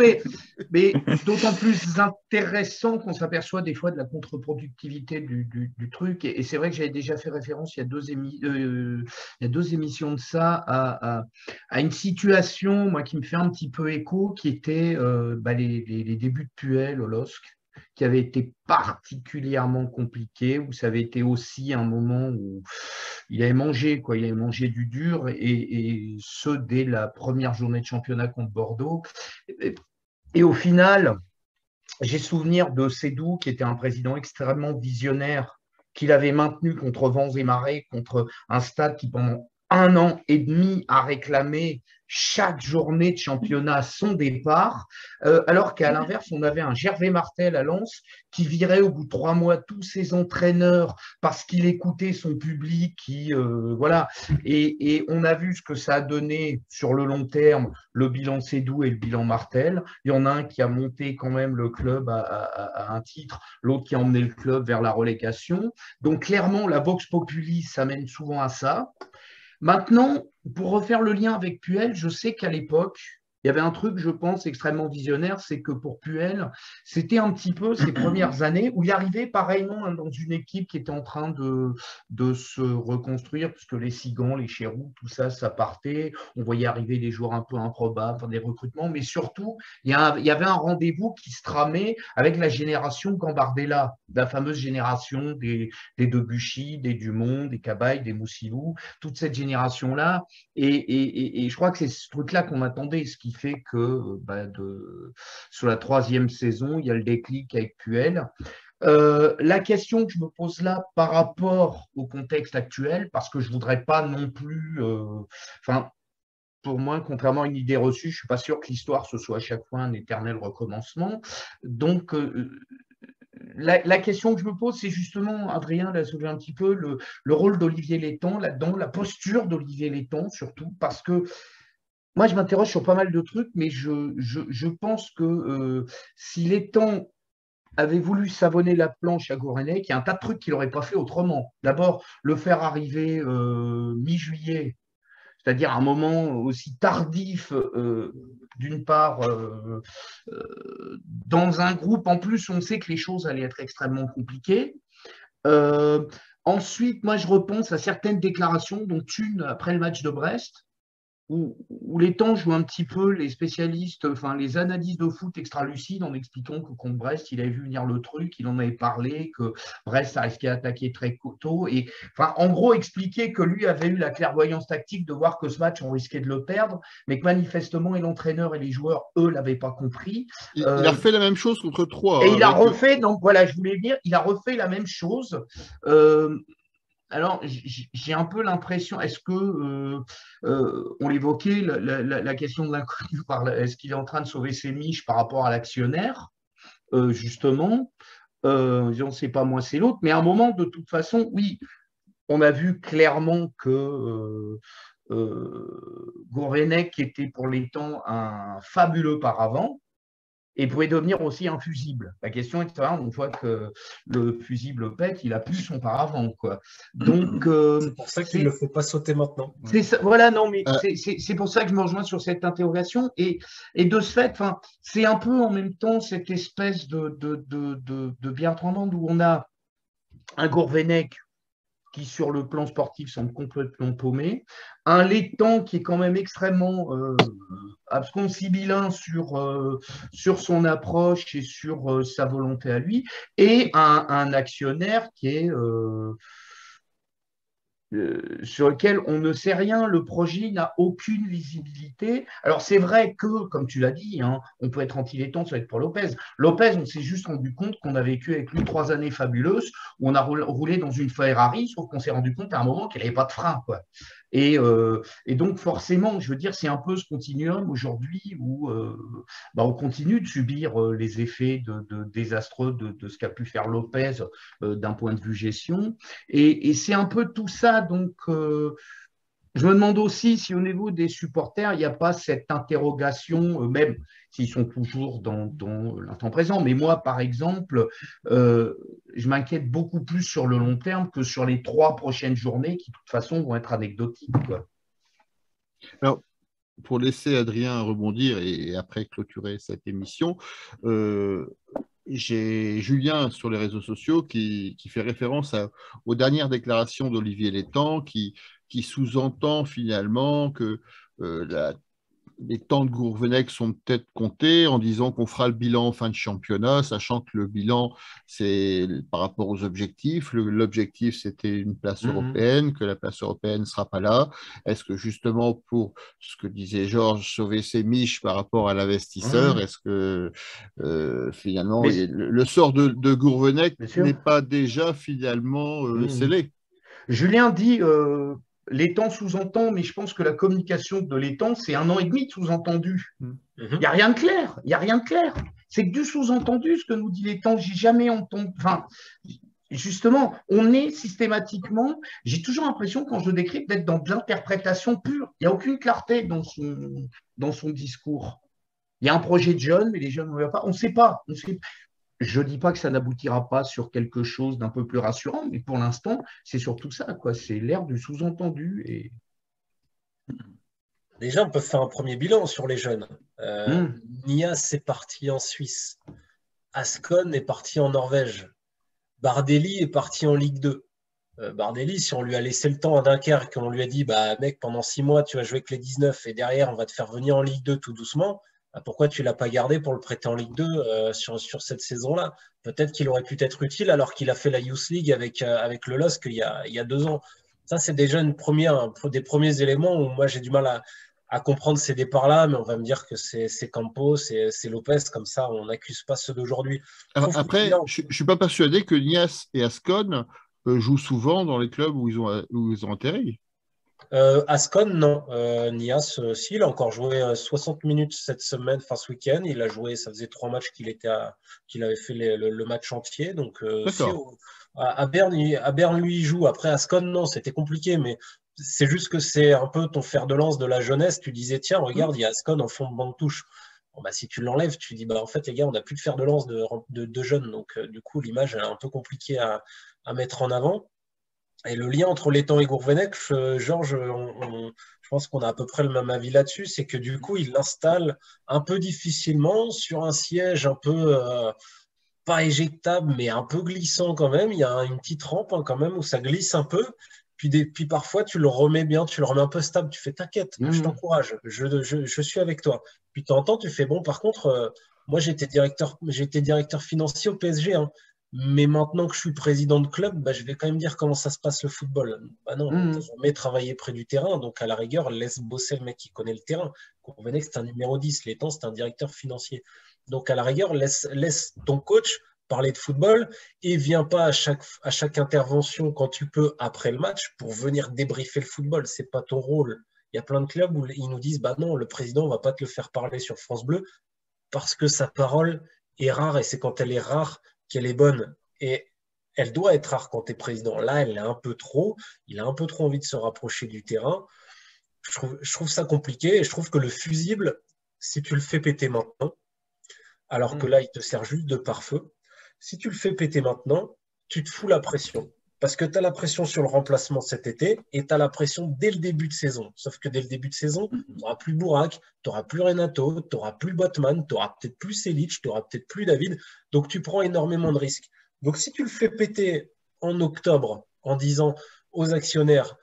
mais d'autant plus intéressant qu'on s'aperçoit des fois de la contre-productivité du truc. Et c'est vrai que j'avais déjà fait référence il y a deux émissions de ça à une situation, moi, qui me fait un petit peu écho, qui était les débuts de Puel au LOSC, qui avait été particulièrement compliqué, où ça avait été aussi un moment où il avait mangé, quoi, il avait mangé du dur, et ce, dès la première journée de championnat contre Bordeaux. Et au final, j'ai souvenir de Sédou, qui était un président extrêmement visionnaire, qu'il avait maintenu contre vents et marées, contre un stade qui, pendant 1 an et demi, a réclamé chaque journée de championnat à son départ, alors qu'à l'inverse, on avait un Gervais Martel à Lens qui virait au bout de 3 mois tous ses entraîneurs parce qu'il écoutait son public, voilà. Et on a vu ce que ça a donné sur le long terme, le bilan Sédou et le bilan Martel. Il y en a un qui a monté quand même le club à un titre, l'autre qui a emmené le club vers la relégation. Donc clairement, la Vox Populi, ça mène souvent à ça. Maintenant, pour refaire le lien avec Puel, je sais qu'à l'époque, il y avait un truc, je pense, extrêmement visionnaire, c'est que pour Puel, c'était un petit peu ses premières années où il arrivait pareillement dans une équipe qui était en train de se reconstruire, puisque les Cigans, les Chérous, tout ça, ça partait. On voyait arriver des joueurs un peu improbables, des recrutements, mais surtout, il y avait un rendez-vous qui se tramait avec la génération Gambardella, la fameuse génération des Debuchy, des Dumont, des Cabaye, des Moussilou, toute cette génération-là. Et je crois que c'est ce truc-là qu'on attendait, ce qui fait que sur la 3e saison, il y a le déclic avec Puel. La question que je me pose là par rapport au contexte actuel, parce que je ne voudrais pas non plus… pour moi, contrairement à une idée reçue, je ne suis pas sûr que l'histoire, ce soit à chaque fois un éternel recommencement. Donc, la question que je me pose, c'est justement, Adrien l'a soulevé un petit peu, le rôle d'Olivier Létang là-dedans, la posture d'Olivier Létang surtout, parce que moi, je m'interroge sur pas mal de trucs, mais je pense que si Létang avait voulu savonner la planche à Gourvenec, il y a un tas de trucs qu'il n'aurait pas fait autrement. D'abord, le faire arriver mi-juillet, c'est-à-dire un moment aussi tardif, d'une part, dans un groupe, en plus, on sait que les choses allaient être extrêmement compliquées. Ensuite, moi, je repense à certaines déclarations, dont une après le match de Brest, où les temps jouent un petit peu les spécialistes, enfin les analystes de foot extra-lucides en expliquant que contre Brest, il avait vu venir le truc, il en avait parlé, que Brest, ça risquait d'attaquer très tôt. Et enfin, en gros, expliquer que lui avait eu la clairvoyance tactique de voir que ce match, on risquait de le perdre, mais que manifestement, et l'entraîneur et les joueurs, eux, ne l'avaient pas compris. Il a refait la même chose contre Troyes. Et il a refait, donc voilà, je voulais dire, il a refait la même chose. Alors, j'ai un peu l'impression, est-ce que, on l'évoquait, la question de l'inconnu, est-ce qu'il est en train de sauver ses miches par rapport à l'actionnaire, justement, disons, c'est pas moi, c'est l'autre, mais à un moment, de toute façon, oui, on a vu clairement que Gourvenec était pour les temps un fabuleux paravent, et pouvait devenir aussi un fusible. La question est de savoir, on voit que le fusible pète, il a plus son paravent, quoi. Donc, c'est pour ça qu'il ne le fait pas sauter maintenant. Voilà, non, mais c'est pour ça que je me rejoins sur cette interrogation. Et de ce fait, c'est un peu en même temps cette espèce de Bertrand Bande où on a un Gourvenec qui, sur le plan sportif, semble complètement paumé, un Létang qui est quand même extrêmement abscon-sibyllin sur son approche et sur sa volonté à lui, et un actionnaire qui est sur lequel on ne sait rien, le projet n'a aucune visibilité. Alors c'est vrai que, comme tu l'as dit, hein, on peut être anti-laiton, ça va être pour Lopez. Lopez, on s'est juste rendu compte qu'on a vécu avec lui 3 années fabuleuses, où on a roulé dans une Ferrari, sauf qu'on s'est rendu compte à un moment qu'elle n'avait pas de frein, quoi. Et donc forcément, je veux dire, c'est un peu ce continuum aujourd'hui où on continue de subir les effets désastreux de ce qu'a pu faire Lopez d'un point de vue gestion. Et c'est un peu tout ça. Donc, je me demande aussi si au niveau des supporters, il n'y a pas cette interrogation, même s'ils sont toujours dans l'instant présent. Mais moi, par exemple, je m'inquiète beaucoup plus sur le long terme que sur les 3 prochaines journées qui, de toute façon, vont être anecdotiques, quoi. Alors, pour laisser Adrien rebondir et après clôturer cette émission, j'ai Julien sur les réseaux sociaux qui fait référence aux dernières déclarations d'Olivier Létang qui sous-entend finalement que les temps de Gourvenec sont peut-être comptés en disant qu'on fera le bilan en fin de championnat, sachant que le bilan, c'est par rapport aux objectifs. L'objectif, c'était une place européenne, que la place européenne ne sera pas là. Est-ce que justement, pour ce que disait Georges, sauver ses miches par rapport à l'investisseur, est-ce que finalement, le sort de Gourvenec n'est pas déjà finalement scellé? Julien dit l'étang sous-entend, mais je pense que la communication de l'étang, c'est 1 an et demi de sous-entendu. Il n'y a rien de clair. Il n'y a rien de clair. C'est que du sous-entendu, ce que nous dit l'étang. J'ai jamais entendu. Enfin, justement, on est systématiquement. J'ai toujours l'impression, quand je décris, d'être dans de l'interprétation pure. Il n'y a aucune clarté dans son discours. Il y a un projet de jeunes, mais les jeunes ne le voient pas. On ne sait pas. Je ne dis pas que ça n'aboutira pas sur quelque chose d'un peu plus rassurant, mais pour l'instant, c'est surtout ça, quoi. C'est l'ère du sous-entendu. Et... Déjà, on peut faire un premier bilan sur les jeunes. Nias est parti en Suisse. Ascon est parti en Norvège. Bardelli est parti en Ligue 2. Bardelli, si on lui a laissé le temps à Dunkerque, qu'on lui a dit, mec, pendant 6 mois, tu vas jouer avec les 19 et derrière, on va te faire venir en Ligue 2 tout doucement. Pourquoi tu ne l'as pas gardé pour le prêter en Ligue 2 sur cette saison-là? Peut-être qu'il aurait pu être utile alors qu'il a fait la Youth League avec le LOSC il y a 2 ans. Ça, c'est déjà des premiers éléments où moi, j'ai du mal à comprendre ces départs-là, mais on va me dire que c'est Campos, c'est Lopez, comme ça, on n'accuse pas ceux d'aujourd'hui. Après, je ne suis pas persuadé que Nias et Ascon jouent souvent dans les clubs où ils ont atterri. Ascon, non. Nias, si, il a encore joué 60 minutes cette semaine, ce week-end. Il a joué, ça faisait 3 matchs qu'il avait fait le match entier. Donc, à Berne, lui, il joue. Après, Ascon, non, c'était compliqué, mais c'est juste que c'est un peu ton fer de lance de la jeunesse. Tu disais, tiens, regarde, il y a Ascon en fond de banc de touche. Bon, si tu l'enlèves, tu dis, en fait, les gars, on n'a plus de fer de lance de jeunes. Donc, du coup, l'image est un peu compliquée à mettre en avant. Et le lien entre l'étang et Gourvenec, Georges, je pense qu'on a à peu près le même avis là-dessus, c'est que du coup, il l'installe un peu difficilement sur un siège un peu pas éjectable, mais un peu glissant quand même. Il y a une petite rampe quand même où ça glisse un peu. Puis parfois, tu le remets bien, tu le remets un peu stable. Tu fais t'inquiète, je t'encourage, je suis avec toi. Puis de temps en temps, tu fais bon, par contre, moi j'étais directeur financier au PSG, hein. Mais maintenant que je suis président de club, je vais quand même dire comment ça se passe le football. Non, désormais travailler près du terrain, donc à la rigueur, laisse bosser le mec qui connaît le terrain. Gourvenec, c'est un numéro 10, Létang, c'est un directeur financier. Donc à la rigueur, laisse ton coach parler de football et viens pas à chaque intervention quand tu peux après le match pour venir débriefer le football. C'est pas ton rôle. Il y a plein de clubs où ils nous disent non, le président, on va pas te le faire parler sur France Bleu parce que sa parole est rare et c'est quand elle est rare qu'elle est bonne. Et elle doit être rare quand tu es président. Là, elle est un peu trop. Il a un peu trop envie de se rapprocher du terrain. Je trouve ça compliqué et je trouve que le fusible, si tu le fais péter maintenant, alors que là, il te sert juste de pare-feu, si tu le fais péter maintenant, tu te fous la pression. Parce que tu as la pression sur le remplacement cet été et tu as la pression dès le début de saison. Sauf que dès le début de saison, tu n'auras plus Bourak, tu n'auras plus Renato, tu n'auras plus Botman, tu n'auras peut-être plus Selic, tu n'auras peut-être plus David. Donc tu prends énormément de risques. Donc si tu le fais péter en octobre en disant aux actionnaires,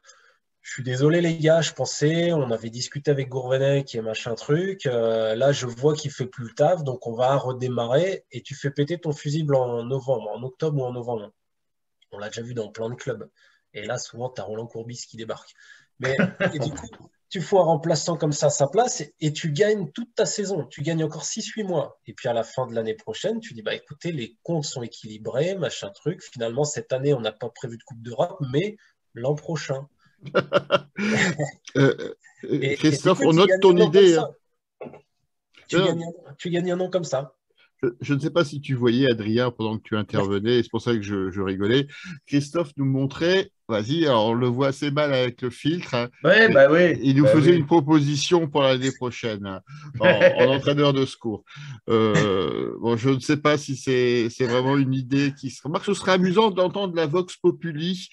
je suis désolé les gars, je pensais, on avait discuté avec Gourvenec et machin truc, là je vois qu'il ne fait plus le taf, donc on va redémarrer et tu fais péter ton fusible en octobre ou en novembre. On l'a déjà vu dans plein de clubs. Et là, souvent, tu as Roland Courbis qui débarque. Et du coup, tu fous un remplaçant comme ça à sa place et tu gagnes toute ta saison. Tu gagnes encore 6-8 mois. Et puis à la fin de l'année prochaine, tu dis, bah écoutez, les comptes sont équilibrés, machin truc. Finalement, cette année, on n'a pas prévu de Coupe d'Europe, mais l'an prochain. Et du Christophe, coup, on tu note gagnes ton un an comme idée. ça. Tu gagnes un an comme ça. Je ne sais pas si tu voyais, Adrien, pendant que tu intervenais, et c'est pour ça que je rigolais. Christophe nous montrait, vas-y, alors on le voit assez mal avec le filtre, hein, Ouais, mais bah oui. il nous Bah faisait oui. une proposition pour l'année prochaine, hein, en entraîneur de secours. Bon, je ne sais pas si c'est vraiment une idée qui serait. Remarque, ce serait amusant d'entendre la Vox Populi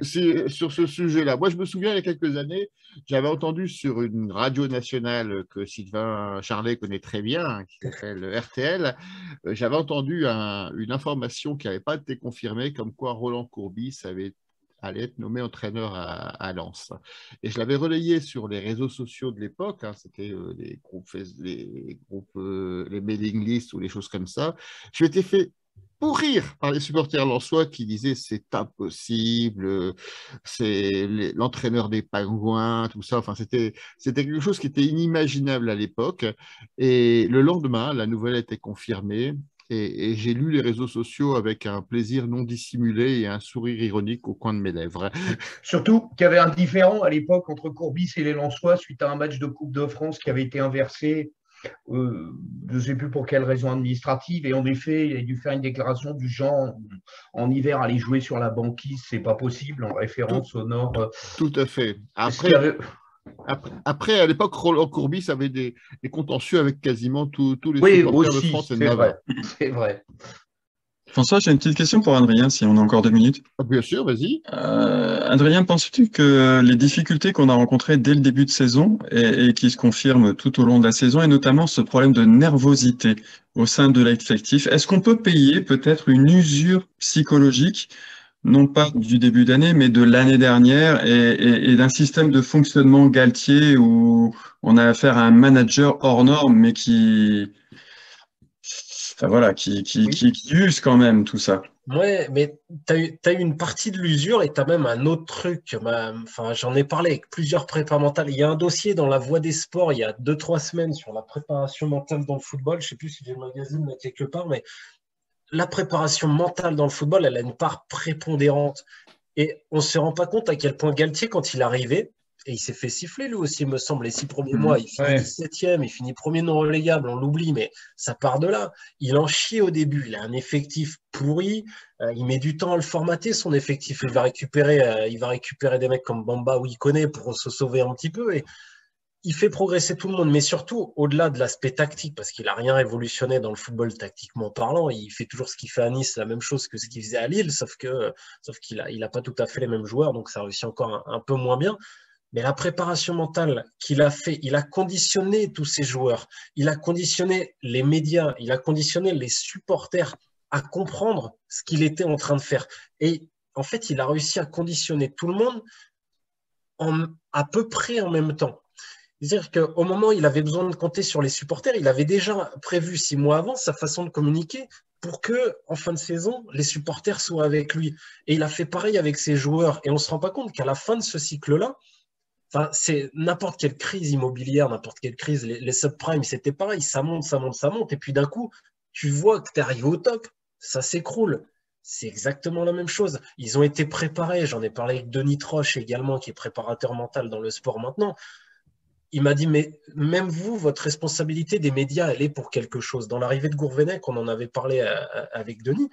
sur ce sujet-là. Moi, je me souviens, il y a quelques années, j'avais entendu sur une radio nationale que Sylvain Charlet connaît très bien, hein, qui s'appelle RTL, j'avais entendu une information qui n'avait pas été confirmée, comme quoi Roland Courbis allait être nommé entraîneur à Lens. Et je l'avais relayé sur les réseaux sociaux de l'époque, hein, c'était les mailing lists ou les choses comme ça. Je m'étais fait pourrir par les supporters lensois qui disaient c'est impossible, c'est l'entraîneur des Pingouins, tout ça. Enfin, c'était quelque chose qui était inimaginable à l'époque. Et le lendemain, la nouvelle a été confirmée. Et j'ai lu les réseaux sociaux avec un plaisir non dissimulé et un sourire ironique au coin de mes lèvres. Surtout qu'il y avait un différend à l'époque entre Courbis et les Lensois suite à un match de Coupe de France qui avait été inversé. Je ne sais plus pour quelle raison administrative. Et en effet, il a dû faire une déclaration du genre en hiver, aller jouer sur la banquise, c'est pas possible, en référence au Nord. Tout à fait. Après, à l'époque, Roland Courbis avait des contentieux avec quasiment tous les Oui, supporters de aussi, France et de c'est vrai. Navarre. C'est vrai. François, j'ai une petite question pour Adrien, si on a encore 2 minutes. Ah, bien sûr, vas-y. Adrien, penses-tu que les difficultés qu'on a rencontrées dès le début de saison et qui se confirment tout au long de la saison, et notamment ce problème de nervosité au sein de l'effectif, est-ce qu'on peut payer peut-être une usure psychologique, non pas du début d'année, mais de l'année dernière et d'un système de fonctionnement Galtier où on a affaire à un manager hors norme, mais enfin voilà, qui use quand même tout ça. Ouais, mais tu as eu une partie de l'usure et tu as même un autre truc. Enfin, j'en ai parlé avec plusieurs prépas mentales. Il y a un dossier dans La Voix des Sports il y a 2-3 semaines sur la préparation mentale dans le football. Je ne sais plus si j'ai le magazine là quelque part, mais la préparation mentale dans le football, elle a une part prépondérante. Et on ne se rend pas compte à quel point Galtier, quand il arrivait, et il s'est fait siffler lui aussi, il me semble, les 6 premiers mois, il finit Ouais. 17e, il finit premier non relégable, on l'oublie, mais ça part de là. Il en chie au début, il a un effectif pourri, il met du temps à le formater, son effectif, il va récupérer des mecs comme Bamba ou Ikoné pour se sauver un petit peu, et il fait progresser tout le monde, mais surtout au-delà de l'aspect tactique, parce qu'il n'a rien révolutionné dans le football tactiquement parlant. Il fait toujours ce qu'il fait à Nice, la même chose que ce qu'il faisait à Lille, sauf qu'il a pas tout à fait les mêmes joueurs, donc ça réussit encore un peu moins bien. Mais la préparation mentale qu'il a fait, il a conditionné tous ces joueurs, il a conditionné les médias, il a conditionné les supporters à comprendre ce qu'il était en train de faire. Et en fait, il a réussi à conditionner tout le monde à peu près en même temps. C'est-à-dire qu'au moment où il avait besoin de compter sur les supporters, il avait déjà prévu 6 mois avant sa façon de communiquer pour que, en fin de saison, les supporters soient avec lui. Et il a fait pareil avec ses joueurs. Et on ne se rend pas compte qu'à la fin de ce cycle-là, enfin, c'est n'importe quelle crise immobilière, n'importe quelle crise, les subprimes, c'était pareil, ça monte, ça monte, ça monte. Et puis d'un coup, tu vois que tu arrives au top, ça s'écroule. C'est exactement la même chose. Ils ont été préparés. J'en ai parlé avec Denis Troche également, qui est préparateur mental dans le sport maintenant. Il m'a dit, mais même vous, votre responsabilité des médias, elle est pour quelque chose. Dans l'arrivée de Gourvenec, on en avait parlé avec Denis.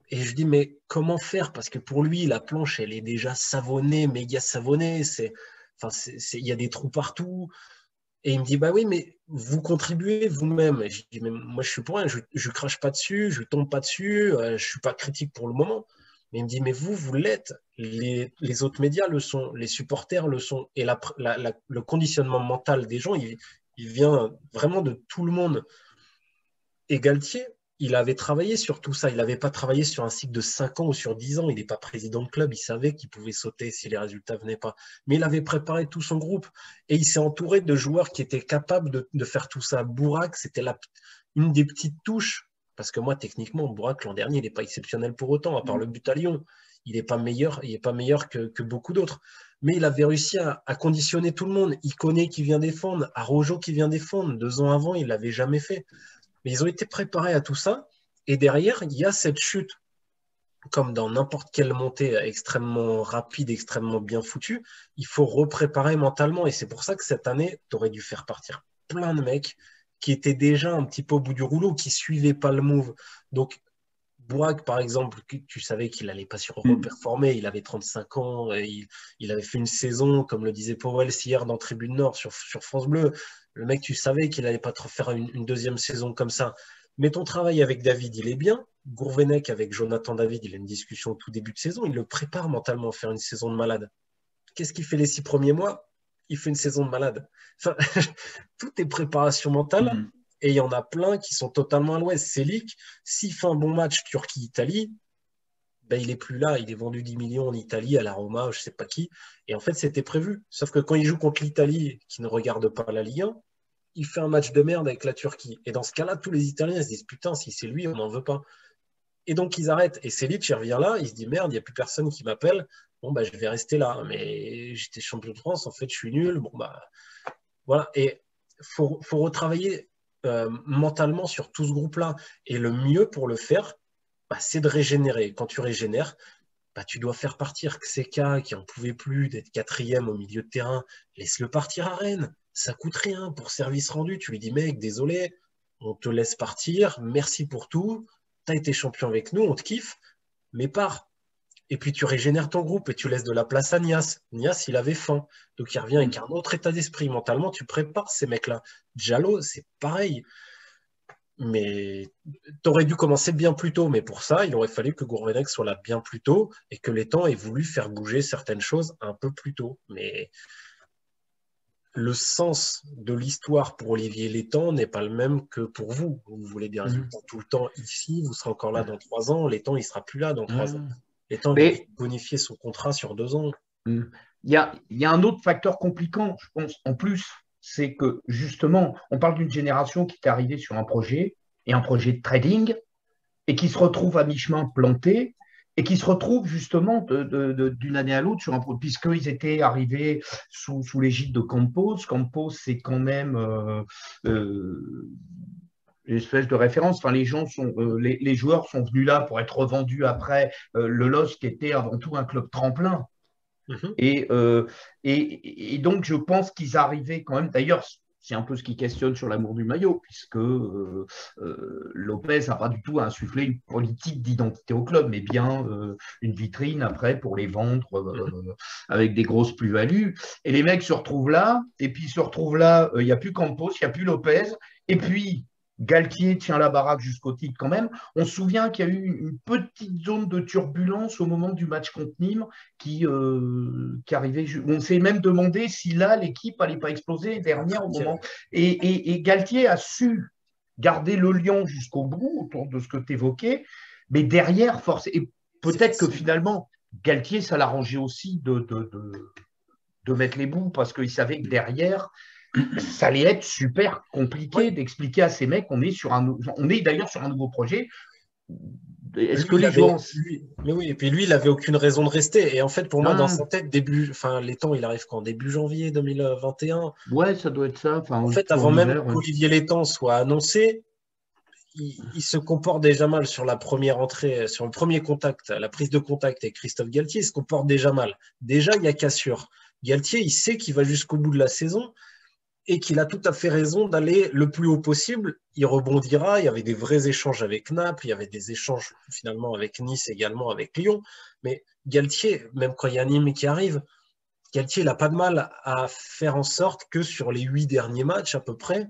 Et je dis, mais comment faire? Parce que pour lui, la planche, elle est déjà savonnée, méga savonnée. Il y a des trous partout. Et il me dit, bah oui, mais vous contribuez vous-même. Et je dis, mais moi, je suis pour rien. Je ne crache pas dessus, je ne tombe pas dessus, je ne suis pas critique pour le moment. Mais il me dit, mais vous l'êtes. Les autres médias le sont, les supporters le sont. Et le conditionnement mental des gens, il vient vraiment de tout le monde. Et Galtier, il avait travaillé sur tout ça. Il n'avait pas travaillé sur un cycle de 5 ans ou sur 10 ans. Il n'est pas président de club. Il savait qu'il pouvait sauter si les résultats ne venaient pas. Mais il avait préparé tout son groupe. Et il s'est entouré de joueurs qui étaient capables de faire tout ça. Bourak, c'était une des petites touches. Parce que moi, techniquement, Bourak, l'an dernier, il n'est pas exceptionnel pour autant, à part le but à Lyon. il n'est pas meilleur que beaucoup d'autres. Mais il avait réussi à conditionner tout le monde. Ikoné qui vient défendre, Araujo qui vient défendre. 2 ans avant, il ne l'avait jamais fait. Mais ils ont été préparés à tout ça. Et derrière, il y a cette chute. Comme dans n'importe quelle montée extrêmement rapide, extrêmement bien foutue, il faut repréparer mentalement. Et c'est pour ça que cette année, tu aurais dû faire partir plein de mecs qui étaient déjà un petit peu au bout du rouleau, qui ne suivaient pas le move. Donc, Burak, par exemple, tu savais qu'il n'allait pas surperformer. Il avait 35 ans, et il avait fait une saison, comme le disait Powell hier dans Tribune Nord sur France Bleu. Le mec, tu savais qu'il n'allait pas te refaire une deuxième saison comme ça. Mais ton travail avec David, il est bien. Gourvenec avec Jonathan David, il a une discussion au tout début de saison. Il le prépare mentalement à faire une saison de malade. Qu'est-ce qu'il fait les 6 premiers mois? Il fait une saison de malade. Enfin, tout est préparation mentale. Et il y en a plein qui sont totalement à l'ouest. Selic, s'il fait un bon match Turquie-Italie, ben, il n'est plus là. Il est vendu 10 millions en Italie, à la Roma, je ne sais pas qui. Et en fait, c'était prévu. Sauf que quand il joue contre l'Italie, qui ne regarde pas la Ligue 1, il fait un match de merde avec la Turquie. Et dans ce cas-là, tous les Italiens se disent « Putain, si c'est lui, on n'en veut pas ». Et donc, ils arrêtent. Et Selic, il revient là, il se dit « Merde, il n'y a plus personne qui m'appelle. Bon, bah, je vais rester là. Mais j'étais champion de France, en fait, je suis nul. » Bon, bah, voilà. Et il faut retravailler mentalement sur tout ce groupe-là. Et le mieux pour le faire, bah, c'est de régénérer. Quand tu régénères, bah, tu dois faire partir Xeka, qui n'en pouvait plus d'être 4e au milieu de terrain. Laisse-le partir à Rennes. Ça coûte rien pour service rendu. Tu lui dis, mec, désolé, on te laisse partir, merci pour tout, tu as été champion avec nous, on te kiffe, mais pars. Et puis tu régénères ton groupe et tu laisses de la place à Nias. Nias, il avait faim. Donc il revient avec un autre état d'esprit. Mentalement, tu prépares ces mecs-là. Diallo, c'est pareil. Mais tu aurais dû commencer bien plus tôt. Mais pour ça, il aurait fallu que Gourvenec soit là bien plus tôt et que l'Étang ait voulu faire bouger certaines choses un peu plus tôt. Mais le sens de l'histoire pour Olivier Létang n'est pas le même que pour vous. Vous voulez des résultats tout le temps ici, vous serez encore là dans 3 ans. Létang, il ne sera plus là dans 3 ans. Létang, il va bonifier son contrat sur 2 ans. Il y a un autre facteur compliquant, je pense, en plus, c'est que justement, on parle d'une génération qui est arrivée sur un projet, et un projet de trading, et qui se retrouve à mi-chemin planté, et qui se retrouvent justement d'une année à l'autre sur un produit, puisqu'ils étaient arrivés sous l'égide de Campos. Campos, c'est quand même une espèce de référence. Enfin, les joueurs sont venus là pour être revendus après. Le LOSC était avant tout un club tremplin. Et donc, je pense qu'ils arrivaient quand même. D'ailleurs, c'est un peu ce qui questionne sur l'amour du maillot, puisque Lopez n'a pas du tout insufflé une politique d'identité au club, mais bien une vitrine après pour les vendre avec des grosses plus-values. Et les mecs se retrouvent là, et puis il n'y a plus Campos, il n'y a plus Lopez, et puis Galtier tient la baraque jusqu'au titre quand même. On se souvient qu'il y a eu une petite zone de turbulence au moment du match contre Nîmes qui arrivait. On s'est même demandé si là, l'équipe n'allait pas exploser dernière au moment. Et Galtier a su garder le lion jusqu'au bout autour de ce que tu évoquais, mais derrière, force. Et peut-être que finalement, Galtier, ça l'arrangeait aussi de mettre les bouts parce qu'il savait que derrière, ça allait être super compliqué d'expliquer à ces mecs qu'on est d'ailleurs sur un nouveau projet. Est-ce que les gens… Mais oui, et puis lui, il n'avait aucune raison de rester. Et en fait, pour moi, dans sa tête, Létang, il arrive quand? Début janvier 2021. Ouais, ça doit être ça. En fait, avant même qu'Olivier Létang soit annoncé, il se comporte déjà mal sur la première entrée, sur le premier contact, la prise de contact avec Christophe Galtier, il se comporte déjà mal. Déjà, il y a cassure. Galtier, il sait qu'il va jusqu'au bout de la saison et qu'il a tout à fait raison d'aller le plus haut possible. Il rebondira, il y avait des vrais échanges avec Naples, il y avait des échanges finalement avec Nice, également avec Lyon. Mais Galtier, même quand il y a Nîmes qui arrive, Galtier n'a pas de mal à faire en sorte que sur les 8 derniers matchs à peu près,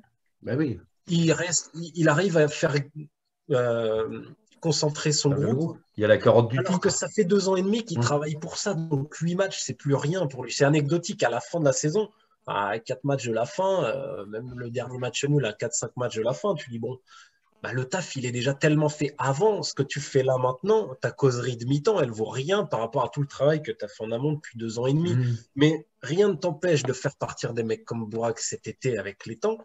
il arrive à faire concentrer son groupe. Il y a la carotte du alors que ça fait 2 ans et demi qu'il travaille pour ça. Donc 8 matchs, c'est plus rien pour lui. C'est anecdotique à la fin de la saison. À 4 matchs de la fin, même le dernier match nul à 4-5 matchs de la fin, tu dis bon, le taf, il est déjà tellement fait avant. Ce que tu fais là maintenant, ta causerie de mi-temps, elle vaut rien par rapport à tout le travail que tu as fait en amont depuis 2 ans et demi. Mais rien ne t'empêche de faire partir des mecs comme Burak cet été avec Létang.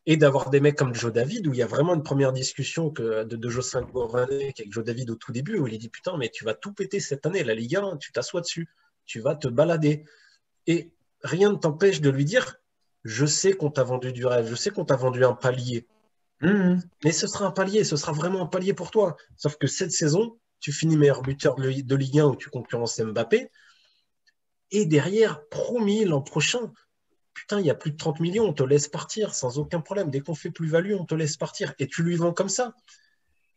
Et d'avoir des mecs comme Joe David, où il y a vraiment une première discussion de Jocelyn Gourvenec avec Joe David au tout début, où il dit putain, mais tu vas tout péter cette année, la Ligue 1, tu t'assois dessus, tu vas te balader. Et rien ne t'empêche de lui dire je sais qu'on t'a vendu du rêve, je sais qu'on t'a vendu un palier, mais ce sera un palier, ce sera vraiment un palier pour toi. Sauf que cette saison, tu finis meilleur buteur de Ligue 1 où tu concurrences Mbappé, et derrière, promis, l'an prochain, putain, il y a plus de 30 millions, on te laisse partir sans aucun problème. Dès qu'on fait plus-value, on te laisse partir. Et tu lui vends comme ça.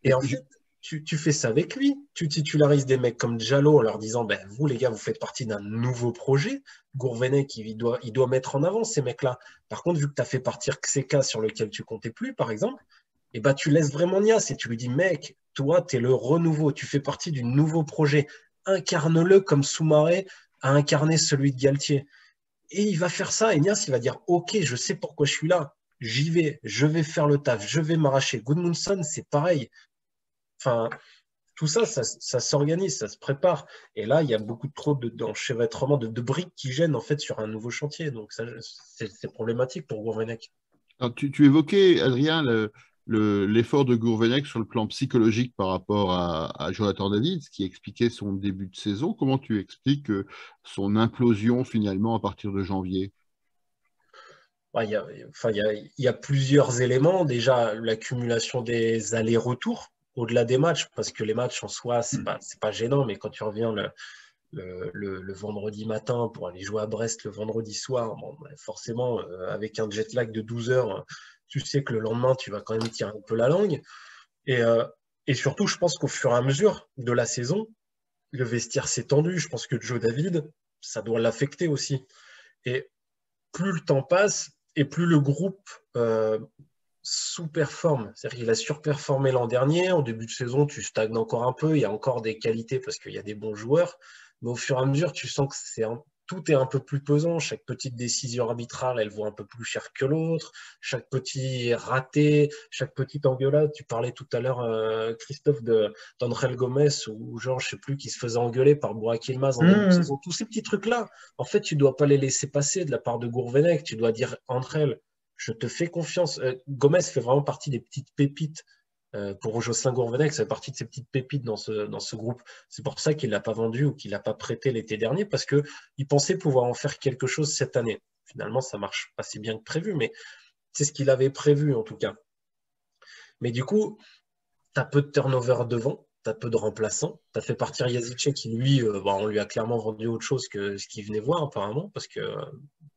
Et en fait, tu fais ça avec lui. Tu titularises des mecs comme Diallo en leur disant ben, vous, les gars, vous faites partie d'un nouveau projet. Gourvenec, il doit mettre en avant ces mecs-là. Par contre, vu que tu as fait partir Xeka sur lequel tu comptais plus, par exemple, et ben, tu laisses vraiment Nias et tu lui dis mec, toi, tu es le renouveau. Tu fais partie du nouveau projet. Incarne-le comme Soumaré a incarné celui de Galtier. Et il va faire ça, et Nias, il va dire ok, je sais pourquoi je suis là, j'y vais, je vais faire le taf, je vais m'arracher. Gudmundsson, c'est pareil. Enfin, tout ça, ça s'organise, ça se prépare. Et là, il y a beaucoup trop d'enchevêtrement, de briques qui gênent en fait sur un nouveau chantier. Donc, c'est problématique pour Gourvenec. Alors, tu évoquais, Adrien, l'effort de Gourvenec sur le plan psychologique par rapport à Jonathan David, ce qui expliquait son début de saison. Comment tu expliques son implosion finalement à partir de janvier? Ouais, il y a plusieurs éléments. Déjà, l'accumulation des allers-retours au-delà des matchs, parce que les matchs en soi, c'est pas gênant, mais quand tu reviens le vendredi matin pour aller jouer à Brest le vendredi soir, bon, forcément, avec un jet lag de 12 heures, tu sais que le lendemain, tu vas quand même tirer un peu la langue. Et surtout, je pense qu'au fur et à mesure de la saison, le vestiaire s'est tendu. Je pense que Joe David, ça doit l'affecter aussi. Et plus le temps passe et plus le groupe sous-performe. C'est-à-dire qu'il a surperformé l'an dernier. En début de saison, tu stagnes encore un peu. Il y a encore des qualités parce qu'il y a des bons joueurs. Mais au fur et à mesure, tu sens que tout est un peu plus pesant. Chaque petite décision arbitrale, elle vaut un peu plus cher que l'autre. Chaque petit raté, chaque petite engueulade. Tu parlais tout à l'heure, Christophe, d'André Gomes ou genre, je sais plus, qui se faisait engueuler par Burak Yilmaz en début de saison. Tous ces petits trucs-là, en fait, tu dois pas les laisser passer de la part de Gourvenec. Tu dois dire entre elles, je te fais confiance. Gomez fait vraiment partie des petites pépites pour Jocelyn Gourvenec, ça fait partie de ces petites pépites dans ce groupe. C'est pour ça qu'il ne l'a pas vendu ou qu'il ne l'a pas prêté l'été dernier, parce qu'il pensait pouvoir en faire quelque chose cette année. Finalement, ça marche pas si bien que prévu, mais c'est ce qu'il avait prévu en tout cas. Mais du coup, tu as peu de turnover devant, tu as peu de remplaçants. Tu as fait partir Yazice qui, lui, on lui a clairement vendu autre chose que ce qu'il venait voir apparemment, parce que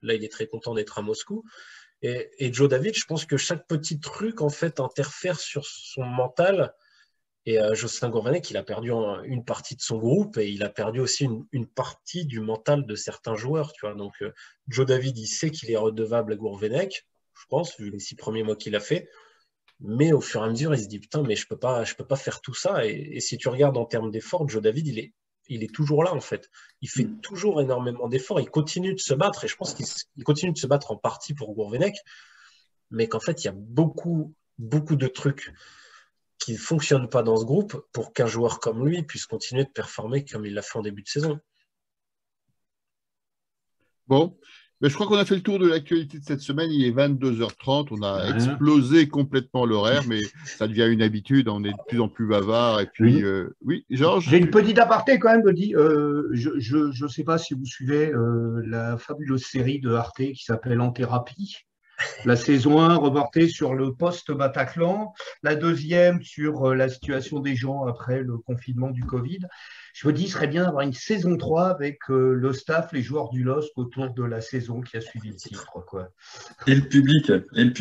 là, il est très content d'être à Moscou. Et Joe David, je pense que chaque petit truc, en fait, interfère sur son mental. Et Jocelyn Gourvenec, il a perdu une partie de son groupe et il a perdu aussi une partie du mental de certains joueurs. Tu vois. Donc, Joe David, il sait qu'il est redevable à Gourvenec, je pense, vu les 6 premiers mois qu'il a fait. Mais au fur et à mesure, il se dit, putain, mais je peux pas faire tout ça. Et si tu regardes en termes d'efforts, Joe David, il est toujours là, en fait. Il fait toujours énormément d'efforts. Il continue de se battre. Et je pense qu'il continue de se battre en partie pour Gourvenec. Mais qu'en fait, il y a beaucoup, beaucoup de trucs qui ne fonctionnent pas dans ce groupe pour qu'un joueur comme lui puisse continuer de performer comme il l'a fait en début de saison. Bon, mais je crois qu'on a fait le tour de l'actualité de cette semaine. Il est 22h30. On a explosé complètement l'horaire, mais ça devient une habitude. On est de plus en plus bavard. Et puis, oui, Georges. J'ai une petite aparté quand même, Gaudi. Je ne sais pas si vous suivez la fabuleuse série de Arte qui s'appelle En thérapie. La saison 1 reportée sur le post-Bataclan, la deuxième sur la situation des gens après le confinement du Covid. Je me dis, il serait bien d'avoir une saison 3 avec le staff, les joueurs du LOSC autour de la saison qui a suivi le titre, quoi. Et le public. Et le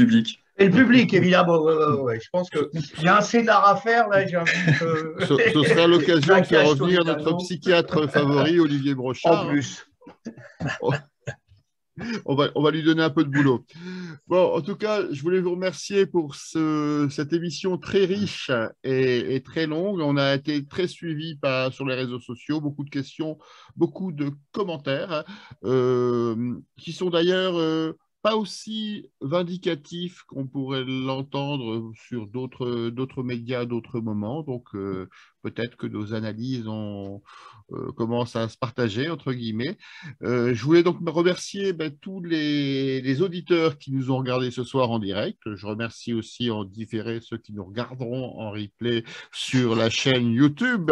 public, évidemment. Ouais. Je pense qu'il y a un scénar à faire, là. Ce sera l'occasion de faire revenir notre psychiatre favori, Olivier Brochard. En plus. On va lui donner un peu de boulot. Bon, en tout cas, je voulais vous remercier pour cette émission très riche et très longue. On a été très suivis sur les réseaux sociaux, beaucoup de questions, beaucoup de commentaires, qui sont d'ailleurs pas aussi vindicatifs qu'on pourrait l'entendre sur d'autres médias, d'autres moments. Donc, peut-être que nos analyses commencent à se partager, entre guillemets. Je voulais donc me remercier tous les auditeurs qui nous ont regardés ce soir en direct. Je remercie aussi en différé ceux qui nous regarderont en replay sur la chaîne YouTube.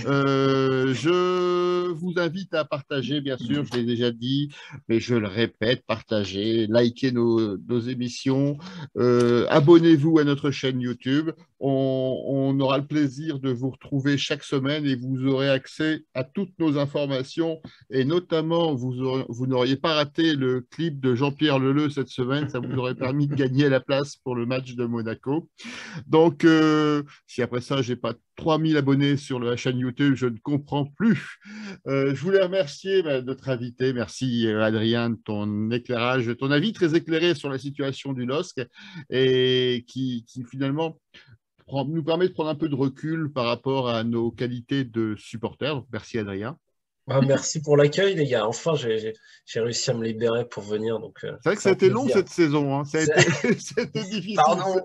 Je vous invite à partager, bien sûr, je l'ai déjà dit, mais je le répète, partagez, likez nos émissions, abonnez-vous à notre chaîne YouTube. On aura le plaisir de vous retrouver chaque semaine et vous aurez accès à toutes nos informations et notamment, vous n'auriez pas raté le clip de Jean-Pierre Leleu cette semaine, ça vous aurait permis de gagner la place pour le match de Monaco. Donc, si après ça, je n'ai pas 3000 abonnés sur la chaîne YouTube, je ne comprends plus. Je voulais remercier notre invité. Merci Adrien de ton éclairage, de ton avis très éclairé sur la situation du LOSC et qui finalement nous permet de prendre un peu de recul par rapport à nos qualités de supporters. Donc, merci Adrien. Ah, merci pour l'accueil, les gars. Enfin, j'ai réussi à me libérer pour venir. C'est vrai que ça a été long cette saison. Hein. Ça a été difficile. Pardon.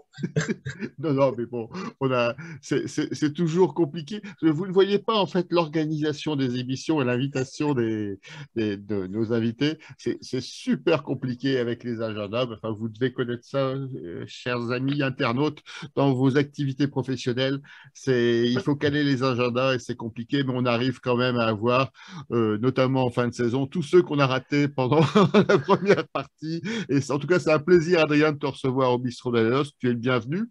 Non, mais bon, c'est toujours compliqué. Vous ne voyez pas en fait l'organisation des émissions et l'invitation de nos invités. C'est super compliqué avec les agendas. Enfin, vous devez connaître ça, chers amis internautes, dans vos activités professionnelles. Il faut caler les agendas et c'est compliqué, mais on arrive quand même à avoir notamment en fin de saison, tous ceux qu'on a ratés pendant la première partie. Et en tout cas, c'est un plaisir, Adrien, de te recevoir au Bistrot de la LOSC. Tu es le bienvenu.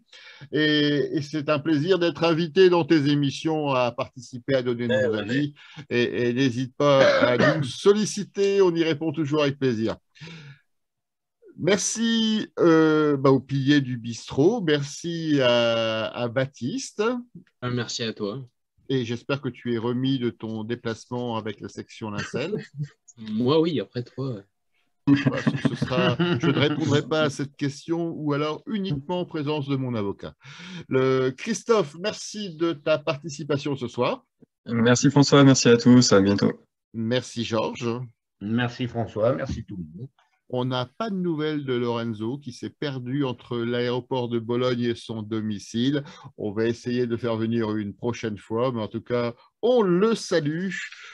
Et c'est un plaisir d'être invité dans tes émissions à participer, à donner nos avis. Et n'hésite pas à nous solliciter, on y répond toujours avec plaisir. Merci au pilier du bistrot, merci à Baptiste. Merci à toi. Et j'espère que tu es remis de ton déplacement avec la section Lincel. Moi, oui, après toi. Je ne répondrai pas à cette question ou alors uniquement en présence de mon avocat. Christophe, merci de ta participation ce soir. Merci François, merci à tous, à bientôt. Merci Georges. Merci François, merci tout le monde. On n'a pas de nouvelles de Lorenzo qui s'est perdu entre l'aéroport de Bologne et son domicile. On va essayer de faire venir une prochaine fois, mais en tout cas, on le salue.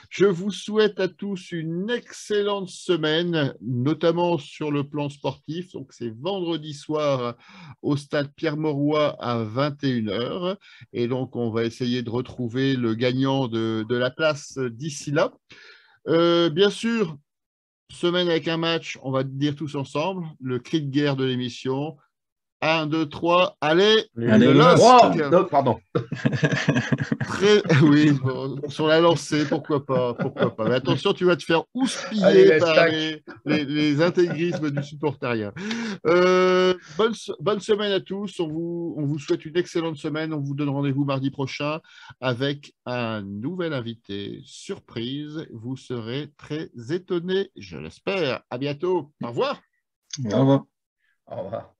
Je vous souhaite à tous une excellente semaine, notamment sur le plan sportif. Donc, c'est vendredi soir au stade Pierre-Mauroy à 21h. Et donc, on va essayer de retrouver le gagnant de la place d'ici là. Bien sûr, semaine avec un match, on va dire tous ensemble, le cri de guerre de l'émission. 1, 2, 3, allez, le LOSC. Pardon. Oui, sur la lancée, pourquoi pas. Mais attention, tu vas te faire houspiller par les intégrismes du supporteria. Bonne semaine à tous. On vous souhaite une excellente semaine. On vous donne rendez-vous mardi prochain avec un nouvel invité surprise. Vous serez très étonnés, je l'espère. À bientôt. Au revoir. Au revoir. Au revoir.